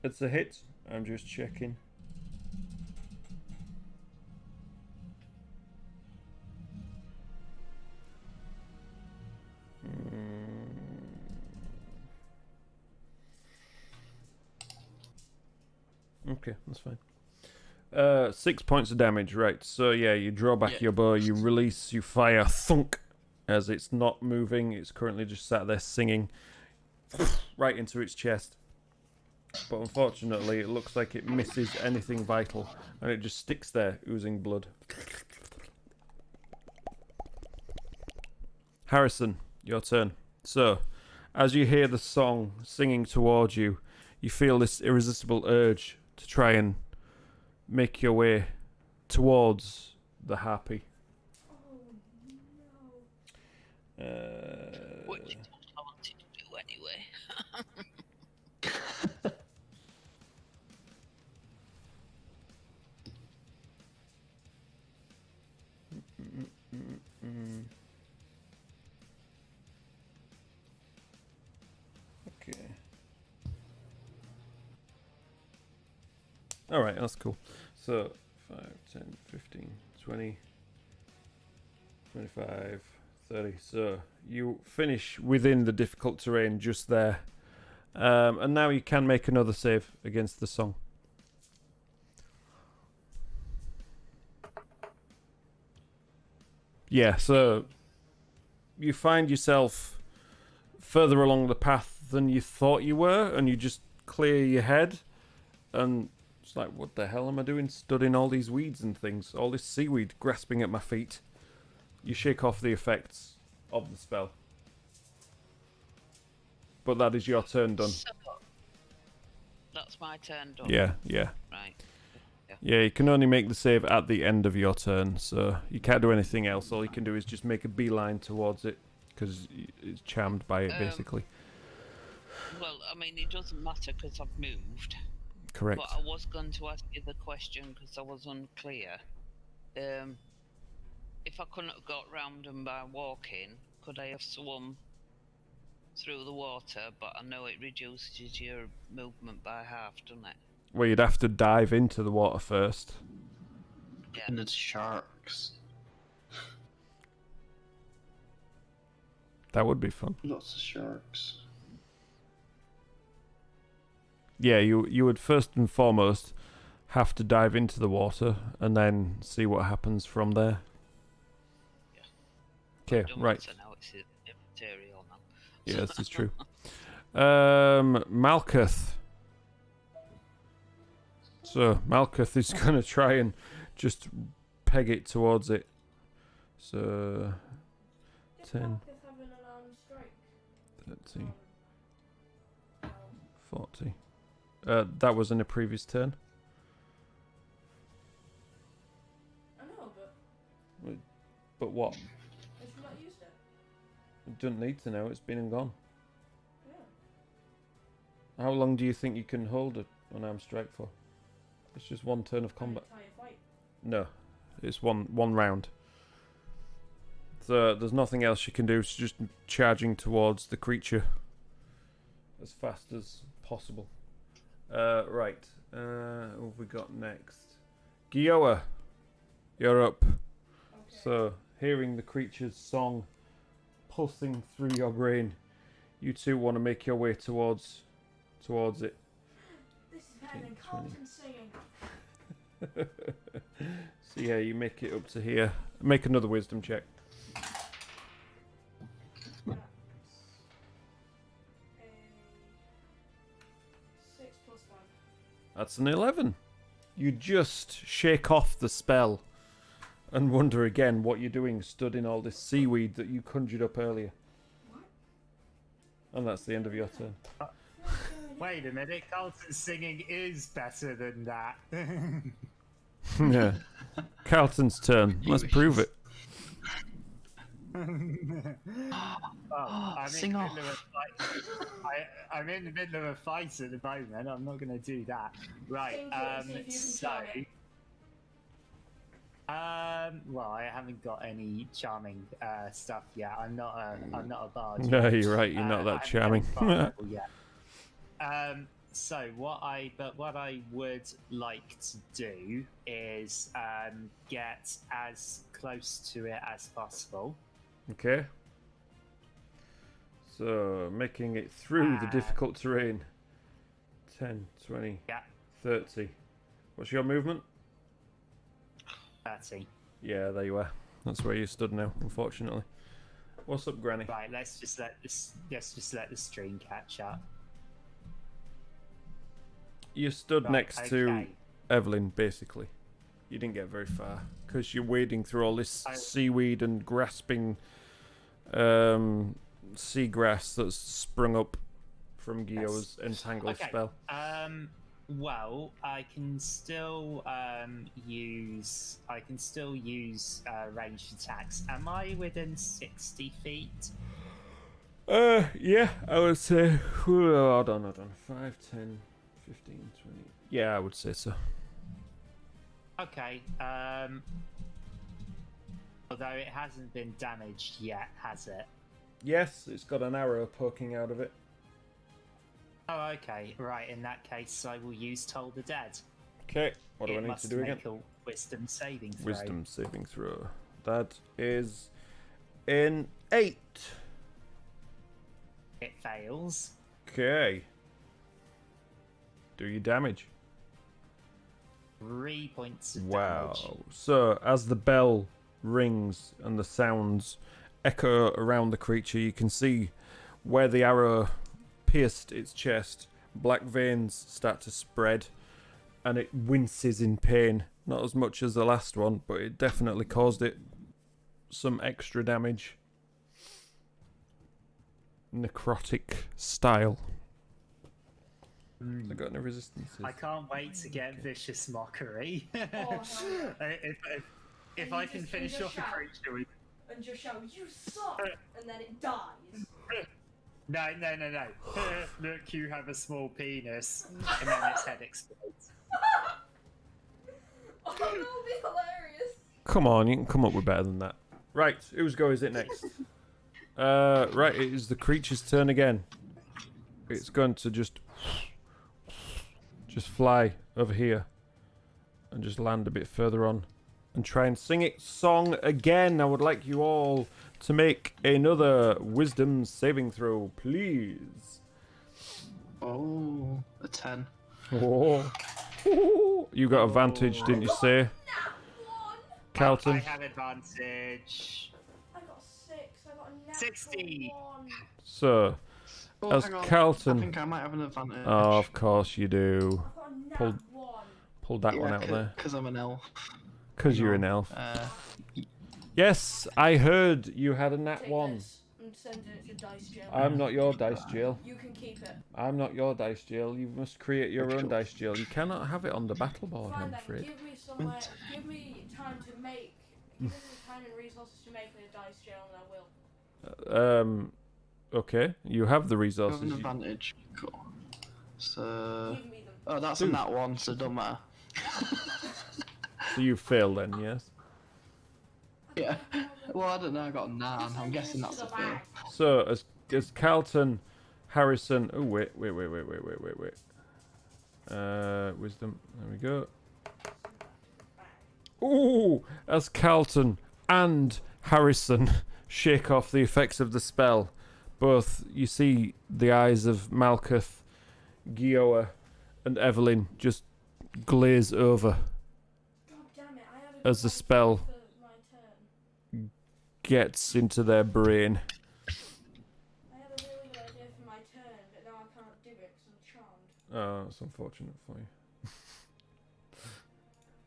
It's a hit. I'm just checking. Okay, that's fine. 6 points of damage, right. So yeah, you draw back your bow, you release, you fire, thunk, as it's not moving. It's currently just sat there singing right into its chest. But unfortunately, it looks like it misses anything vital, and it just sticks there, oozing blood. Harrison, your turn. So, as you hear the song singing towards you, you feel this irresistible urge to try and make your way towards the harpy. Oh no. Which is what I wanted to do anyway. Okay. Alright, that's cool. So, 5, 10, 15, 20, 25, 30. So, you finish within the difficult terrain just there. And now you can make another save against the song. Yeah, so you find yourself further along the path than you thought you were, and you just clear your head, and it's like, what the hell am I doing studying all these weeds and things, all this seaweed grasping at my feet? You shake off the effects of the spell. But that is your turn done. So, that's my turn done. Yeah. Right. Yeah, you can only make the save at the end of your turn, so you can't do anything else. All you can do is just make a beeline towards it, because it's charmed by it, basically. Well, I mean, it doesn't matter because I've moved. Correct. But I was going to ask you the question because I was unclear. If I couldn't have got round them by walking, could I have swum through the water? But I know it reduces your movement by half, doesn't it? Well, you'd have to dive into the water first. Yeah. And it's sharks. That would be fun. Lots of sharks. Yeah, you would first and foremost have to dive into the water and then see what happens from there. Yeah. Okay, right. So now it's immaterial now. Yeah, this is true. Malcuth. So Malcuth is going to try and just peg it towards it. So 10, 30, 40. That was in a previous turn. I know, but But what? have you not used it? You don't need to know. It's been and gone. Yeah. How long do you think you can hold an unarmed strike for? It's just one turn of combat. Entire fight. No, it's one round. So there's nothing else you can do. It's just charging towards the creature as fast as possible. Right. What have we got next? Gioa, you're up. Okay. So, hearing the creature's song pulsing through your brain, you two want to make your way towards it. This is better than Carlton singing. So yeah, you make it up to here. Make another wisdom check. That's a 6 plus 5. That's an 11. You just shake off the spell and wonder again what you're doing stood in all this seaweed that you conjured up earlier. What? And that's the end of your turn. Wait a minute, Carlton's singing is better than that. Yeah. Carlton's turn. Let's prove it. Sing off. I'm in the middle of a fight at the moment. I'm not going to do that. Right. Well, I haven't got any charming stuff yet. I'm not a bard. No, you're right. You're not that charming. Yet. So what I would like to do is get as close to it as possible. Okay. So, making it through the difficult terrain. 10, 20, Yeah. 30. What's your movement? 30. Yeah, there you are. That's where you stood now, unfortunately. What's up, Granny? Right, let's just let the stream catch up. You stood Right, next to okay. Evelyn, basically. You didn't get very far because you're wading through all this seaweed and grasping seagrass that's sprung up from Gio's entangle spell. Well, I can still use ranged attacks. Am I within 60 feet? Yeah, I would say. Hold on. 5, 10, 15, 20. Yeah, I would say so. Okay. Although it hasn't been damaged yet, has it? Yes, it's got an arrow poking out of it. Oh, okay. Right, in that case, I will use Toll the Dead. Okay, what do I need to do again? Make a wisdom saving throw. Wisdom saving throw. That is an 8. It fails. Okay. Do your damage. 3 points of Wow. damage. So, as the bell rings and the sounds echo around the creature, you can see where the arrow pierced its chest. Black veins start to spread, and it winces in pain. Not as much as the last one, but it definitely caused it some extra damage. Necrotic style. Has it got any resistances? I can't wait to get Vicious Mockery. Oh, if I can finish off a creature with... And just shout, "You suck!" and then it dies. No. Look, you have a small penis. And then its head explodes. Oh, that would be hilarious. Come on, you can come up with better than that. Right, whose go is it next? Right, it is the creature's turn again. It's going to just fly over here and just land a bit further on and try and sing its song again. I would like you all to make another wisdom saving throw, please. Oh, a 10. Oh. You got advantage, didn't you say? Nat 1. Carlton? I have advantage. I got 6. I got a nat 60. 1. So, Oh, as hang on. Carlton... I think I might have an advantage. Oh, of course you do. I got a nat Pulled- 1. Pulled that one out there. Because I'm an elf. Because you're an elf. Uh, Yes, I heard you had a nat Take 1. this and send it to Dice Jail. I'm not your dice jail. You can keep it. I'm not your dice jail. You must create your own dice jail. You cannot have it on the battle board, Fine I'm then, afraid. give me somewhere. Give me time to make. Give me the time and resources to make me a Dice Jail, and I will. Okay, you have the I have resources. an advantage. Cool. So... Give me them. Oh, that's a nat 1, so it don't matter. So you fail then, yes? Yeah. Well, I don't know, I got a 9. I'm guessing that's a fail. So, as Carlton, Harrison... Oh, wait. Wisdom. There we go. Ooh, as Carlton and Harrison shake off the effects of the spell, both you see the eyes of Malcuth, Gioa, and Evelyn just glaze over God damn it, I had a as the good spell idea for my turn. gets into their brain. I had a really good idea for my turn, but now I can't do it because I'm charmed. Oh, that's unfortunate for you.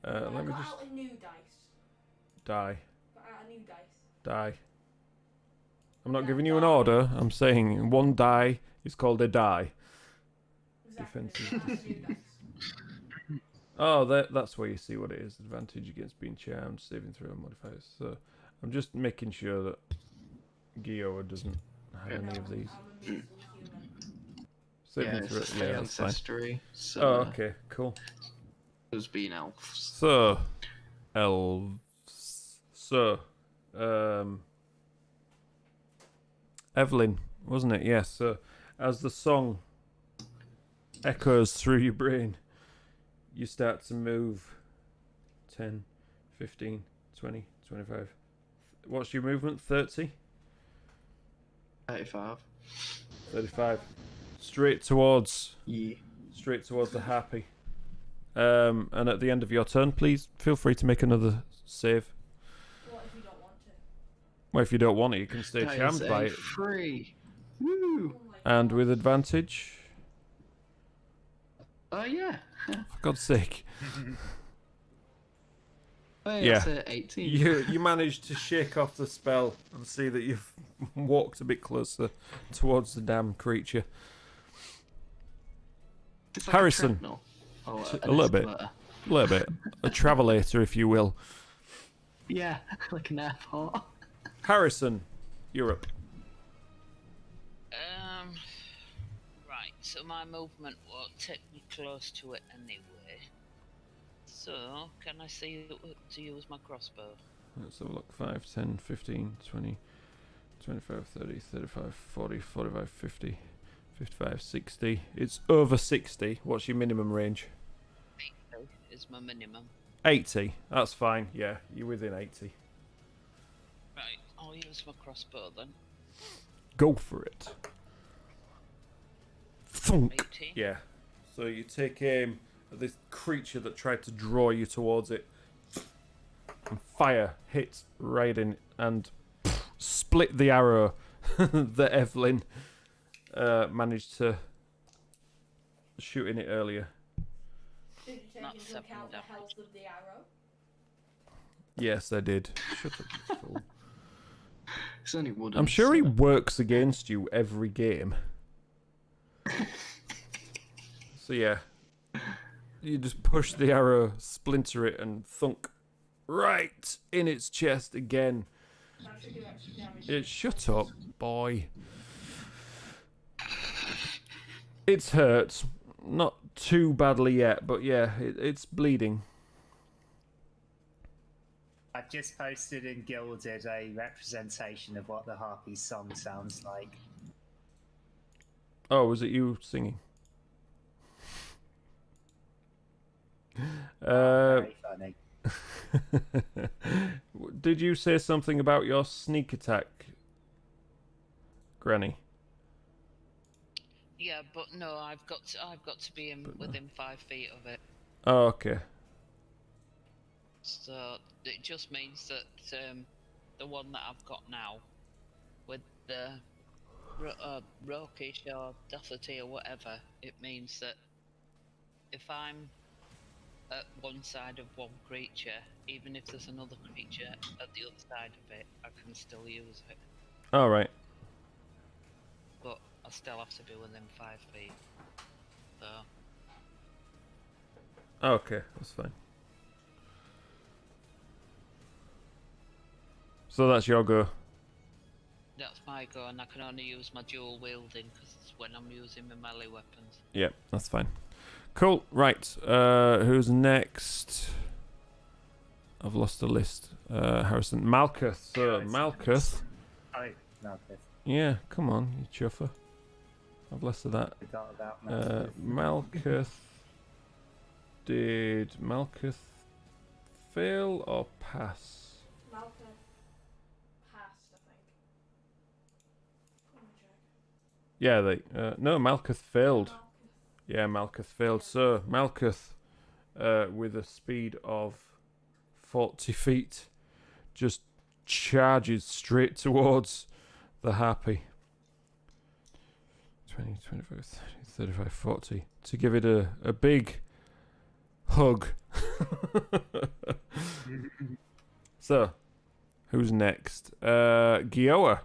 I Let me got just out a new dice. die. Got out a new dice. Die. I'm not Yeah, giving you an die. order. I'm saying one die is called a die. Exactly. Defensive. Got out a new dice. Oh, that's where you see what it is. Advantage against being charmed, saving throw and modifiers. So I'm just making sure that Gioa doesn't have any of these. I'm a measly human. Saving Yeah, it's throw. just Yeah, the that's fine. ancestry. So Oh, okay, cool. Us being elves. So, elves. So, Evelyn, wasn't it? Yes. So, as the song echoes through your brain, you start to move 10, 15, 20, 25. What's your movement? 30? 35. 35. Straight towards Yeah. the happy. And at the end of your turn, please feel free to make another save. What if you don't want to? Well, if you don't want it, you can stay That charmed is by a it. free. Woo! Oh my And God. with advantage. Oh yeah. For God's sake. Hey, Yeah. that's 18. You managed to shake off the spell and see that you've walked a bit closer towards the damn creature. It's like Harrison. A treadmill. Oh, A little bit. escalator. A little bit. A travelator, if you will. Yeah, like an airport. Harrison, you're up. Right, so my movement will take me close to it anyway. So, can I see to use my crossbow? Let's have a look. 5, 10, 15, 20, 25, 30, 35, 40, 45, 50, 55, 60. It's over 60. What's your minimum range? 80 is my minimum. 80. That's fine. Yeah, you're within 80. Right, I'll use my crossbow then. Go for it. Thunk. 80. Yeah. So you take aim at this creature that tried to draw you towards it. And fire hits right in and split the arrow that Evelyn managed to shoot in it earlier. Did you take Not into 7 account the damage. health of the arrow? Yes, I did. Shut up, you fool. It's only wooden. I'm sure he so- works against you every game. So yeah, you just push the arrow, splinter it, and thunk right in its chest again. That should do extra damage. Shut up, boy. It's hurt. Not too badly yet, but yeah, it's bleeding. I've just posted in Gilded a representation of what the Harpy's song sounds like. Oh, was it you singing? Very funny. Did you say something about your sneak attack, Granny? Yeah, but no, I've got to be within 5 feet of it. Oh, okay. So it just means that the one that I've got now, with the Rokish or Doherty or whatever, it means that if I'm at one side of one creature, even if there's another creature at the other side of it, I can still use it. All right. But I still have to be within 5 feet. So Okay, that's fine. So that's your go. that's my go, and I can only use my dual wielding because it's when I'm using my melee weapons. Yeah, that's fine. Cool. Right. Who's next? I've lost the list. Harrison. Malcuth. So Malcuth. Oh, Malcuth. Yeah, come on, you chuffer. I've less of that. Forgot about Malcuth. Malcuth Did Malcuth fail or pass? Malcolm passed, I think. Let me check. Yeah, no, Malcuth failed. Malcolm. Yeah, Malcuth failed. So Malcuth, with a speed of 40 feet, just charges straight towards the harpy. 20, 25, 30, 35, 40. To give it a big hug. So, who's next? Gioa.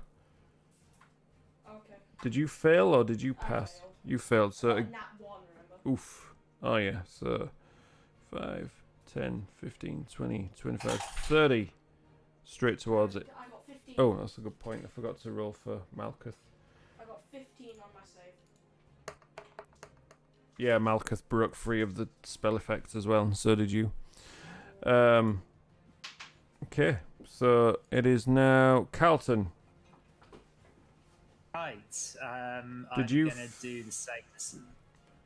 Okay. Did you fail or did you I pass? failed. You failed. So, Nat 1, remember? oof. Oh, yeah. So, 5, 10, 15, 20, 25, 30. Straight towards it. I got 15. Oh, that's a good point. I forgot to roll for Malcuth. I got 15 on my save. Yeah, Malcuth broke free of the spell effects as well, and so did you. Okay, so it is now Carlton. Right. Did I'm you gonna do the same.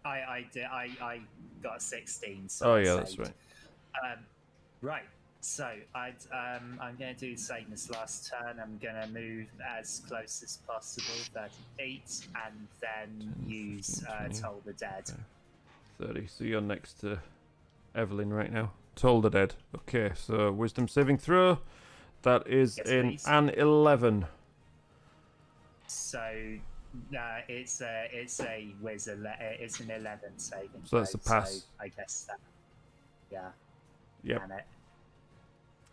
I did. I got a 16. So Oh I yeah, that's saved. right. Right. So I'm going to do the same this last turn. I'm going to move as close as possible, 30 feet, and then 10, use 15, 20, Toll the Dead. 30. So you're next to Evelyn right now. Toll the Dead. Okay, so Wisdom saving throw. That is Yes, in please. an 11. So it's a wizard. It's an 11 saving. So that's a throw, pass. So I guess that. Yeah. Yep. Damn it.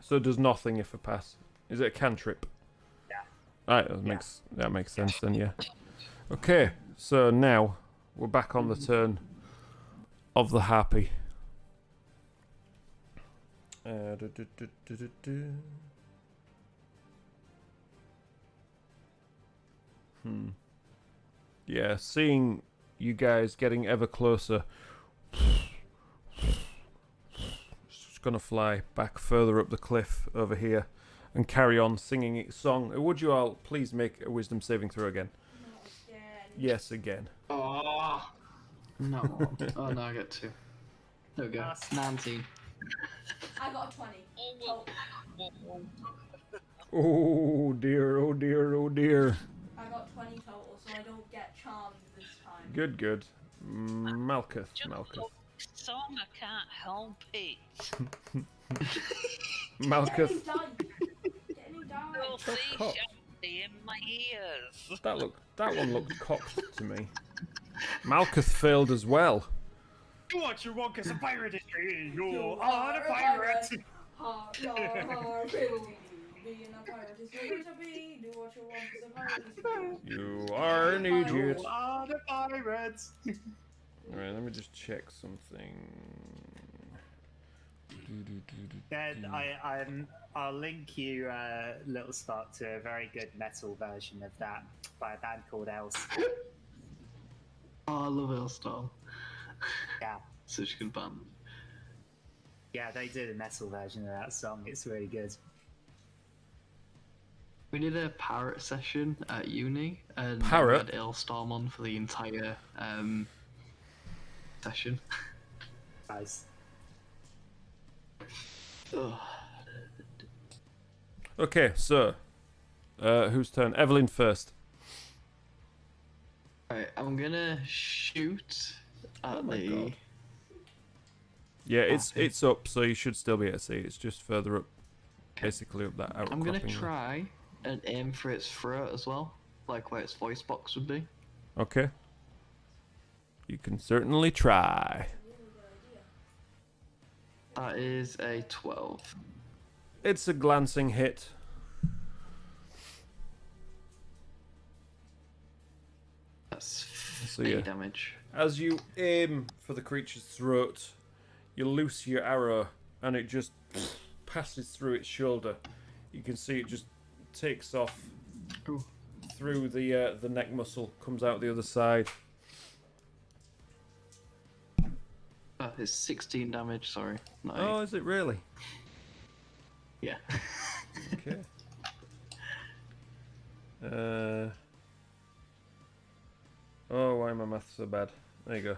So it does nothing if a pass. Is it a cantrip? Yeah. Alright, that makes sense then, yeah. Okay, so now we're back on the turn of the harpy. Yeah, seeing you guys getting ever closer. It's gonna fly back further up the cliff over here and carry on singing its song. Would you all please make a wisdom saving throw again? Not again. Yes, again. Oh, no. Oh, no, I get 2. There we go. Pass. 19. I got a 20. Oh, Total. Oh dear, oh dear, oh dear. I got 20 total, so I don't get charmed this time. Good, good. Malcuth, just Malcuth. love this song. I can't help it. Get Malcuth. any dice. Get any dice. You'll That's see cocked. Shanty in my ears. That one looked cocked to me. Malcuth failed as well. You want your Wonkus a pirate history? You You are are a a pirate. Your heart will being a pirate is good to be. Do what you want as a pirate is good. You are an idiot. You are the pirate. Alright, let me just check something. Then I'll link you, Little Spark, to a very good metal version of that by a band called Icespire. Oh, I love Hellstorm. Yeah. Such a good band. Yeah, they did a metal version of that song. It's really good. We did a parrot session at uni, and Parrot? we had Hellstorm on for the entire session. Nice. Ugh. Okay, so whose turn? Evelyn first. Right, I'm gonna shoot at Oh my the. God. Yeah, it's up, so you should still be able to see. It's just further up, basically up that outcropping. I'm gonna there. try and aim for its throat as well, like where its voice box would be. Okay. You can certainly try. That is a 12. It's a glancing hit. That's So 8 yeah. damage. As you aim for the creature's throat, you loose your arrow and it just passes through its shoulder. You can see it just takes off Ooh. through the neck muscle, comes out the other side. It's 16 damage, sorry. Not Oh, 8. is it really? Yeah. Okay. Oh, why am my math so bad? There you go.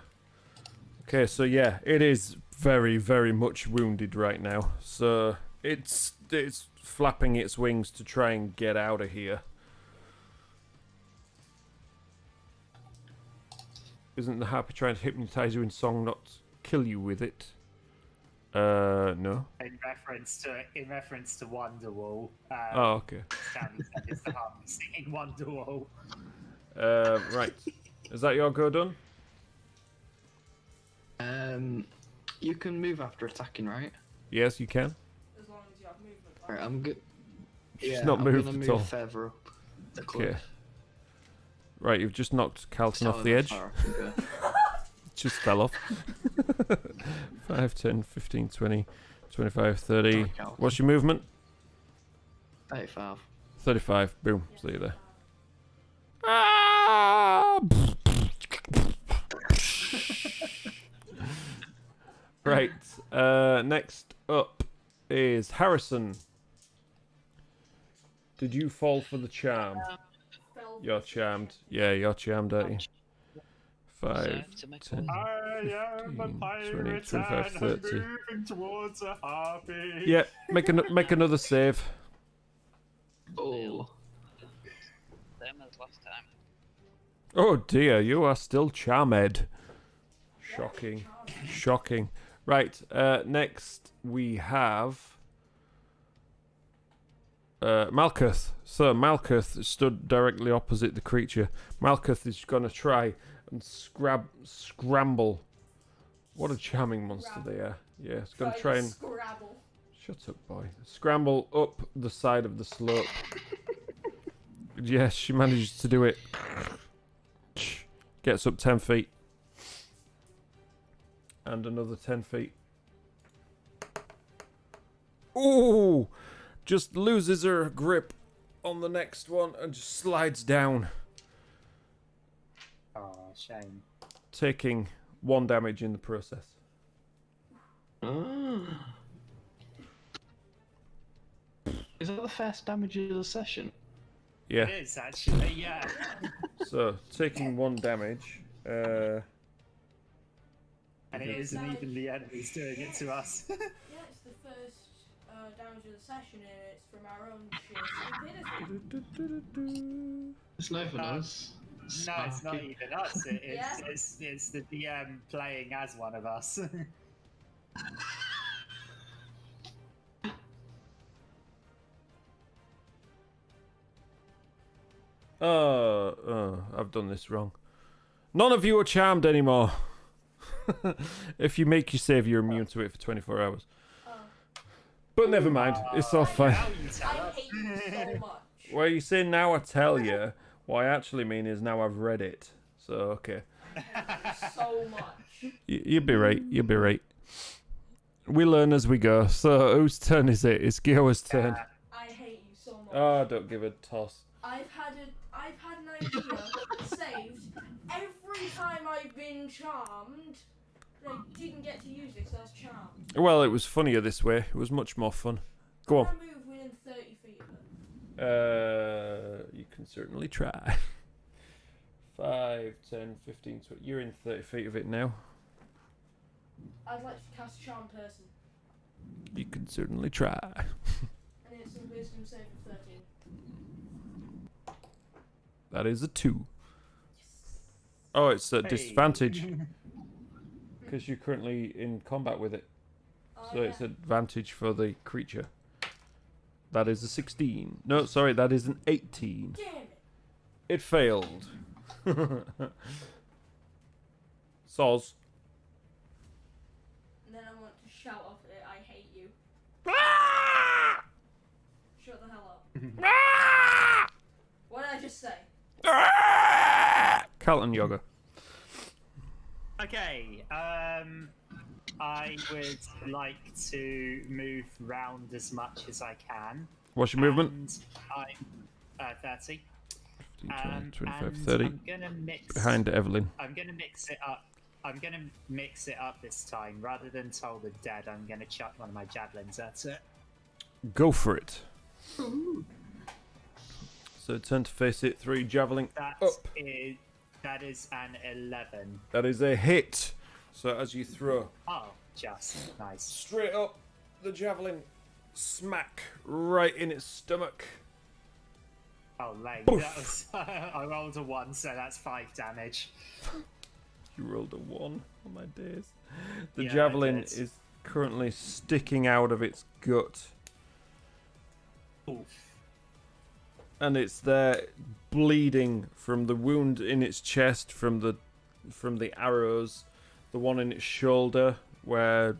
Okay, so yeah, it is very, very much wounded right now. So it's flapping its wings to try and get out of here. Isn't the harpy trying to hypnotize you in song, not kill you with it? No. In reference to Wonderwall. Oh, okay. It's the harpy singing Wonderwall. Right. Is that your go done? You can move after attacking, right? Yes, you can. As long as you have movement. Right, I'm good. She's Yeah, not I'm moved gonna at move all. further up the Okay. cliff. Right, you've just knocked Carlton off the edge. Just fell off. 5, 10, 15, 20, 25, 30. Dark out. What's your movement? 35. 35. Boom. See you there. Ah! Right. Next up is Harrison. Did you fall for the charm? Fell You're charmed. Yeah, you're charmed, aren't you? 5, To make 10. I am a 15, pirate 20, 25, and I'm 30. moving towards a harpy. Yeah, make another save. Oh. Same as last time. Oh dear, you are still charmed. Shocking. Shocking. Right, next we have Malcuth. So Malcuth stood directly opposite the creature. Malcuth is going to try and scramble. What a charming monster they are. Yeah, it's going to try and... Scrabble. Shut up, boy. Scramble up the side of the slope. Yes, she manages to do it. Gets up 10 feet. And another 10 feet. Ooh! Just loses her grip on the next one and just slides down, Oh, shame. taking 1 damage in the process. Is that the first damage of the session? Yeah, It is actually, yeah. so taking 1 damage. And it isn't even the enemies doing it to us. Yeah, it's the first damage of the session, and it's from our own sheer stupidity. It's not even us. No, it's not Sparky. even us. Yeah. It's the DM playing as one of us. I've done this wrong. None of you are charmed anymore. If you make your save, you're immune to it for 24 hours. Oh. But never mind, it's all fine. Now you tell I us. hate you so much. Well, you say now I tell you. What I actually mean is now I've read it. So, okay. I hate you so much. You'll be right. You'll be right. We learn as we go. So, whose turn is it? It's Gioa's turn. I hate you so much. Oh, don't give a toss. I've had an idea saved every time I've been charmed. I didn't get to use it because I was charmed. Well, it was funnier this way. It was much more fun. Go Can on. I move within 30 feet of it? You can certainly try. 5, 10, 15, 20. You're in 30 feet of it now. I'd like to cast Charm Person. You can certainly try. And it's a wisdom save of 13. That is a 2. Oh, it's at disadvantage. Because you're currently in combat with it. Oh, So yeah. it's advantage for the creature. That is a 16. No, sorry, that is an 18. Damn it! It failed. Soz. And then I want to shout off at it, I hate you. Shut the hell up. What did I just say? Carlton Yoga. Okay, I would like to move round as much as I can. What's your movement? And I'm 30. 15, 20, 25, and 30. I'm gonna mix. Behind Evelyn. I'm gonna mix it up. I'm gonna mix it up this time. Rather than Toll the Dead, I'm gonna chuck one of my javelins at it. Go for it. So turn to face it. 3 javelin That up. is an 11. That is a hit. So as you throw, Oh, Just nice. Straight up, the javelin smack right in its stomach. Oh, lame. That was, I rolled a 1, so that's 5 damage. You rolled a 1 on my days. The Yeah, I javelin did. is currently sticking out of its gut. Oof. And it's there bleeding from the wound in its chest, from the arrows, the one in its shoulder where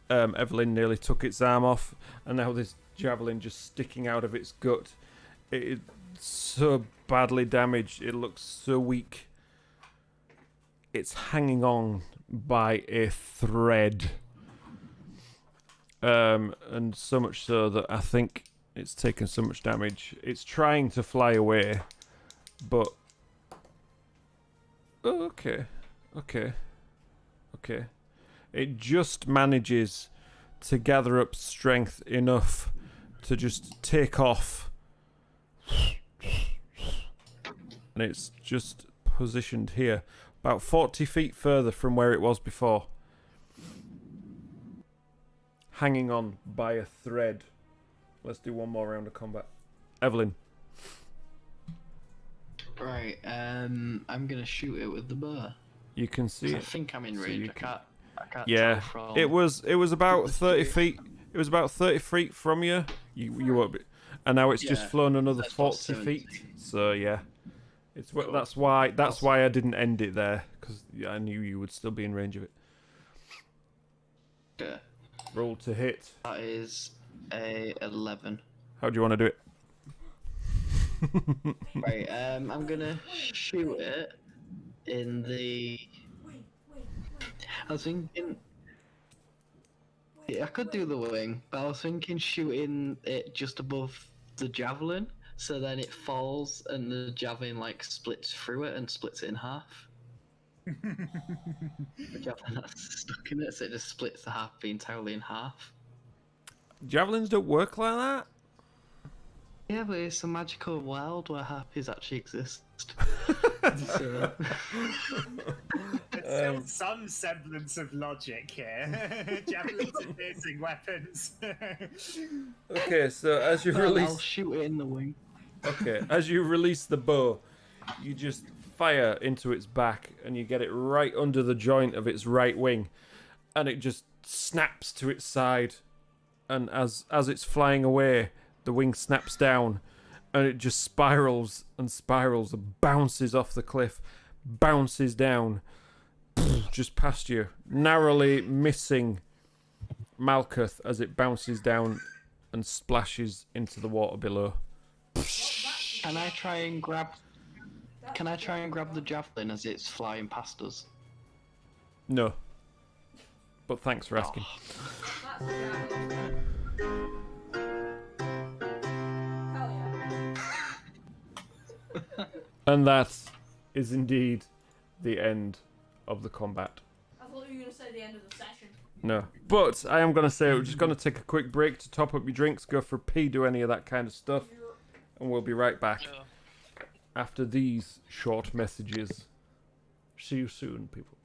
Evelyn nearly took its arm off, and now this javelin just sticking out of its gut. It's so badly damaged, it looks so weak. It's hanging on by a thread. And so much so that I think it's taken so much damage. It's trying to fly away, but... Oh, okay. It just manages to gather up strength enough to just take off. And it's just positioned here, about 40 feet further from where it was before. Hanging on by a thread. Let's do one more round of combat. Evelyn. Right, I'm gonna shoot it with the bow. You can see I it. think I'm in So range. you I can't Yeah, tell from... it was about 30 feet. It was about 30 feet from you. You were, and now it's just Yeah, flown another that's about 40 70. feet. So yeah, it's Cool. that's why I didn't end it there, because I knew you would still be in range of it. Yeah, Roll to hit. that is a 11. How do you want to do it? Right, I'm gonna shoot it in the... Wait. I was thinking... Yeah, I could do the wing, but I was thinking shooting it just above the javelin, so then it falls and the javelin like splits through it and splits it in half. The javelin that's stuck in it, so it just splits the half entirely in half. Javelins don't work like that. Yeah, but it's a magical world where harpies actually exist. So... There's still some semblance of logic here. Javelins are piercing weapons. Okay, so as you I'll release, shoot it in the wing. okay, as you release the bow, you just fire into its back, and you get it right under the joint of its right wing, and it just snaps to its side, and as it's flying away, the wing snaps down, and it just spirals and spirals and bounces off the cliff, bounces down, just past you, narrowly missing Malcuth as it bounces down and splashes into the water below. Can I try and grab the javelin as it's flying past us? No. But thanks for asking. That's javelin. Hell yeah. And that is indeed the end of the combat. I thought you were going to say the end of the session. No. But I am going to say we're just going to take a quick break to top up your drinks, go for a pee, do any of that kind of stuff. And we'll be right back No. after these short messages. See you soon, people.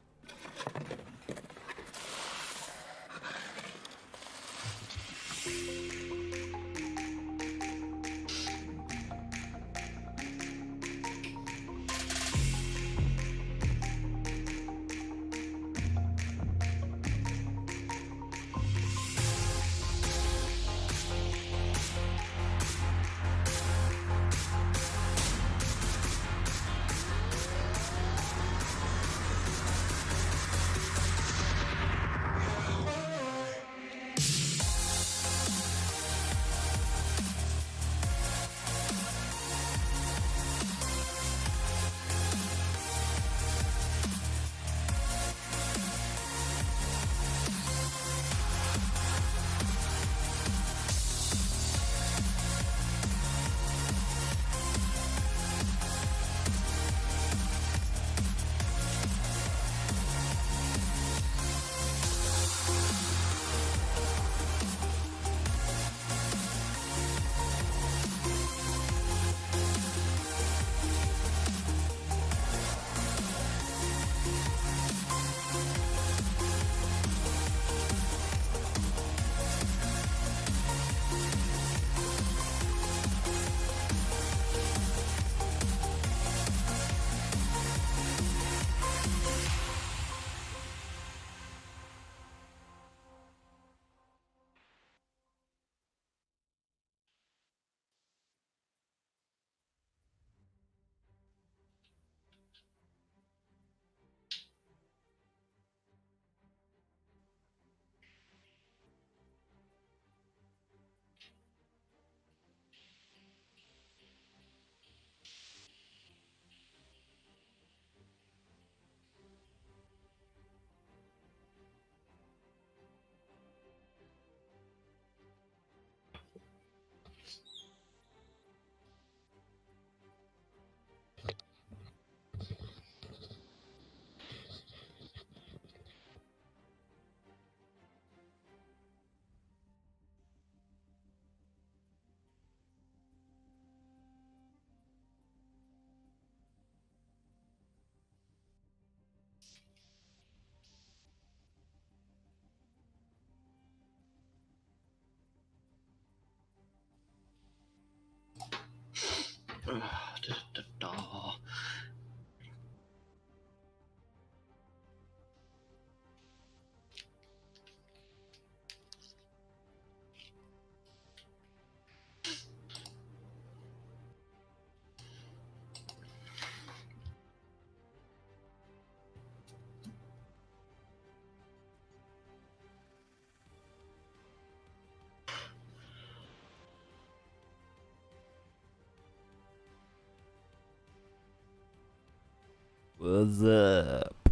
What's up?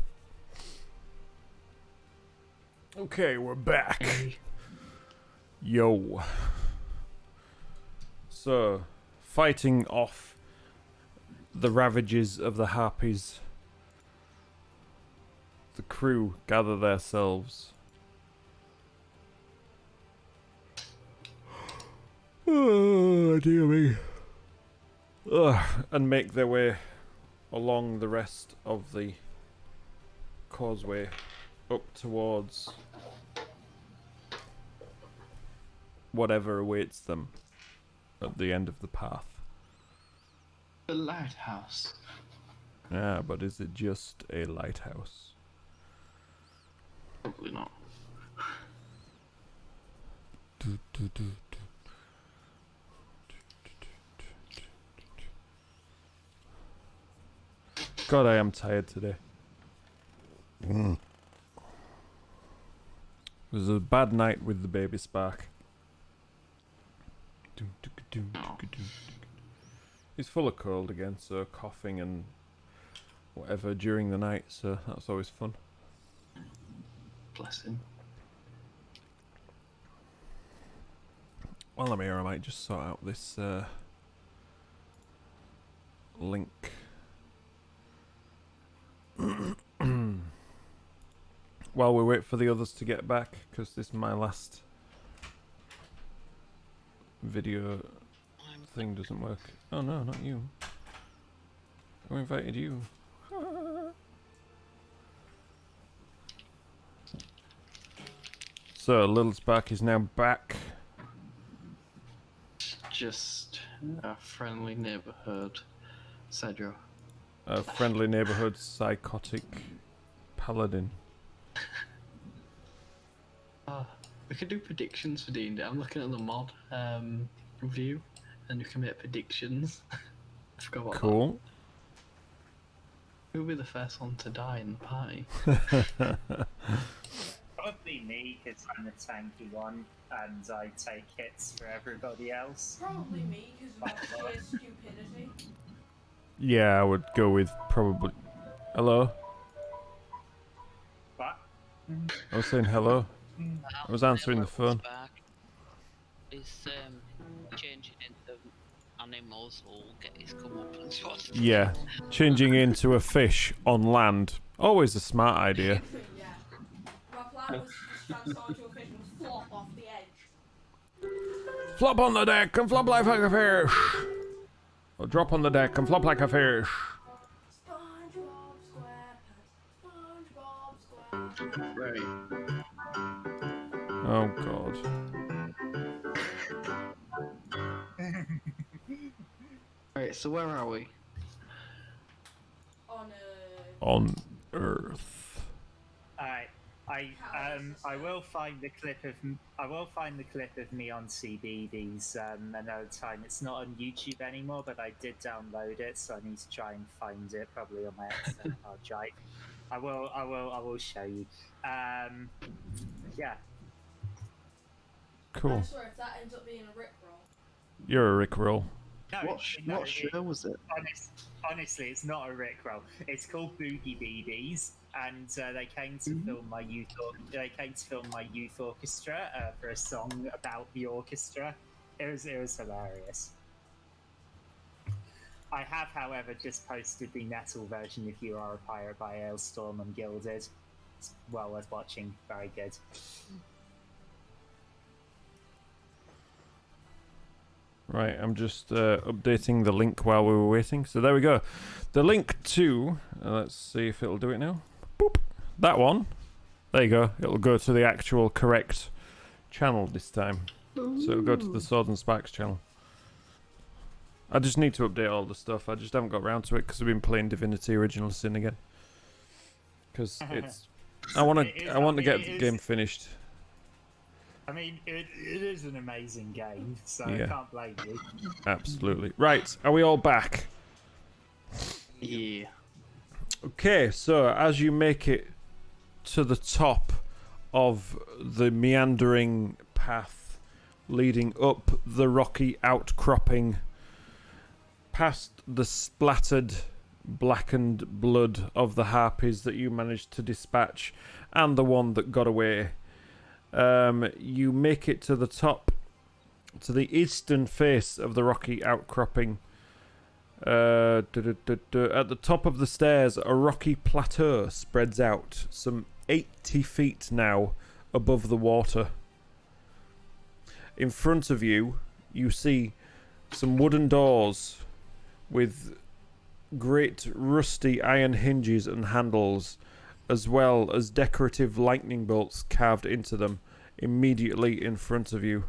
Okay, we're back. Yo. So, fighting off the ravages of the harpies, the crew gather themselves. Oh, dear me. And make their way along the rest of the causeway up towards whatever awaits them at the end of the path. The lighthouse. Yeah, but is it just a lighthouse? Probably not. God, I am tired today. It was a bad night with the baby Spark. He's full of cold again, so coughing and whatever during the night, so that's always fun. Bless him. While I'm here, I might just sort out this link. While we wait for the others to get back, because this is my last video thing doesn't work. Oh no, not you. Who invited you? So, little Spark is now back. Just a friendly neighborhood, Cedro. A friendly neighborhood psychotic paladin. We could do predictions for D&D. I'm looking at the mod review, and you can make predictions. I forgot about Cool. that. Who'll be the first one to die in the party? Probably me, because I'm the tanky one, and I take hits for everybody else. Probably me, because of my stupidity. Yeah, I would go with probably. Hello? What? I was saying hello. I was answering the phone. Spark is changing into animals will get his comeuppance. Yeah, changing into a fish on land. Always a smart idea. Yeah. My plan was to just transform into a fish and flop off the edge. Flop on the deck and flop like a fish. Or drop on the deck and flop like a fish. SpongeBob SquarePants. SpongeBob SquarePants. Right. Oh god. Right, so where are we? On Earth. Alright, I will find the clip of me on CBD's another time. It's not on YouTube anymore, but I did download it, so I need to try and find it probably on my external hard drive. I will show you. Yeah. Cool. I swear, if that ends up being a Rickroll. You're a Rickroll. No, What show was it? Honestly, it's not a Rickroll. It's called Boogie BDs, and they came to film my youth. They came to film my youth orchestra for a song about the orchestra. It was hilarious. I have, however, just posted the Nettle version. If you are a pirate by Ailstorm Ungilded, it's well worth watching. Very good. Right, I'm just updating the link while we were waiting. So there we go. The link to, let's see if it'll do it now. Boop. That one. There you go. It'll go to the actual correct channel this time. So it'll go to the Swords and Sparks channel. I just need to update all the stuff. I just haven't got around to it because I've been playing Divinity Original Sin again. Because it's, I want to get the game finished. I mean, it is an amazing game, so Yeah. I can't blame you. Absolutely. Right, are we all back? Yeah. Okay, so as you make it to the top of the meandering path leading up the rocky outcropping, past the splattered, blackened blood of the harpies that you managed to dispatch and the one that got away, you make it to the top, to the eastern face of the rocky outcropping. At the top of the stairs, a rocky plateau spreads out, some 80 feet now above the water. In front of you, you see some wooden doors with great rusty iron hinges and handles, as well as decorative lightning bolts carved into them immediately in front of you.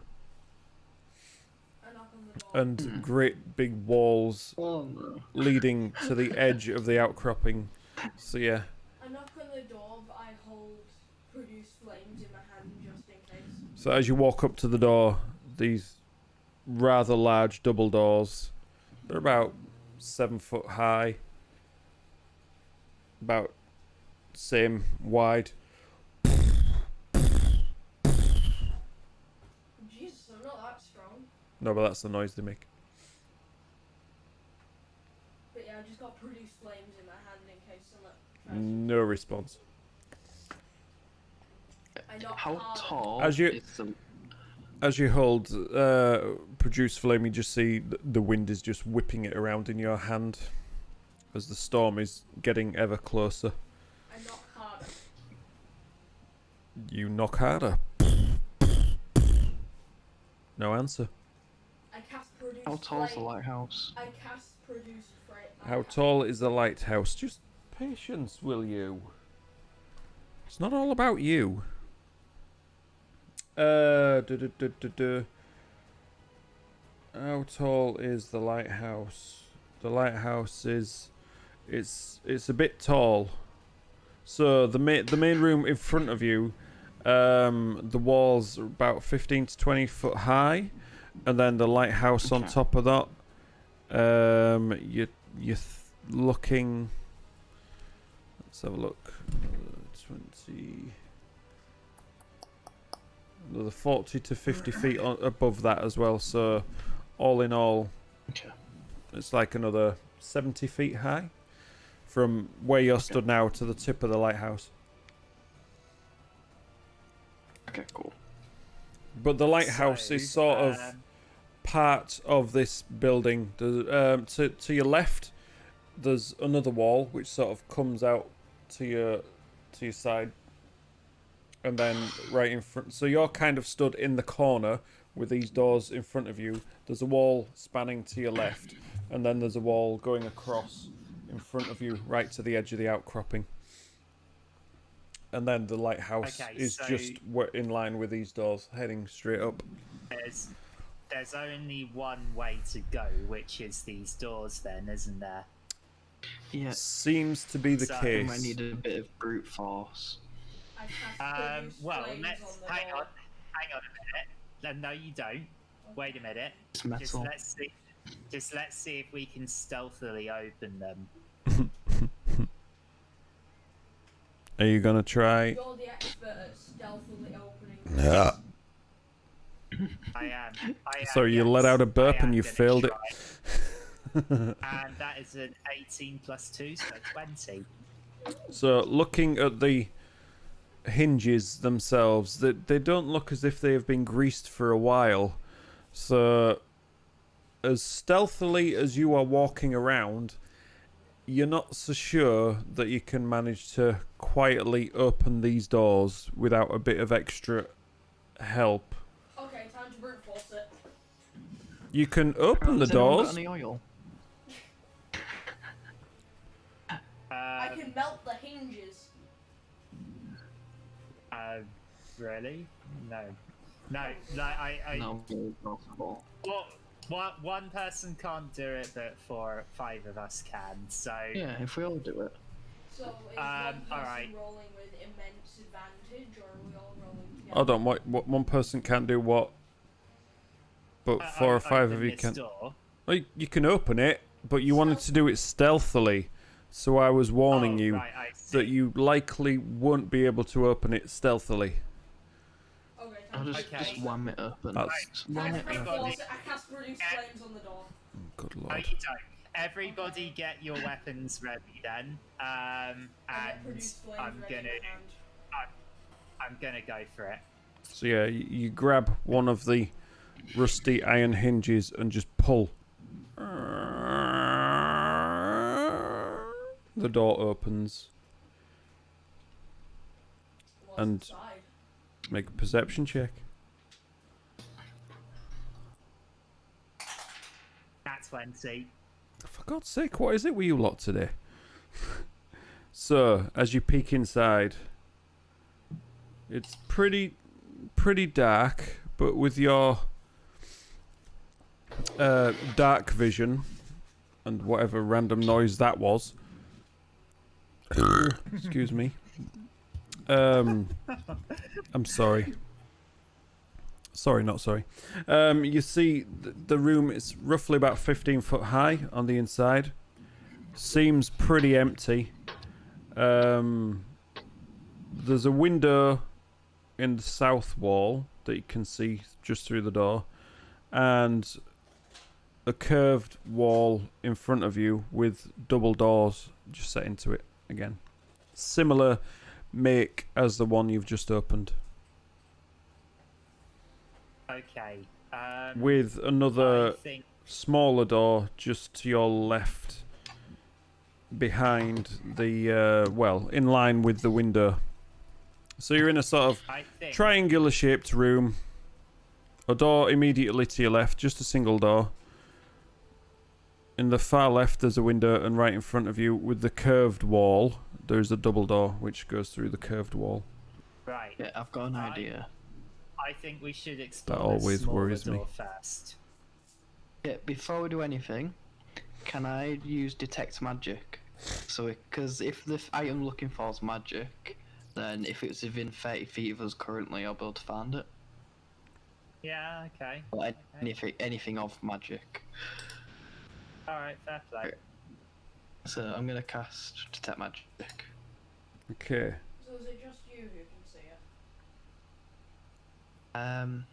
I knock on the door. And great big walls Oh no. leading to the edge of the outcropping. So yeah, I knock on the door, but I hold produce flames in my hand just in case. so as you walk up to the door, these rather large double doors, they're about 7 foot high, about same wide. Jesus, I'm not that strong. No, but that's the noise they make. But yeah, I just got produce flames in my hand in case someone tries. No response. I knock How harder. tall As you- is the... As you hold produce flame, you just see the wind is just whipping it around in your hand as the storm is getting ever closer. I knock harder. You knock harder. No answer. I cast produce How tall is the flame. lighthouse? I cast produce flame. How tall is the lighthouse? Just patience, will you? It's not all about you. How tall is the lighthouse? The lighthouse is, it's a bit tall. So the main room in front of you, the walls are about 15 to 20 foot high, and then the lighthouse on Okay. top of that. You're looking. Let's have a look. 20. Another 40 to 50 feet above that as well. So, all in all, Okay. it's like another 70 feet high from where you're stood now to the tip of the lighthouse. Okay, cool. But the lighthouse So, is sort of part of this building. To your left, there's another wall which sort of comes out to your side, and then right in front. So you're kind of stood in the corner with these doors in front of you. There's a wall spanning to your left, and then there's a wall going across in front of you, right to the edge of the outcropping. And then the lighthouse Okay, is so- just in line with these doors, heading straight up. There's only one way to go, which is these doors then, isn't there? Yeah, Seems to be the So- I case. might need a bit of brute force. I cast produce Well, flames let's on the hang door. on a minute. No, you don't. Wait a minute. It's Just metal. let's see if we can stealthily open them. Are you gonna try? You're the expert at stealthily opening. Yeah. I am. Sorry, you yes, let out a burp I and am you gonna failed it. try. And that is an 18 plus 2, so 20. So, looking at the hinges themselves, they don't look as if they have been greased for a while. So, as stealthily as you are walking around, you're not so sure that you can manage to quietly open these doors without a bit of extra help. Okay, time to brute force it. You can open the Has anyone got doors. any oil? I can melt the hinges. Really? No. No, like, I No, possible. One person can't do it, but 5 of us can. So Yeah, if we all do it. So is one person alright. rolling with immense advantage, or are we all rolling together? Hold on, what one person can't do what? But 4 or 5 of open you this can. door. Well, you can open it, but you wanted to do it stealthily. So I was warning you Right, I see. that you likely won't be able to open it stealthily. Okay, I'll just Okay. wham it open. That's Just wham it open. I cast produce flames on the door. good No, lord. you don't. Everybody get your weapons ready then. I get And produce flames I'm ready in gonna my hand. I'm gonna go for it. So yeah, you grab one of the rusty iron hinges and just pull. The door opens. What's And- inside? Make a perception check. That's 20. For God's sake, what is it with you lot today? So, as you peek inside, it's pretty dark, but with your dark vision and whatever random noise that was, excuse me. I'm sorry. Sorry, not sorry. You see, the room is roughly about 15 foot high on the inside. Seems pretty empty. There's a window in the south wall that you can see just through the door, and a curved wall in front of you with double doors just set into it again. Similar make as the one you've just opened. Okay. With another I think smaller door just to your left behind the well, in line with the window. So you're in a sort of I think triangular shaped room. A door immediately to your left, just a single door. In the far left there's a window, and right in front of you with the curved wall there's a double door which goes through the curved wall. right. Yeah, I've got an idea. I think we should explore That always the smaller worries me. door first. Yeah, before we do anything, can I use detect magic? So, because if the item I'm looking for is magic, then if it's within 30 feet of us currently, I'll be able to find it. Yeah. Okay. Or anything of magic. All right. Fair play. Okay. So I'm gonna cast detect magic. Okay. So is it just you who can see it?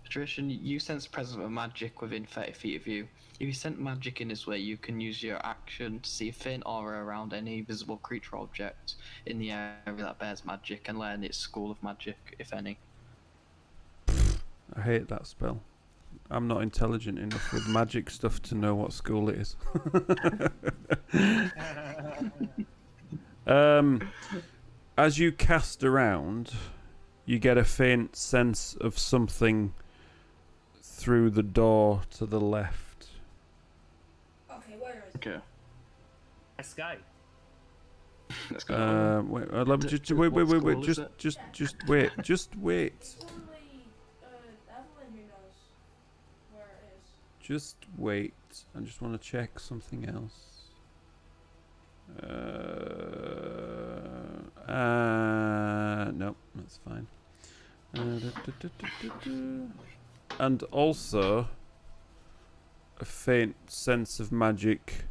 Patrician, you sense the presence of magic within 30 feet of you. If you sense magic in this way, you can use your action to see a faint aura around any visible creature or object in the area that bears magic and learn its school of magic, if any. I hate that spell. I'm not intelligent enough with magic stuff to know what school it is. As you cast around, you get a faint sense of something through the door to the left. Okay, where is it? Okay, Let's go. let's go. Wait, let me just What wait, school is just it? just wait, It's only Evelyn who knows where it is. just wait. I just want to check something else. No, that's fine. And also a faint sense of magic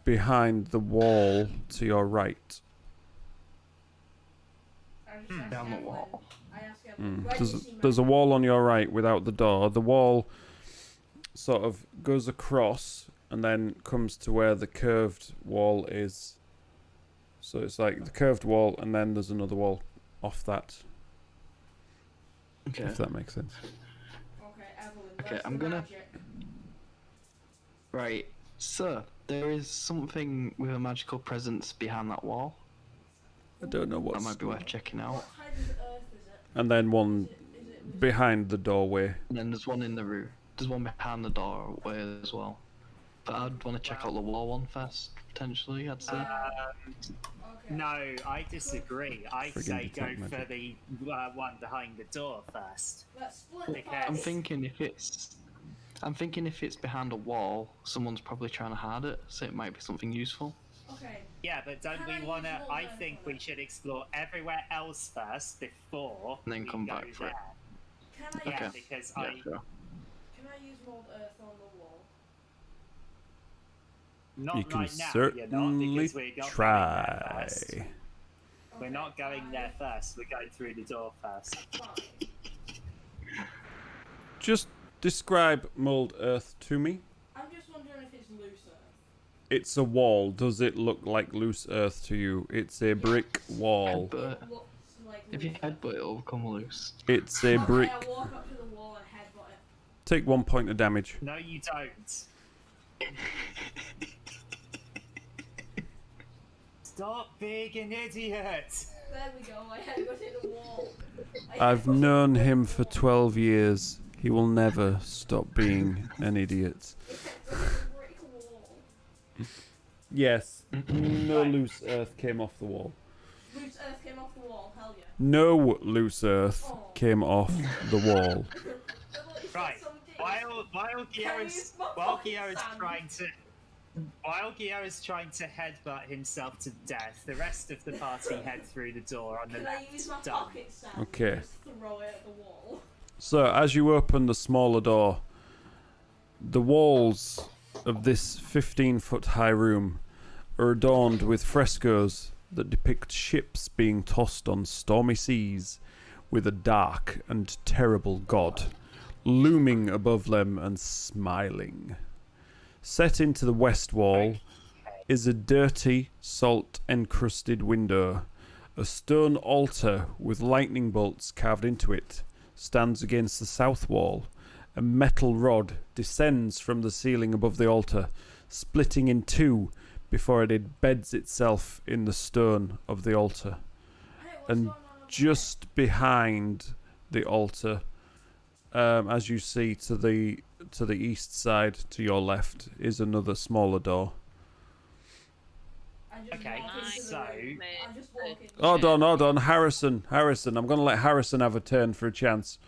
behind the wall to your right. I just asked Down the Evelyn- wall. I asked Evelyn, where do There's you see there's a magic? wall on your right without the door. The wall sort of goes across and then comes to where the curved wall is. So it's like the curved wall, and then there's another wall off that. Okay. If that makes sense. Okay, Evelyn, Okay, where's I'm the gonna- magic? Right. So, there is something with a magical presence behind that wall. I don't know That what's. might be worth checking out. What kind of earth is it? And then one Is it behind the doorway. And then there's one in the room. There's one behind the doorway as well. But I'd want to check out the wall one first, potentially, I'd say. Okay. No, I disagree. I Friggin' say go detect for magic. the one behind the door first. Let's split Okay. parts. I'm thinking if it's I'm thinking if it's behind a wall, someone's probably trying to hide it, so it might be something useful. Okay. Yeah, but don't Can I we want to? use more I than think one? we should explore everywhere else first before And then we come go back for it. there. Can I Yeah, Okay. because Yeah, I sure. can I use mold earth on the wall? not You can right now. You're not certainly because we're not going there try. first. We're Okay, not going fine. there first. We're going through the door first. Fine. Just describe mold earth to me. I'm just wondering if it's loose earth. It's a wall. Does it look like loose earth to you? It's a brick wall. Headbutt. It looks like If you loose earth. headbutt, it'll come loose. It's a Okay, brick. I walk up to the wall and headbutt it. Take 1 point of damage. No, you don't. Stop being an idiot. There we go, I headbutted the wall. I've known him for 12 years. He will never stop being an idiot. It's a brick wall. Yes, no loose earth came off the wall. Loose earth came off the wall, hell yeah. No loose earth came off the wall. I thought you said Right. something. While Gio's trying to headbutt himself to death, the rest of the party head through the door on the Can I use my left. Done. pocket sand Okay. and just throw it at the wall? So, as you open the smaller door, the walls of this 15-foot high room are adorned with frescoes that depict ships being tossed on stormy seas with a dark and terrible god looming above them and smiling. Set into the west wall is a dirty, salt-encrusted window. A stone altar with lightning bolts carved into it stands against the south wall. A metal rod descends from the ceiling above the altar, splitting in two before it embeds itself in the stone of the altar. Hey, what's And going on over just behind the altar, as you see to the east side, to your left, is another smaller door. there? I just Okay, walk into the so- room. I just walk in. Hold on, Harrison. I'm going to let Harrison have a turn for a chance.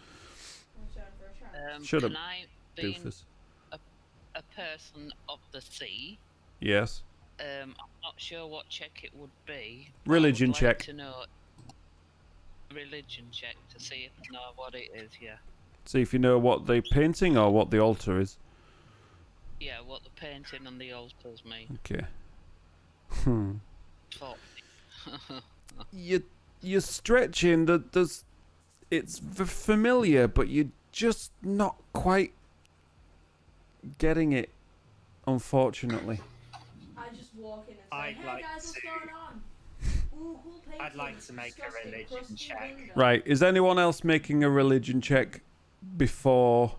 I'm sorry for a chance. Shut can up, I, being Doofus. a person of the sea, Yes. I'm not sure what check it would be. but I Religion would like check. to know religion check to see if I know what it is. Yeah, See if you know what the painting or what the altar is. yeah. What the painting on the altars mean. Okay. Fuck. You're stretching. There's, it's familiar, but you're just not quite getting it, unfortunately. I just walk in and say, I'd hey like guys, what's to- going on? Ooh, cool painting. I'd like to make a Disgusting, religion crusty check. window. Right. Is anyone else making a religion check before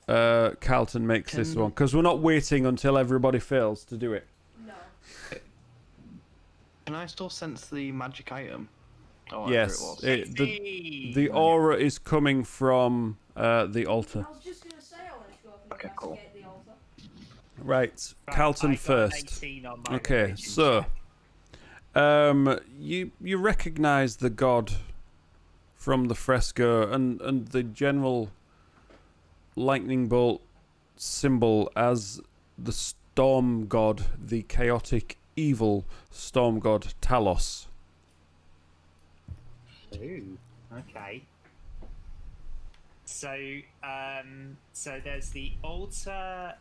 Carlton makes this Can- one? Because we're not waiting until everybody fails to do it. No. Can I still sense the magic item? Or whatever Yes. It was? The aura is coming from the altar. I was just going to say I wanted to go up and Okay, cool. investigate the altar. Right. Right, Carlton I got an first. 18 on my Okay, religion so check. you recognise the god from the fresco and the general lightning bolt symbol as the storm god, the chaotic, evil storm god Talos. Ooh, okay. So, so there's the altar,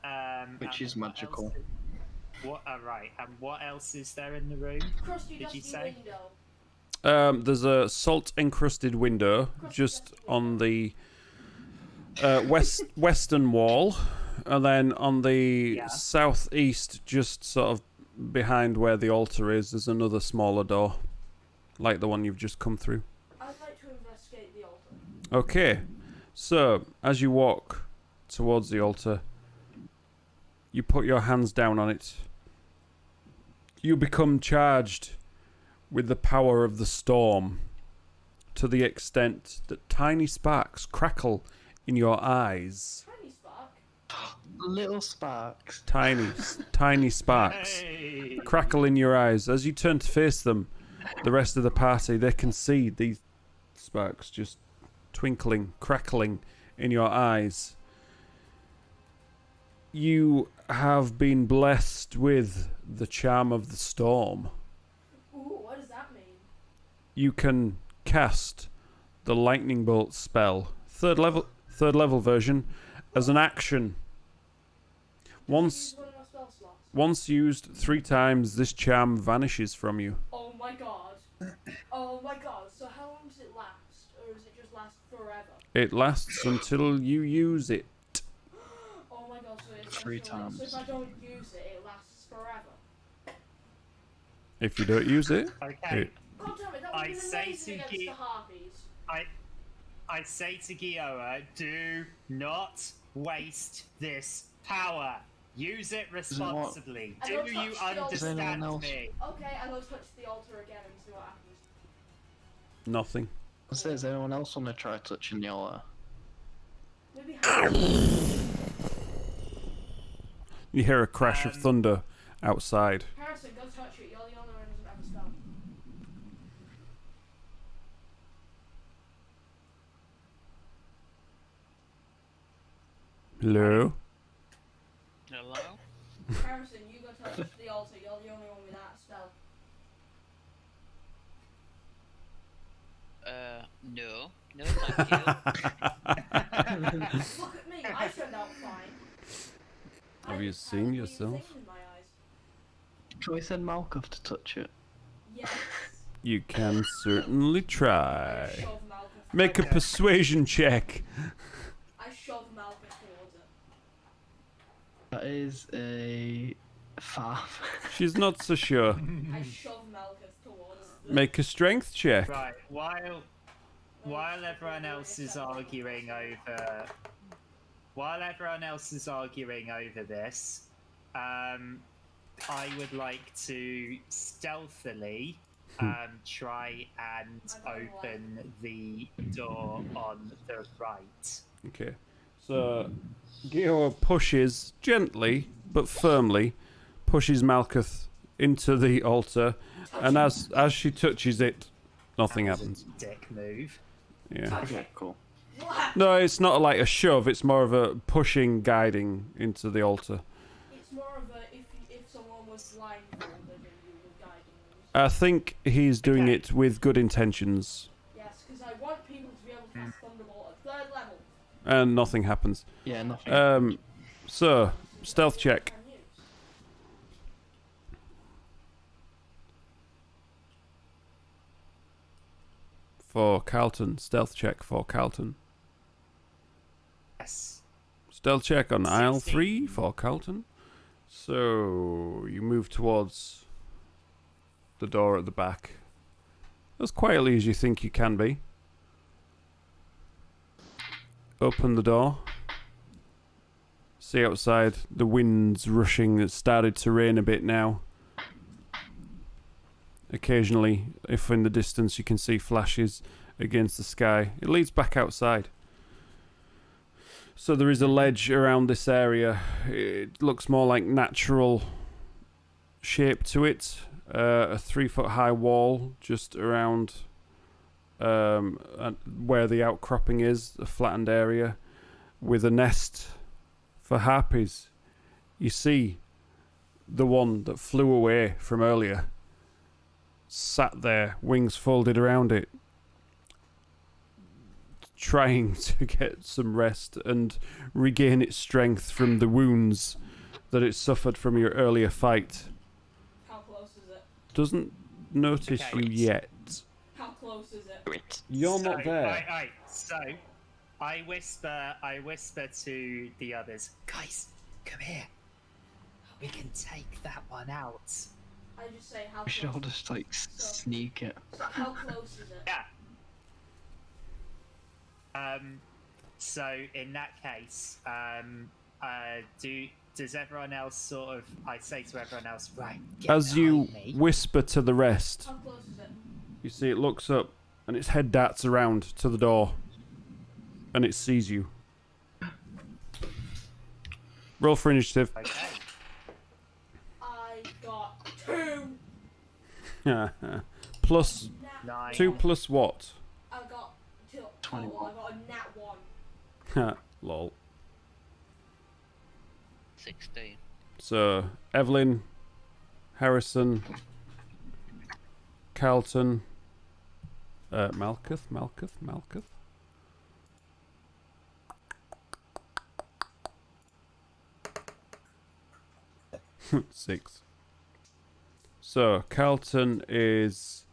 Which and is what magical. else What? Right. And what else is there in the room? Crusty, Did you dusty say? window. There's a salt-encrusted window just on the western wall, and then on the Yeah. southeast, just sort of behind where the altar is, there's another smaller door, like the one you've just come through. I'd like to investigate the altar. Okay, so as you walk towards the altar, you put your hands down on it. You become charged with the power of the storm to the extent that tiny sparks crackle in your eyes. Tiny spark. Little sparks. Tiny sparks Hey! crackle in your eyes. As you turn to face them, the rest of the party, they can see these sparks just twinkling, crackling in your eyes. You have been blessed with the charm of the storm. Ooh, what does that mean? You can cast the lightning bolt spell, third level version, as an action. Once Use one of my spell slots. once used 3 times, this charm vanishes from you. Oh my god. Oh my god. So how long does it last? Or does it just last forever? It lasts until you use it. Oh my god, so it's 3 essentially- times. So if I don't use it, it lasts forever. If you don't use it, Okay. God damn it, that would I be say amazing to against Gi- the Harpies. I say to Gioa, do not waste this power. Use it responsibly. I Do don't you touch the altar. Does anyone understand else- me? Okay, I'll go touch the altar again and see what happens. nothing. Does anyone else want to try touching the altar? Maybe Harrison. You hear a crash of thunder outside. Harrison, go touch it. You're the only one who doesn't have a spell. Hello? Hello? Harrison, you go touch the altar. You're the only one without a spell. No. No, thank you. Look at me. I turned out fine. Have you I seen had yourself? things in my eyes. Shall we send Malcuth to touch it? Yes. You can certainly try. I shove Malcuth. Make a Okay. persuasion check. I shove Malcuth towards it. That is a 5. She's not so sure. I shove Malcuth towards the... Make a strength check. Right. While everyone else is arguing over, this, I would like to stealthily try and open the door on the right. Okay. So, Gio pushes gently but firmly, pushes Malcuth into the altar, and as she touches it, nothing That was a happens. Dick move. Yeah. Okay, cool. What? No, it's not like a shove. It's more of a pushing, guiding into the altar. It's more of a if someone was blindfolded and you were guiding them. I think he's doing Okay. it with good intentions, Yes, because I want people to be able to cast Thunderbolt at 3rd level. and nothing happens. Yeah, nothing. So stealth check. Can use. For Carlton. Stealth check for Carlton. Yes. Stealth check on aisle 16. 3 for Carlton. So you move towards the door at the back. As quietly as you think you can be. Open the door. See outside, the wind's rushing. It's started to rain a bit now. Occasionally, if in the distance you can see flashes against the sky, it leads back outside. So there is a ledge around this area. It looks more like natural shape to it. A 3-foot high wall just around where the outcropping is, a flattened area, with a nest for harpies. You see the one that flew away from earlier sat there, wings folded around it, trying to get some rest and regain its strength from the wounds that it suffered from your earlier fight. How close is it? Doesn't notice Okay. you yet. How close is it? You're not there. Right, so I whisper to the others, guys, come here. We can take that one out. I just say how We should all close. just like sneak it. So how close is it? Yeah. So in that case, does everyone else sort of? I say to everyone else, right? Get As you behind me. whisper to the rest, How close is it? you see it looks up and its head darts around to the door and it sees you. Roll for initiative. Okay. I got 2. Plus Nat 9. 2 plus what? I got 2. 21. Oh, I got a nat 1. Lol. 16. So, Evelyn, Harrison, Carlton, Malcuth. 6. So, Carlton is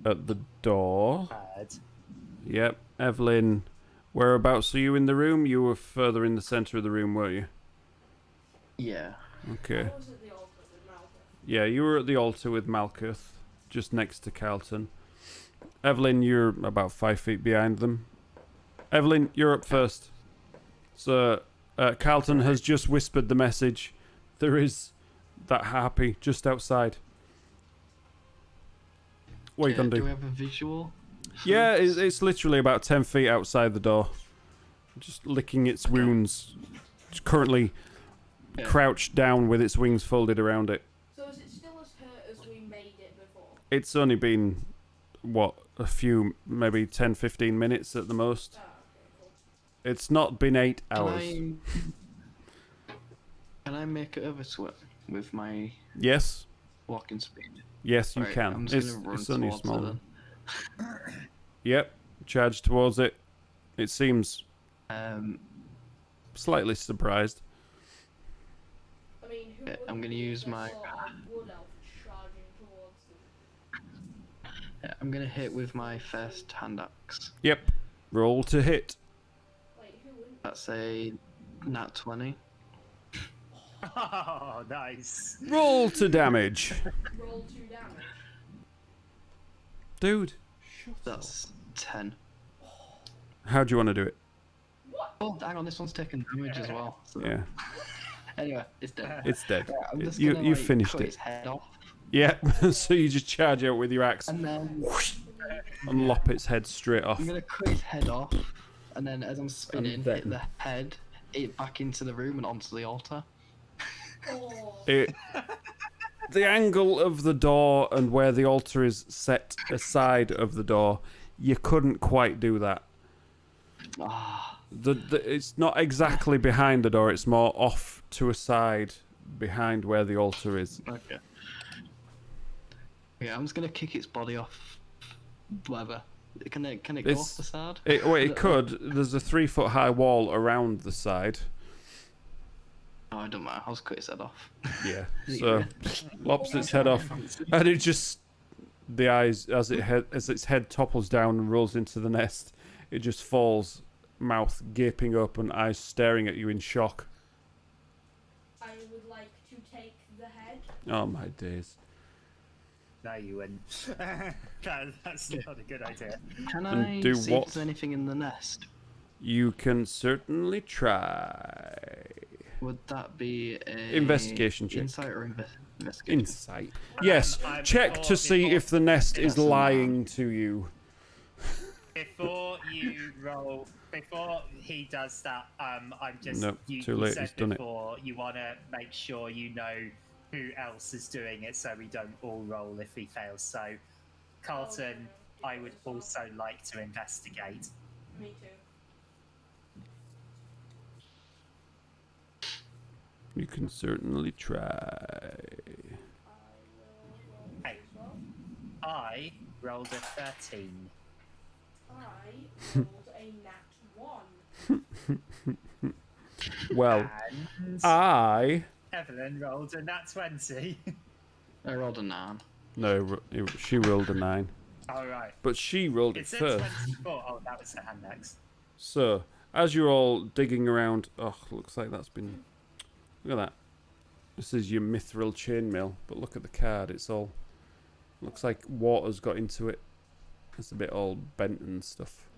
at the door. Yep. Evelyn, whereabouts are you in the room? You were further in the centre of the room, weren't you? Yeah. Okay. I was at the altar with Malcuth. Yeah, you were at the altar with Malcuth, just next to Carlton. Evelyn, you're about 5 feet behind them. Evelyn, you're up first. So, Carlton has just whispered the message. There is that harpy just outside. What are you going to Do do? we have a visual? Yeah, it's literally about 10 feet outside the door. Just licking its wounds. It's currently crouched down with its wings folded around it. So is it still as hurt as we made it before? It's only been, what, a few, maybe 10, 15 minutes at the most. Ah, okay, cool. It's not been 8 hours. Can I make it over to it with my Yes? walking speed? Yes, you Right, can. I'm just gonna run It's only a towards small it one. then. Yep, charge towards it. It seems slightly surprised. I mean, who Yeah, would I'm gonna be use the my- sort of wood elf charging towards them? Yeah, I'm gonna hit with my first hand axe. Yep, roll to hit. Wait, who wouldn't? That's a nat 20. Oh, nice. Roll to damage. Roll 2 damage. Dude, That's 10. how do you want to do it? What? Oh, hang on, this one's taking damage as well. So. Yeah, Anyway, it's dead. it's dead. Yeah, I'm just You gonna, like, finished cut it. its head off, Yeah, so you just charge out with your axe and then and lop its head straight off. I'm gonna cut his head off, and then as I'm spinning, then- hit the head, it back into the room and onto the altar. Oh. The angle of the door and where the altar is set aside of the door, you couldn't quite do that. Ah, It's not exactly behind the door, it's more off to a side behind where the altar is. okay. Yeah, I'm just gonna kick its body off. Whatever. Can it go It's- off the side? It could. There's a 3-foot high wall around the side. Oh, I don't matter. I'll just cut its head off. Yeah. So lops its head off, and it just the eyes as its head topples down and rolls into the nest. It just falls, mouth gaping open, eyes staring at you in shock. I would like to take the head. Oh my days! No, you wouldn't. That's not a good idea. Can And I do see what? if there's anything in the nest? You can certainly try. Would that be a Investigation check. Insight or investigation? Insight. Yes. I'm Check before- to see before- if the nest is Yes, I'm lying to you. Before you roll, before he does that, I'm just. Nope, you, too you late, said he's done it. before you want to make sure you know who else is doing it, so we don't all roll if he fails. So, Carlton, I would also like to investigate. Me too. You can certainly try. I will roll Hey. as well. I rolled a 13. I rolled a nat 1. Well, And I Evelyn rolled a nat 20. I rolled a 9. no, she rolled a 9, Alright. but she rolled it It said first. 24. Oh, that was the hand axe. So, as you're all digging around, oh, looks like that's been. Look at that. This is your mithril chainmail, but look at the card. It's all looks like water's got into it. It's a bit all bent and stuff.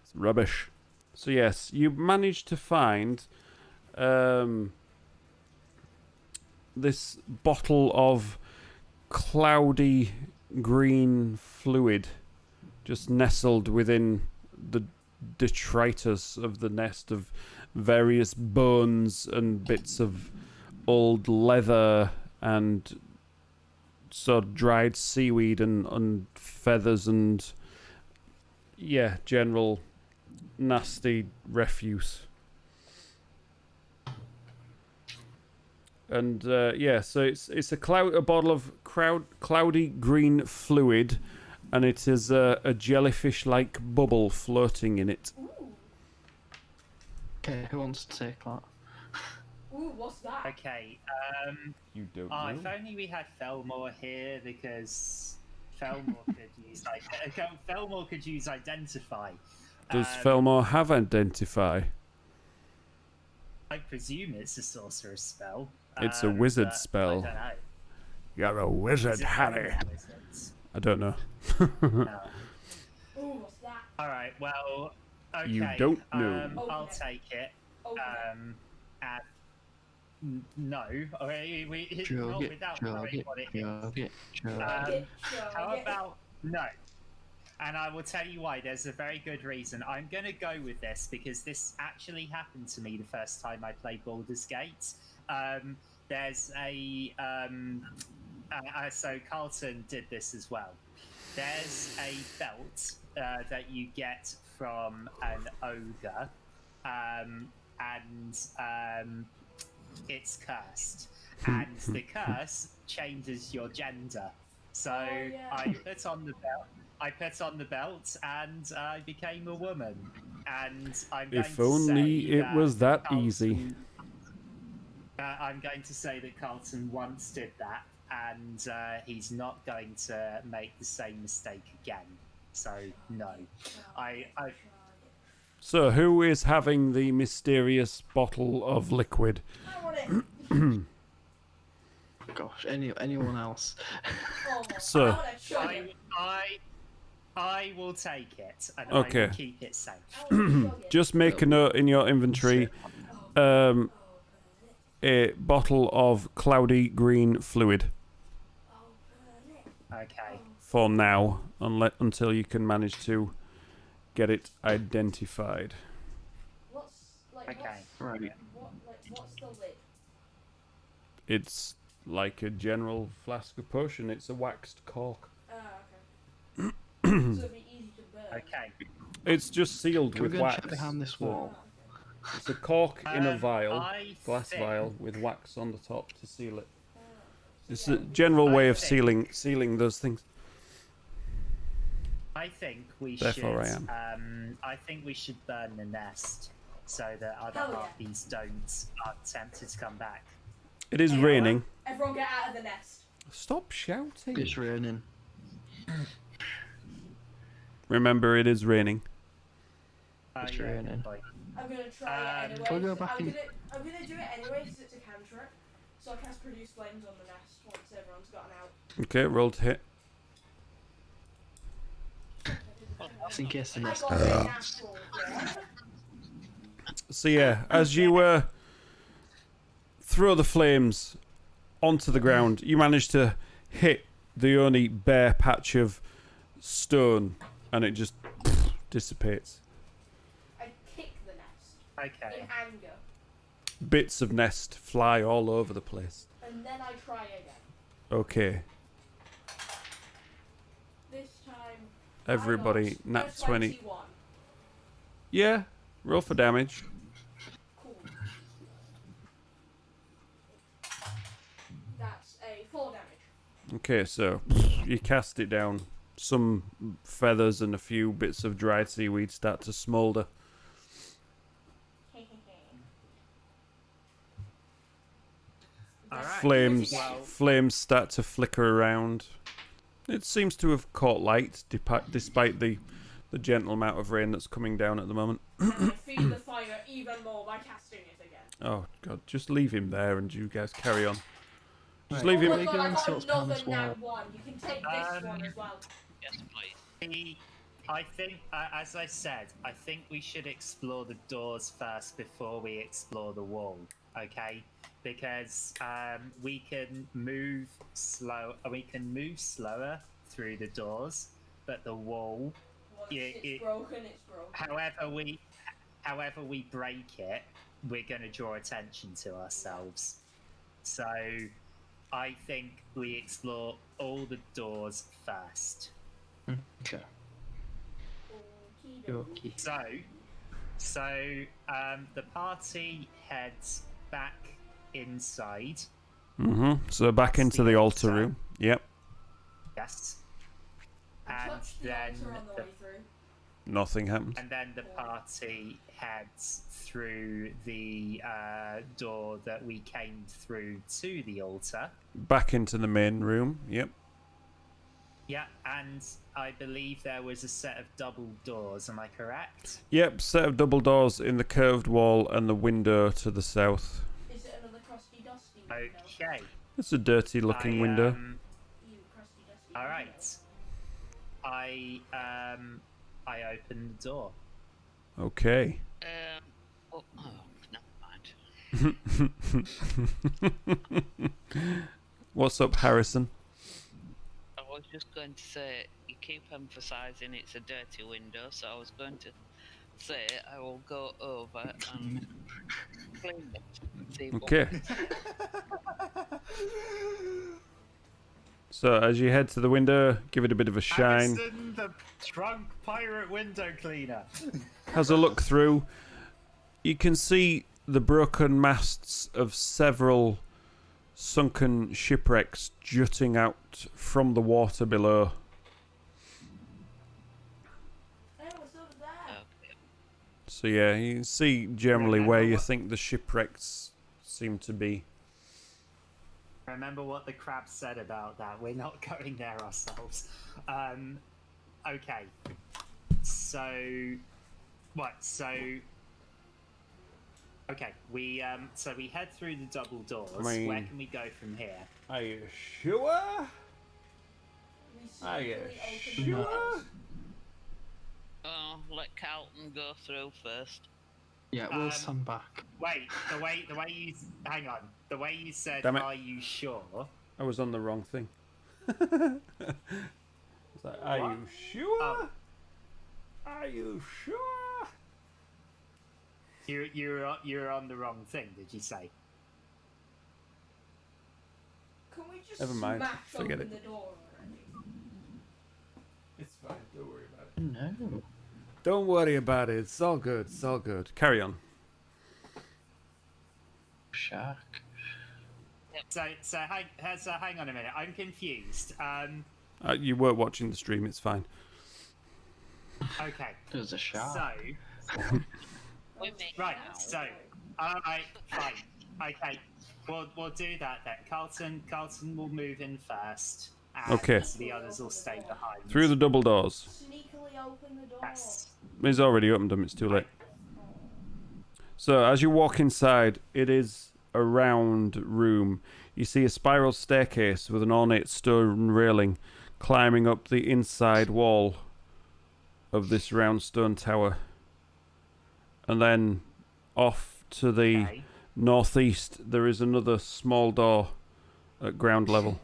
It's rubbish. So yes, you managed to find this bottle of cloudy green fluid just nestled within the detritus of the nest of various bones and bits of old leather and sort of dried seaweed and feathers and yeah, general nasty refuse. And yeah, so it's a bottle of cloudy green fluid, and it has a jellyfish-like bubble floating in it. Ooh. Okay, who wants to take that? Ooh, what's that? Okay. You don't Oh, know. if only we had Felmore here, because Felmore could use Felmore could use identify. Does Felmore have identify? I presume it's a sorcerer's spell. It's a wizard but spell. I don't know. You're a wizard, Is it Harry. wizards? I don't know. No. Ooh, what's that? All right. Well. Okay. You don't know. I'll Okay. take it. Okay. And no, we Jug not it, without jug knowing it, what it jug is. it, jug Um, it. How about no? And I will tell you why. There's a very good reason. I'm going to go with this because this actually happened to me the first time I played Baldur's Gate. There's so Carlton did this as well. There's a belt that you get from an ogre, and it's cursed. And the curse changes your gender. So yeah. I put on the belt, and I became a woman. And I'm going If to only say it was that Carlton- easy. I'm going to say that Carlton once did that, and he's not going to make the same mistake again. So no, I So, who is having the mysterious bottle of liquid? I want it. Gosh, anyone else? Oh my So- God, I wanna chug it. I will take it, and Okay. I will keep it safe. I wanna chug it. Just make a note in your inventory. A bottle of cloudy green fluid Okay. for now, until you can manage to get it identified. What's like? Okay. Right. What's the lid? It's like a general flask of potion. It's a waxed cork. Okay. So it'd be easy to burn. Okay. It's just sealed Can we with go and wax. check behind this wall? It's a cork in a vial, I glass think- vial with wax on the top to seal it. So It's yeah, a general way of think- sealing those things. I think we Therefore should. I am. I think we should burn the nest so that other Hell yeah. harpies aren't tempted to come back. It is Hey, raining. Everyone get out of the nest. Stop shouting. It's raining. Remember, it is raining. It's Yeah, raining. like- I'm gonna try it anyway. Can we go back in? I'm gonna do it anyway because it's a cantrip. So I cast produce flames on the nest once everyone's gotten out. Okay, roll to hit. Just in case the I nest got comes a out. natural, yeah. So yeah, as you throw the flames onto the ground, you manage to hit the only bare patch of stone, and it just dissipates. I kick the nest Okay. in anger, Bits of nest fly all over the place. and then I try again. Okay, This time, everybody, I got nat a 20. 21. Yeah, roll for damage. Cool. That's a 4 damage. Okay, so you cast it down. Some feathers and a few bits of dried seaweed start to smoulder. All right. Flames, Well- flames start to flicker around. It seems to have caught light, despite the gentle amount of rain that's coming down at the moment. And I feed the fire even more by casting it again. Oh god, just leave him there and you guys carry on. Just Right. leave Oh him. my god, I Going got to what's behind another this nat wall. 1. You can take this one as well. Yes, please. I think, as I said, I think we should explore the doors first before we explore the wall. Okay, because we can move slow. We can move slower through the doors, but the wall, Once Yeah, it's broken, it's broken. however we break it, we're going to draw attention to ourselves. So, I think we explore all the doors first. Okay. Okey-dokey. Okay. So the party heads back inside So back into the altar room. Yep. Yes. I And touched the then altar on the way through. Nothing happens. and then the party heads through the door that we came through to the altar. Back into the main room. Yep. Yeah, and I believe there was a set of double doors. Am I correct? Yep. Set of double doors in the curved wall and the window to the south. Is it another crusty dusty window? Okay. It's a dirty looking window. You crusty dusty All window. right. I opened the door. Okay. Never mind. What's up, Harrison? I was just going to say, you keep emphasising it's a dirty window, so I was going to say I will go over and clean it. See what- Okay. So as you head to the window, give it a bit of a shine. Harrison, the drunk pirate window cleaner. Has a look through. You can see the broken masts of several sunken shipwrecks jutting out from the water below. Hey, what's over there? Okay. So yeah, you can see generally where you Remember think the shipwrecks seem to be. Remember what the crab said about that. We're not going there ourselves. Okay. So, what? So, okay. We head through the double doors. I mean- Where can we go from here? Are you sure? We Are you secretly opened the sure? doors. Oh, let Carlton go through first. Yeah, we'll stand back. Wait, the way you hang on. The way you said, Damn it. "Are you sure?" I was on the wrong thing. It's like, are What? you sure? Oh. Are you sure? You're on the wrong thing. Did you say? Can we just Never mind, smash forget open it. the door already? It's fine. Don't worry about it. No. Don't worry about it. It's all good. It's all good. Carry on. Shark. So hang on a minute. I'm confused. You were watching the stream. It's fine. Okay. There's a shark. So. We meet Right, now. so, alright, fine. Okay, we'll do that then. Carlton will move in first, and Okay. the others will stay behind. Through the double doors. Sneakily open the door. Yes. He's already opened them. It's too late. So as you walk inside, it is a round room. You see a spiral staircase with an ornate stone railing climbing up the inside wall of this round stone tower. And then off to the Okay. northeast, there is another small door at ground level.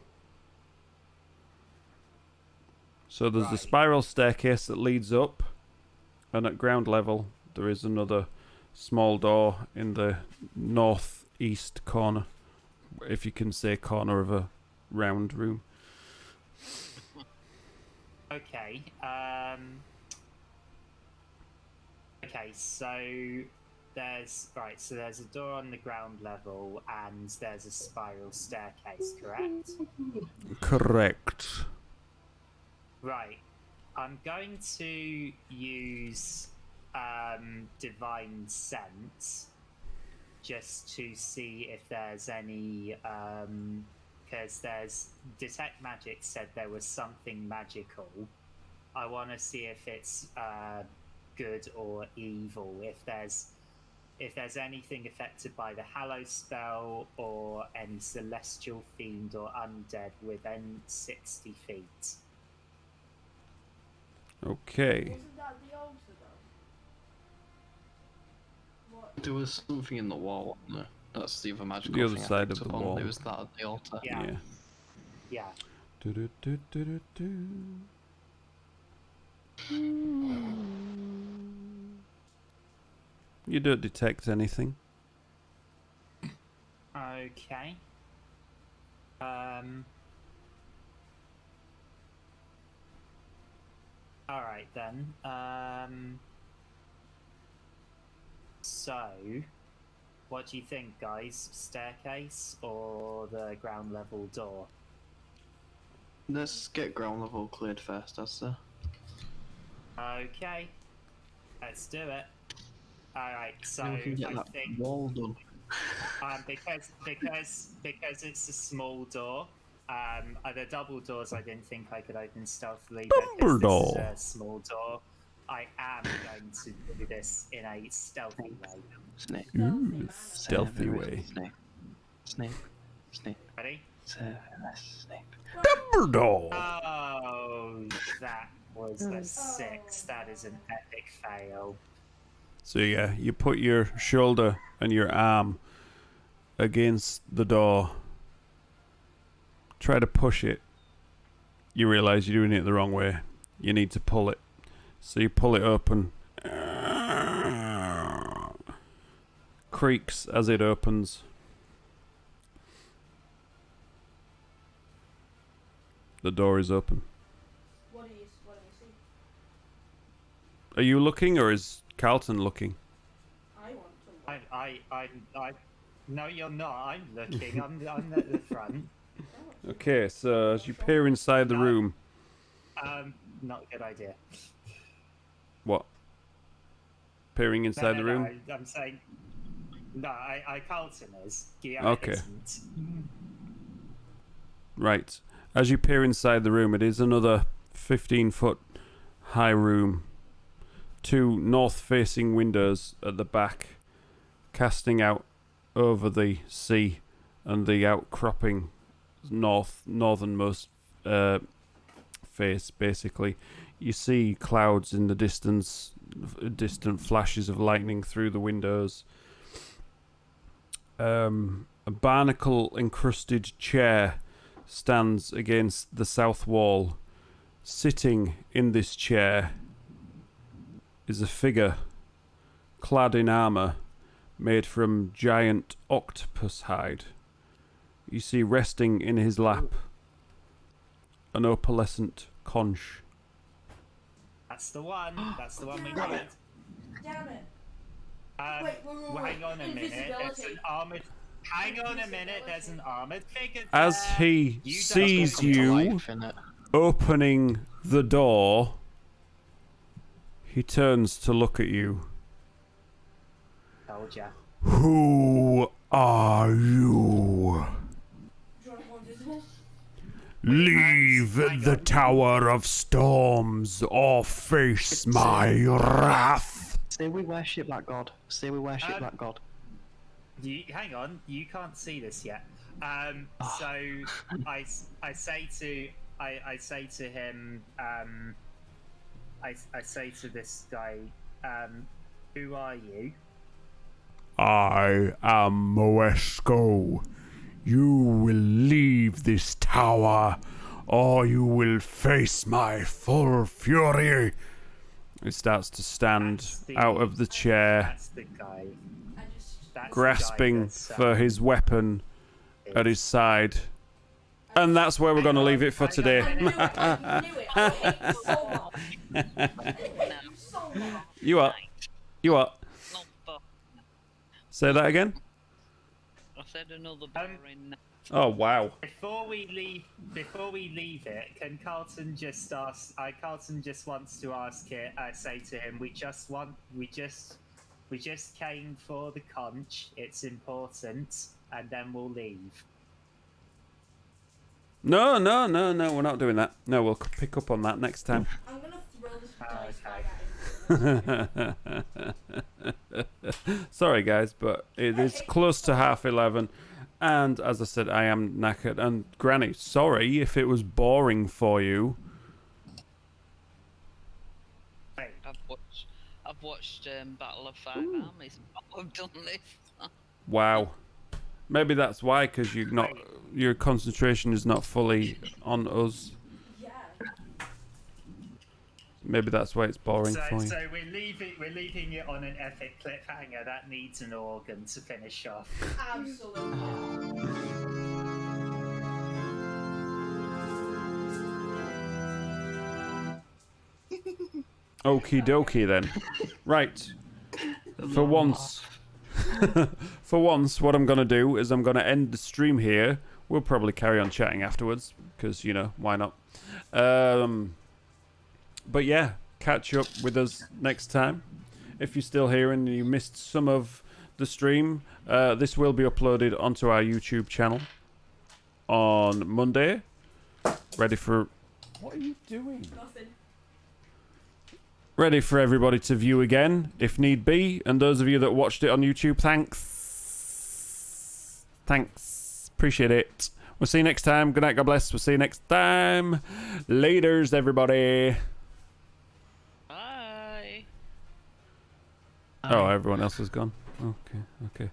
So there's a Right. spiral staircase that leads up, and at ground level, there is another small door in the northeast corner, if you can say corner of a round room. Okay. Okay, so there's a door on the ground level, and there's a spiral staircase. Correct. Correct. Right. I'm going to use divine sense just to see if there's any because there's detect magic said there was something magical. I want to see if it's good or evil, if there's anything affected by the hallow spell or any celestial fiend or undead within 60 feet. Okay. Wasn't that the altar though? What? There was something in the wall, wasn't there? That's the other magical The other thing I side picked of up the on. wall. It was that at the altar. Yeah. Yeah. Do-do-do-do-do-do. You don't detect anything. Okay. Alright then. So What do you think, guys? Staircase or the ground level door? Let's get ground level cleared first, I'd say. Okay, let's do it. Alright, so Then we can get I that think wall done. because it's a small door, the double doors I didn't think I could open stealthily, but because this is a small door, I am going to do this in a stealthy way. Snape. Ooh, stealthy way. Snape. Ready? Snape. Dumbledore. Oh, that was a 6. That is an epic fail. So yeah, you put your shoulder and your arm against the door. Try to push it. You realise you're doing it the wrong way. You need to pull it. So you pull it open. Creaks as it opens. The door is open. What do you see? Are you looking or is Carlton looking? I want to look. No, you're not. I'm looking. I'm at the front. Okay, so as you peer inside the room. Not a good idea. What? Peering inside the room? No, I'm saying. No, Carlton is. Guillaume Okay. isn't. Right. As you peer inside the room, it is another 15-foot high room. 2 north-facing windows at the back, casting out over the sea and the outcropping northernmost face, basically. You see clouds in the distance, distant flashes of lightning through the windows. A barnacle-encrusted chair stands against the south wall. Sitting in this chair is a figure clad in armour made from giant octopus hide. You see resting in his lap an opalescent conch. That's the one. That's the one we need. Damn it. Wait, hang on a minute. There's Invisibility. an armored. Hang on a minute. There's an armored figure. As there. he You don't sees Come to you life, innit? opening the door, he turns to look at you. Told ya. Who are you? Do you want to go invisible? Leave the Tower of Storms or face my wrath. Say we worship that god. Say we worship that god. Hang on. You can't see this yet. So I say to him. I say to this guy. Who are you? I am Moesco. You will leave this tower, or you will face my full fury. He starts to stand out of the chair, That's the guy. That's grasping the guy that's, for his weapon at his side. And that's where we're going to leave it for today. I knew it. I knew it. I hate you so much. I hate you so much. You what? You what? Not but Say that again? I said another boring. Oh, wow. Before we leave it, can Carlton just ask? Carlton just wants to ask it. Say to him, we just came for the conch. It's important, and then we'll leave. No, we're not doing that. No, we'll pick up on that next time. I'm going to throw this dice bag at him. Sorry, guys, but it is close to 11:30. And as I said, I am knackered. And Granny, sorry if it was boring for you. Wait, I've watched Battle of Five Armies. I've done this. Wow. Maybe that's why, because your concentration is not fully on us. Yeah. Maybe that's why it's boring for you. so we're leaving it on an epic cliffhanger that needs an organ to finish off. Absolutely. Okie dokie then. Right. For once. For once, what I'm going to do is I'm going to end the stream here. We'll probably carry on chatting afterwards, because, you know, why not? But yeah, catch up with us next time. If you're still here and you missed some of the stream, this will be uploaded onto our YouTube channel on Monday. Ready for... What are you doing? Nothing. Ready for everybody to view again, if need be. And those of you that watched it on YouTube, thanks. Thanks. Appreciate it. We'll see you next time. Good night, God bless. We'll see you next time. Laters, everybody. Bye. Oh, everyone else is gone. Okay, okay.